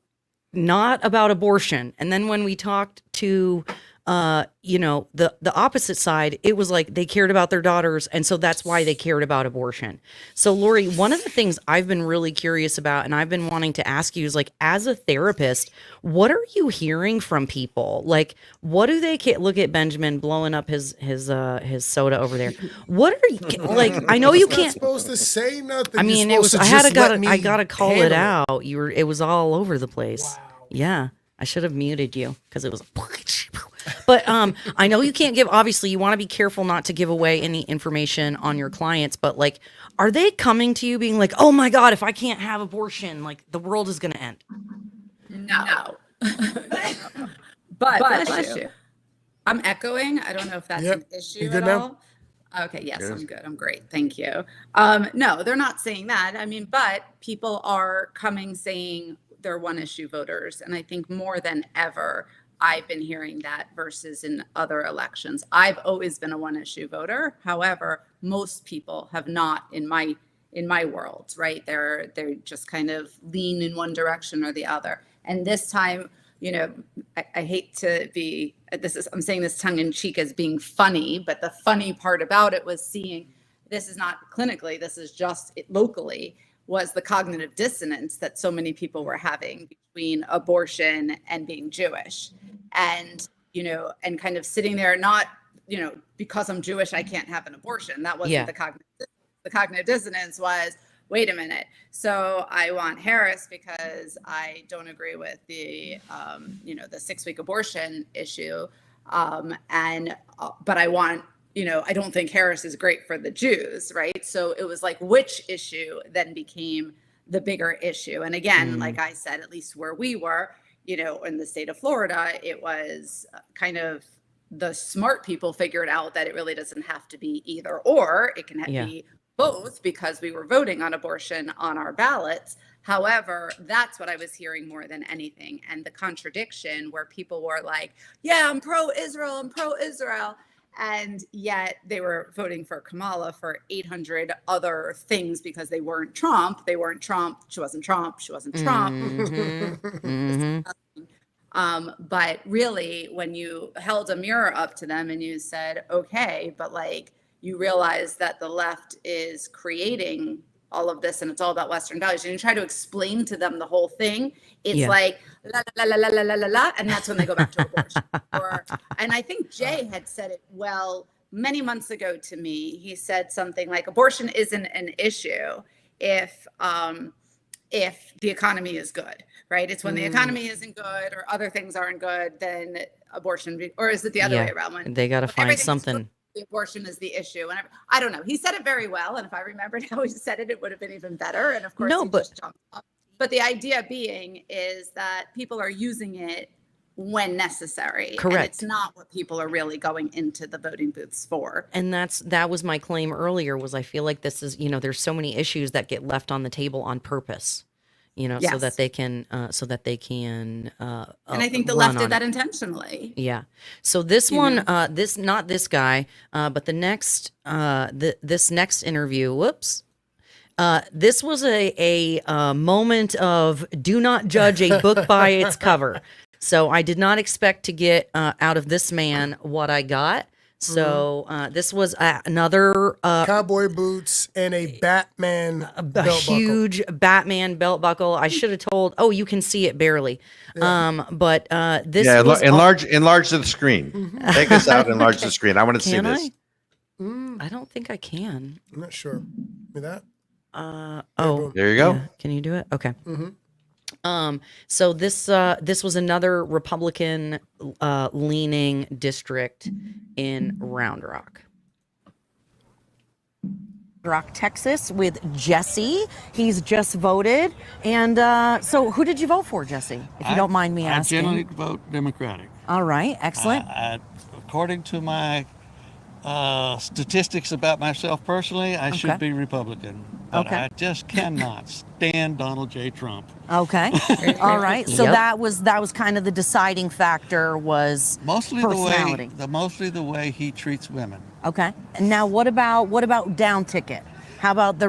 not about abortion. And then when we talked to the opposite side, it was like they cared about their daughters, and so that's why they cared about abortion. So Lori, one of the things I've been really curious about and I've been wanting to ask you is, like, as a therapist, what are you hearing from people? Like, what do they look at Benjamin blowing up his soda over there? What are you like? I know you It's not can't supposed to say nothing. I mean, You're it was supposed to just let me I gotta call it handle out. It was all over the place. Yeah. I should have muted you because it was. But I know you can't give. Obviously, you want to be careful not to give away any information on your clients. But, like, are they coming to you being like, "Oh my God, if I can't have abortion, like the world is going to end"? No. But bless you. I'm echoing. I don't know if that's an issue You at good now? all. Okay, yes, Good. I'm good. I'm great. Thank you. No, they're not saying that. I mean, but people are coming saying they're one issue voters. And I think more than ever, I've been hearing that versus in other elections. I've always been a one issue voter. However, most people have not in my world, right? They're just kind of lean in one direction or the other. And this time, I hate to be, I'm saying this tongue in cheek as being funny, but the funny part about it was seeing, this is not clinically, this is just locally, was the cognitive dissonance that so many people were having between abortion and being Jewish. And, and kind of sitting there, not, because I'm Jewish, I can't have an abortion. That wasn't the cognitive dissonance. The cognitive dissonance was, wait a minute. So I want Harris because I don't agree with the 6-week abortion issue. But I want, I don't think Harris is great for the Jews, right? So it was like, which issue then became the bigger issue? And again, like I said, at least where we were, in the state of Florida, it was kind of the smart people figured out that it really doesn't have to be either or, it can be both, because we were voting on abortion on our ballots. However, that's what I was hearing more than anything. And the contradiction where people were like, yeah, I'm pro-Israel, I'm pro-Israel. And yet they were voting for Kamala for 800 other things because they weren't Trump. They weren't Trump. She wasn't Trump. She wasn't Trump. But really, when you held a mirror up to them and you said, okay, but like, you realize that the left is creating all of this and it's all about Western values, and you try to explain to them the whole thing, it's like la la la la la la la la, and that's when they go back to abortion. And I think Jay had said it well many months ago to me. He said something like, abortion isn't an issue if the economy is good, right? It's when the economy isn't good or other things aren't good, then abortion, or is it the other way around? When they got to find something. The abortion is the issue. And I don't know. He said it very well. And if I remembered how he said it, it would have been even better. And of course, just jumped up. But the idea being is that people are using it when necessary. Correct. And it's not what people are really going into the voting booths for. And that was my claim earlier, was I feel like this is, there's so many issues that get left on the table on purpose. you know, so that they can, and I think the run left did on that it. intentionally. Yeah. So this You one, know? not this guy, but the next, this next interview, whoops. This was a moment of do not judge a book by its cover. So I did not expect to get out of this man what I got. So this was another cowboy boots and a Batman belt buckle. huge Batman belt buckle. I should have told. Oh, you can see it barely. But this was enlarge the screen. Take us out, enlarge the screen. I want to see Can this. I don't think I can. I'm not sure. Me that? Oh, there you go. yeah. Can you do it? Okay. Mm-hmm. So this was another Republican leaning district in Round Rock. Rock, Texas, with Jesse. He's just voted. And so who did you vote for, Jesse? If you don't mind me asking. I generally vote Democratic. All right, excellent. According to my statistics about myself personally, I should be Republican. But I just cannot stand Donald J. Trump. Okay. All right. So that was kind of the deciding factor was personality. Mostly the way he treats women. Okay. And now what about down ticket? How about the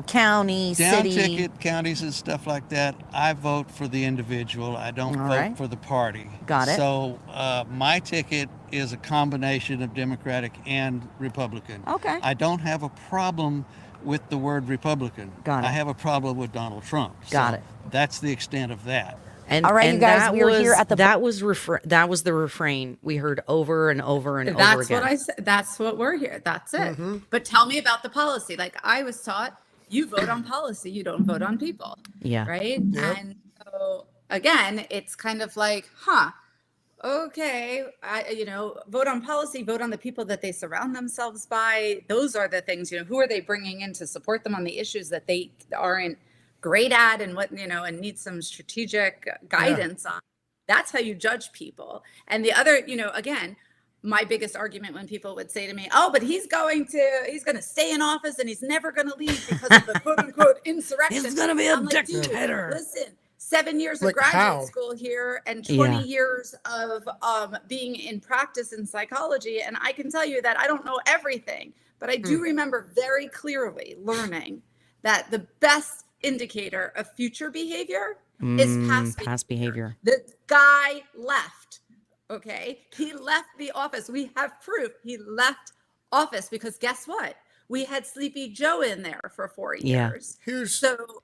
county, Down city? ticket, counties and stuff like that, I vote for the individual. I don't vote for the party. Got it. So my ticket is a combination of Democratic and Republican. Okay. I don't have a problem with the word Republican. Got it. I have a problem with Donald Trump. Got it. That's the extent of that. And, all right, and you guys, that we were here at the that was the refrain we heard over and over and over That's again. what I said. That's what we're here. That's it. Mm-hmm. But tell me about the policy. Like I was taught, you vote on policy, you don't vote on people. Yeah. Right. Yep. And so again, it's kind of like, okay, vote on policy, vote on the people that they surround themselves by. Those are the things, who are they bringing in to support them on the issues that they aren't great at and and need some strategic guidance on. That's how you judge people. And the other, again, my biggest argument when people would say to me, oh, but he's going to stay in office and he's never going to leave because of the quote unquote insurrection. He's going to be a I'm like, dictator. Dude, listen, 7 years of Like graduate how? school here and 20 years of being in practice in psychology. And I can tell you that I don't know everything, but I do remember very clearly learning that the best indicator of future behavior is past behavior. The guy left. Okay. He left the office. We have proof he left office because guess what? We had Sleepy Joe in there for 4 years. So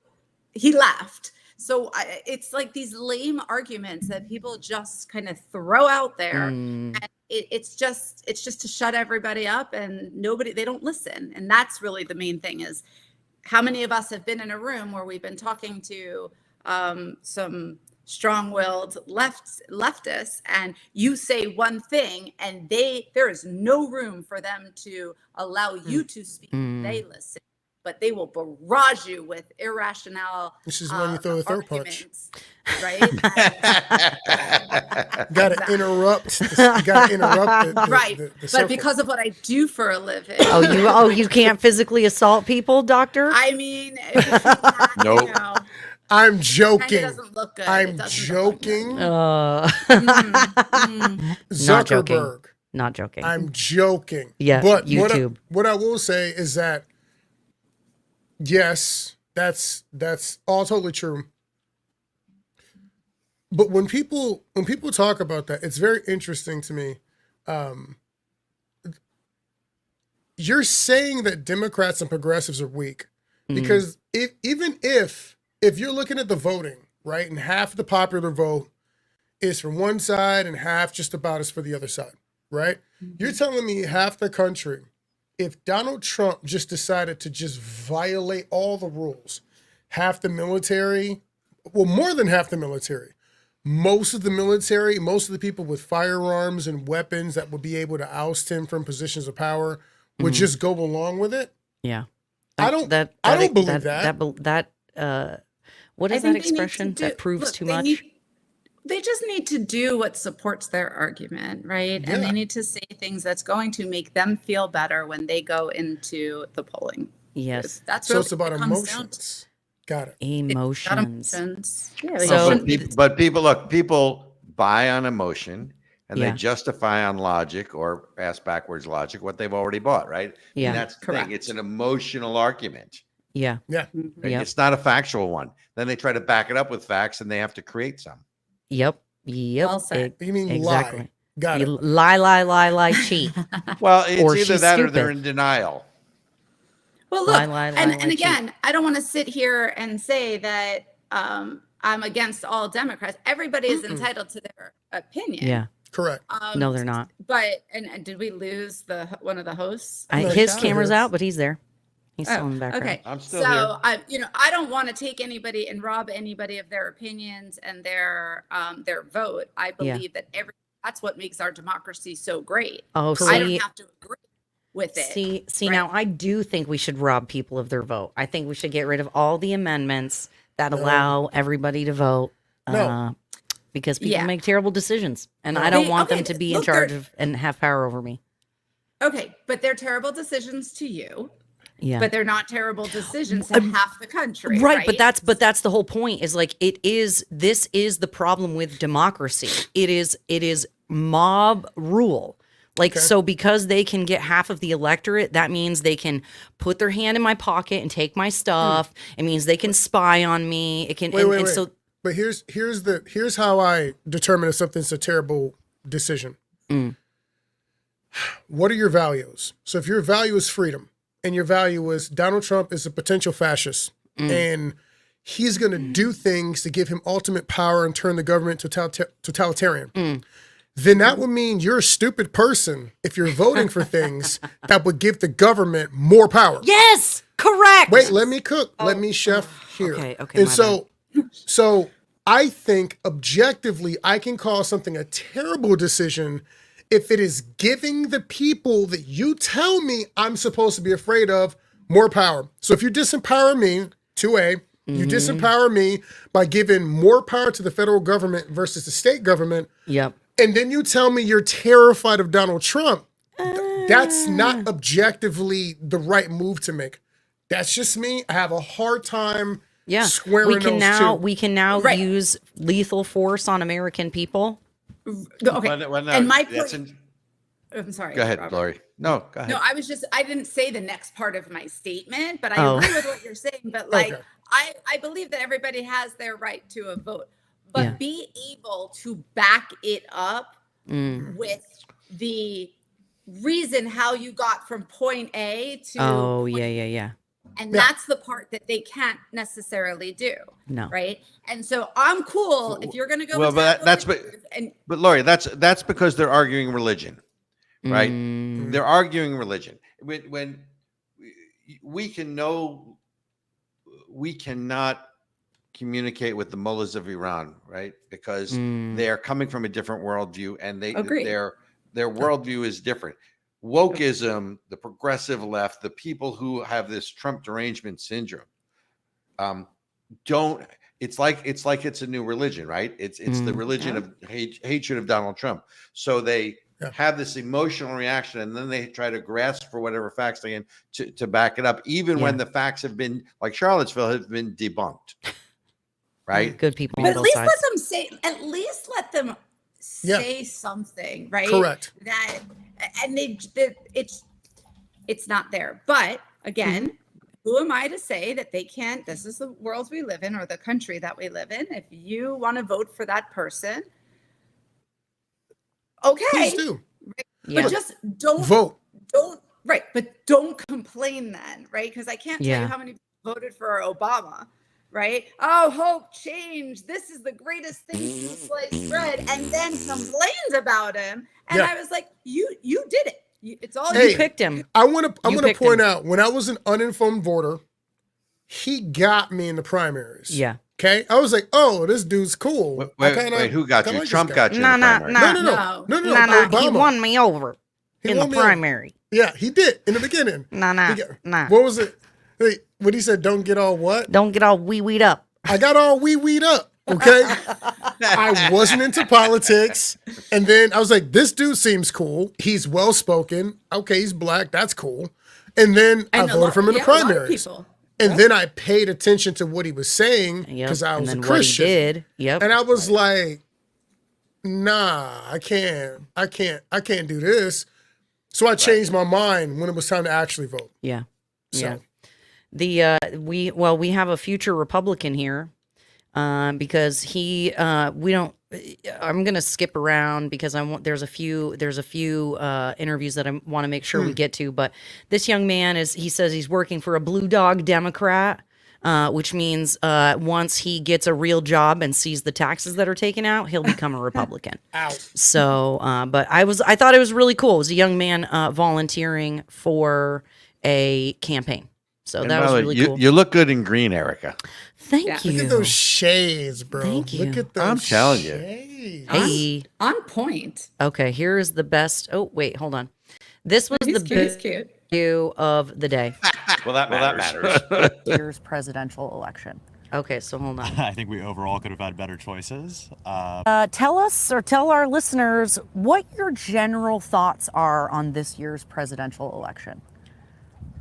he left. So it's like these lame arguments that people just kind of throw out there. And it's just to shut everybody up and they don't listen. And that's really the main thing is how many of us have been in a room where we've been talking to some strong-willed leftists and you say one thing and there is no room for them to allow you to speak. They listen, but they will barrage you with irrational This is when you throw the third punch. Right? Gotta interrupt. You gotta interrupt the Right. the But because of what I do for a living. You can't physically assault people, doctor? I mean, Nope. I'm joking. Kinda doesn't look good. I'm joking. Not joking. Zuckerberg. Not joking. I'm joking. Yeah, but YouTube. What I will say is that yes, that's all totally true. But when people talk about that, it's very interesting to me. You're saying that Democrats and progressives are weak because if you're looking at the voting, right, and half the popular vote is for one side and half just about is for the other side, right? You're telling me half the country, if Donald Trump just decided to just violate all the rules, half the military, well, more than half the military, most of the military, most of the people with firearms and weapons that would be able to oust him from positions of power would just go along with it. Yeah. I don't believe that. What is that expression that proves too much? They just need to do what supports their argument, right? Yeah. And they need to say things that's going to make them feel better when they go into the polling. Yes. That's So really it's about what it comes down to. emotions. Got it. Emotions. Yeah, So, but people buy on emotion and Yeah. they justify on logic or ass backwards logic what they've already bought, right? Yeah. And that's the thing. It's an emotional argument. yeah. Yeah. Right? Yep. It's not a factual one. Then they try to back it up with facts and they have to create some. Yep. Yep. Well said. You mean exactly. lie. Got You it. lie, cheat. Well, it's Or either she's that or they're stupid. in denial. Well, look, Lie, and cheat. again, I don't want to sit here and say that I'm against all Democrats. Everybody is entitled to their opinion. Yeah. Correct. No, they're not. But and did we lose one of the hosts? His camera's out, but he's there. He's still in the background. Okay. I'm still so I don't want to take anybody and rob anybody of their opinions and their vote. I believe that that's what makes our democracy so great. Oh, I don't have to agree with it. See, right? now I do think we should rob people of their vote. I think we should get rid of all the amendments that allow everybody to vote. No. Because people Yeah. make terrible decisions, and No. I don't They- want them okay, to be in look, charge they're- of and have power over me. Okay, but they're terrible decisions to you. Yeah. But they're not terrible decisions to half the country. Right, but that's the whole point, is like this is the problem with democracy. It is mob rule. Like, so because they can get half of the electorate, that means they can put their hand in my pocket and take my stuff. It means they can spy on me. It can Wait. so But here's how I determine if something's a terrible decision. What are your values? So if your value is freedom and your value is Donald Trump is a potential fascist and he's going to do things to give him ultimate power and turn the government totalitarian, then that would mean you're a stupid person if you're voting for things that would give the government more power. Yes, correct. Wait, let me cook. Let me chef here. Okay, And my so I think objectively, I can call something a terrible decision if it is giving the people that you tell me I'm supposed to be afraid of more power. So if you disempower me, 2A, you disempower me by giving more power to the federal government versus the state government. Yep. And then you tell me you're terrified of Donald Trump. That's not objectively the right move to make. That's just me. I have a hard time squaring those two. We can now use lethal force on American people. Okay. And my that's point. I'm sorry. Go ahead, Robert. Lori. No, go ahead. No, I didn't say the next part of my statement, but I agree with what you're saying. But like, I believe that everybody has their right to a vote, but be able to back it up with the reason how you got from point A to yeah. And that's the part that they can't necessarily do. No. Right. And so I'm cool if you're going to go. Well, with but Lori, that's because they're arguing religion, right? They're arguing religion. When we cannot communicate with the mullahs of Iran, right? Because they are coming from a different worldview, and their worldview is different. Wokeism, the progressive left, the people who have this Trump derangement syndrome, it's like it's a new religion, right? It's the religion of hatred of Donald Trump. So they have this emotional reaction, and then they try to grasp for whatever facts they can to back it up, even when the facts have been, like Charlottesville, have been debunked. Right? Good people. But at least let them say something, right? Correct. That and it's not there. But again, who am I to say that they can't? This is the world we live in, or the country that we live in. If you want to vote for that person, okay, please do. Right? But just don't vote. But don't complain then, right? Because I can't tell you how many people voted for Obama. Right? Oh, hope, change. This is the greatest thing since sliced bread, and then complains about him. And I was like, you did it. It's all you picked him. I want to point out, when I was an uninformed voter, he got me in the primaries. Yeah. Okay. I was like, oh, this dude's cool. Wait, who got you? Like Trump got you. No. No. He won me over in the primary. Yeah, he did in the beginning. Nah. What was it? Hey, what he said, don't get all what? Don't get all wee-weed up. I got all wee-weed up, okay? I wasn't into politics. And then I was like, this dude seems cool. He's well-spoken. Okay, he's black. That's cool. And then I voted for him in the primaries. And then I paid attention to what he was saying Yep. because I And was a then what he Christian. did. Yep. And I was like, nah, I can't do this. So I changed my mind when it was time to actually vote. Yeah. So. Yeah. We have a future Republican here, because I'm going to skip around because there's a few interviews that I want to make sure we get to, but this young man he says he's working for a blue dog Democrat, which means, once he gets a real job and sees the taxes that are taken out, he'll become a Republican. So, but I thought it was really cool. It was a young man, volunteering for a campaign. So And that by was the way, really cool. You look good in green, Erica. Thank you. Look at those shades, bro. Thank you. Look at those I'm telling you. shades. Hey. On point. Okay, here is the best. Oh, wait, hold on. This was the best view of the day. Well, that matters. Year's presidential election. Okay, so hold on. I think we overall could have had better choices. Tell us or tell our listeners what your general thoughts are on this year's presidential election.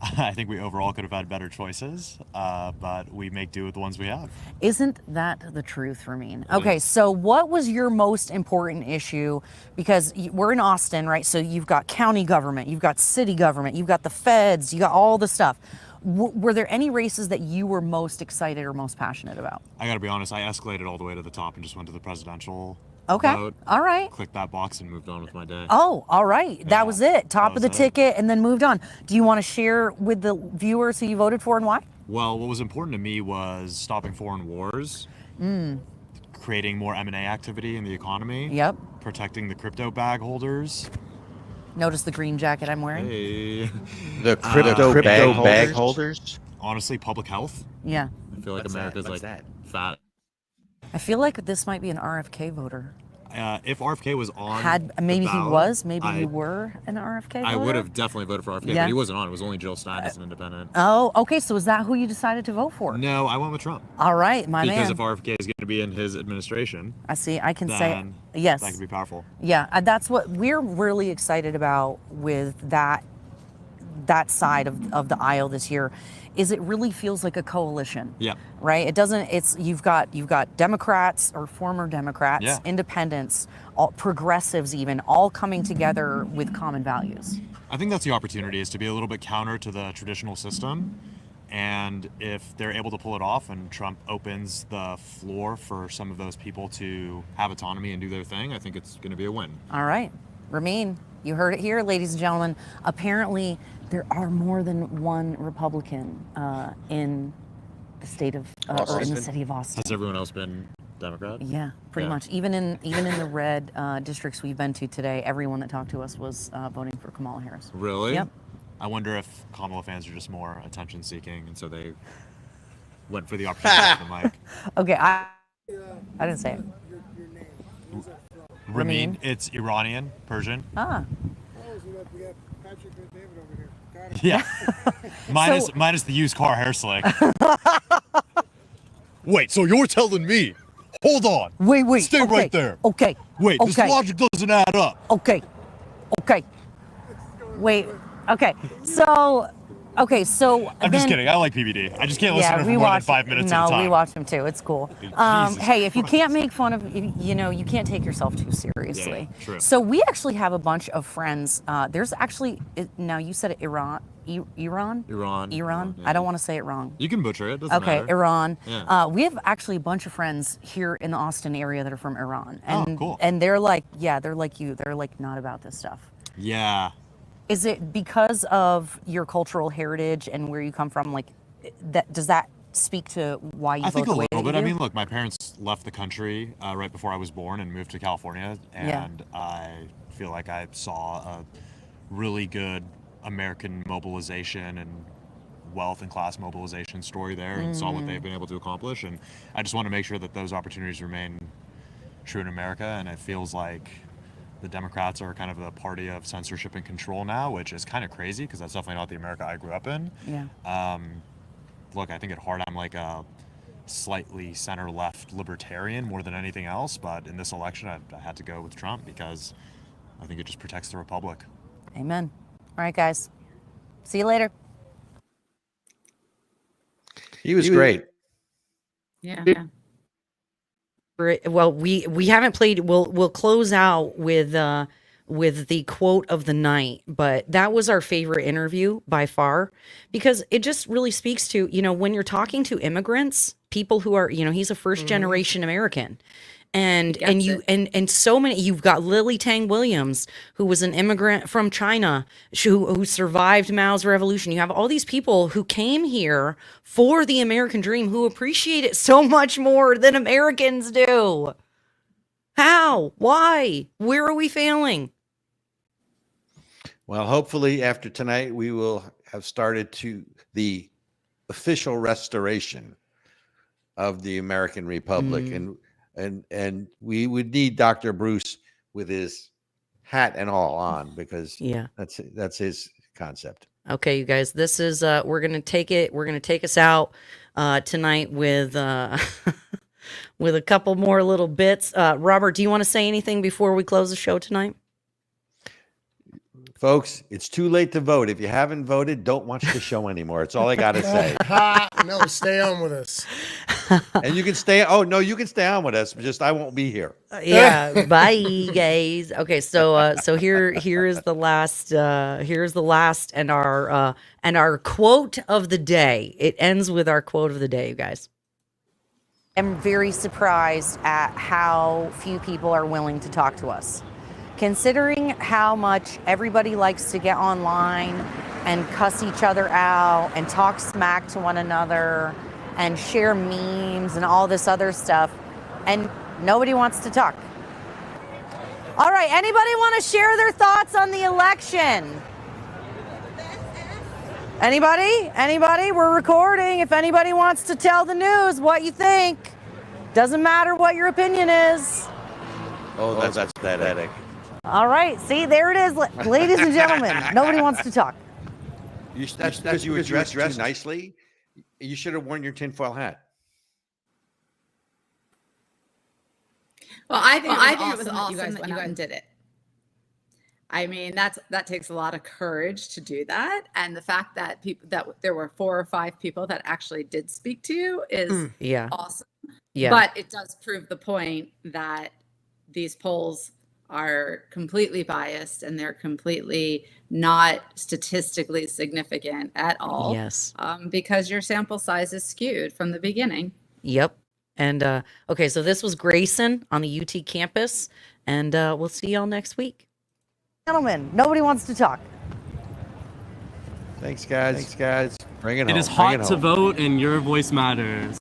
I think we overall could have had better choices, but we make do with the ones we have. Isn't that the truth, Ramin? Okay, so what was your most important issue? Because we're in Austin, right? So you've got county government, you've got city government, you've got the feds, you got all the stuff. Were there any races that you were most excited or most passionate about? I gotta be honest, I escalated all the way to the top and just went to the presidential Okay, vote, all right. clicked that box and moved on with my day. Oh, all right. That was it. Top of the ticket and then moved on. Do you want to share with the viewers who you voted for and why? Well, what was important to me was stopping foreign wars, creating more M&A activity in the economy, Yep. protecting the crypto bag holders. Notice the green jacket I'm wearing? Hey. The crypto bag holders? Honestly, public health. Yeah. I feel like America's fat. I feel like this might be an RFK voter. If RFK was on Maybe the he ballot, was, maybe you were an RFK voter? I would have definitely voted for RFK, Yeah. but he wasn't on. It was only Jill Stein as an independent. Oh, okay. So is that who you decided to vote for? No, I went with Trump. All right, my Because man. if RFK is going to be in his administration, I see. I can say then yes. that could be powerful. Yeah, that's what we're really excited about with that side of the aisle this year. Is it really feels like a coalition. Yeah. Right? It doesn't. It's you've got Democrats or former Democrats, Yeah. independents, all progressives, even all coming together with common values. I think that's the opportunity, is to be a little bit counter to the traditional system. And if they're able to pull it off and Trump opens the floor for some of those people to have autonomy and do their thing, I think it's going to be a win. All right. Ramin, you heard it here, ladies and gentlemen. Apparently, there are more than one Republican in the state of, or in the city of Austin. Has everyone else been Democrat? Yeah, pretty much. Even in the red districts we've been to today, everyone that talked to us was voting for Kamala Harris. Really? Yep. I wonder if Kamala fans are just more attention seeking, and so they went for the opportunity for the mic. Okay, I didn't say it. Ramin, it's Iranian, Persian. Ah. Yeah. minus the used car hair slick. Wait, so you're telling me? Hold on. Wait. Stay okay. right there. Okay. Wait, this okay. logic doesn't add up. Okay. Wait. Okay. So. I'm just kidding. I like PBD. I just can't listen to it for more than 5 minutes at a time. No, we watch him too. It's cool. Hey, if you can't make fun of, you can't take yourself too seriously. Yeah, true. So we actually have a bunch of friends. There's actually, now you said it, Iran. Iran. Yeah. I don't want to say it wrong. You can butcher it. Doesn't Okay, matter. Iran. Yeah. We have actually a bunch of friends here in the Austin area that are from Iran. And, cool. And they're like you. They're like not about this stuff. Yeah. Is it because of your cultural heritage and where you come from? Like, does that speak to why you I vote think the a way little that bit. you I do? mean, look, my parents left the country right before I was born and moved to California, and I feel like I saw a really good American mobilization and wealth and class mobilization story there, and saw what they've been able to accomplish. And I just want to make sure that those opportunities remain true in America. And it feels like the Democrats are kind of a party of censorship and control now, which is kind of crazy because that's definitely not the America I grew up in. Yeah. Look, I think at heart I'm like a slightly center-left libertarian more than anything else, but in this election I had to go with Trump because I think it just protects the republic. Amen. All right, guys. See you later. He was great. Yeah. Well, we haven't played. We'll close out with the quote of the night, but that was our favorite interview by far, because it just really speaks to, when you're talking to immigrants, people who are, he's a first generation American. And so many, you've got Lily Tang Williams, who was an immigrant from China, who survived Mao's revolution. You have all these people who came here for the American dream, who appreciate it so much more than Americans do. How? Why? Where are we failing? Well, hopefully after tonight, we will have started the official restoration of the American Republic. And we would need Dr. Bruce with his hat and all on, because that's his concept. Okay, you guys, this is we're gonna take us out tonight with with a couple more little bits. Robert, do you want to say anything before we close the show tonight? Folks, it's too late to vote. If you haven't voted, don't watch the show anymore. It's all I got to say. No, stay on with us. And you can stay. Oh, no, you can stay on with us. Just I won't be here. Yeah. Bye, guys. Okay. So here is the last, and our quote of the day. It ends with our quote of the day, you guys. I'm very surprised at how few people are willing to talk to us. Considering how much everybody likes to get online and cuss each other out and talk smack to one another and share memes and all this other stuff, and nobody wants to talk. All right, anybody want to share their thoughts on the election? Anybody? We're recording. If anybody wants to tell the news what you think, doesn't matter what your opinion is. Oh, that's pathetic. All right, see, there it is, ladies and gentlemen. Nobody wants to talk. That's because you were dressed nicely. You should have worn your tinfoil hat. Well, I think it was awesome that you guys went out and did it. I mean, that takes a lot of courage to do that, and the fact that there were 4 or 5 people that actually did speak to you is awesome. Yeah. But it does prove the point that these polls are completely biased and they're completely not statistically significant at all. Yes. Because your sample size is skewed from the beginning. Yep. And okay, so this was Grayson on the UT campus, and we'll see y'all next week. Gentlemen, nobody wants to talk. Thanks, guys. Bring it home. It is hot to vote, and your voice matters.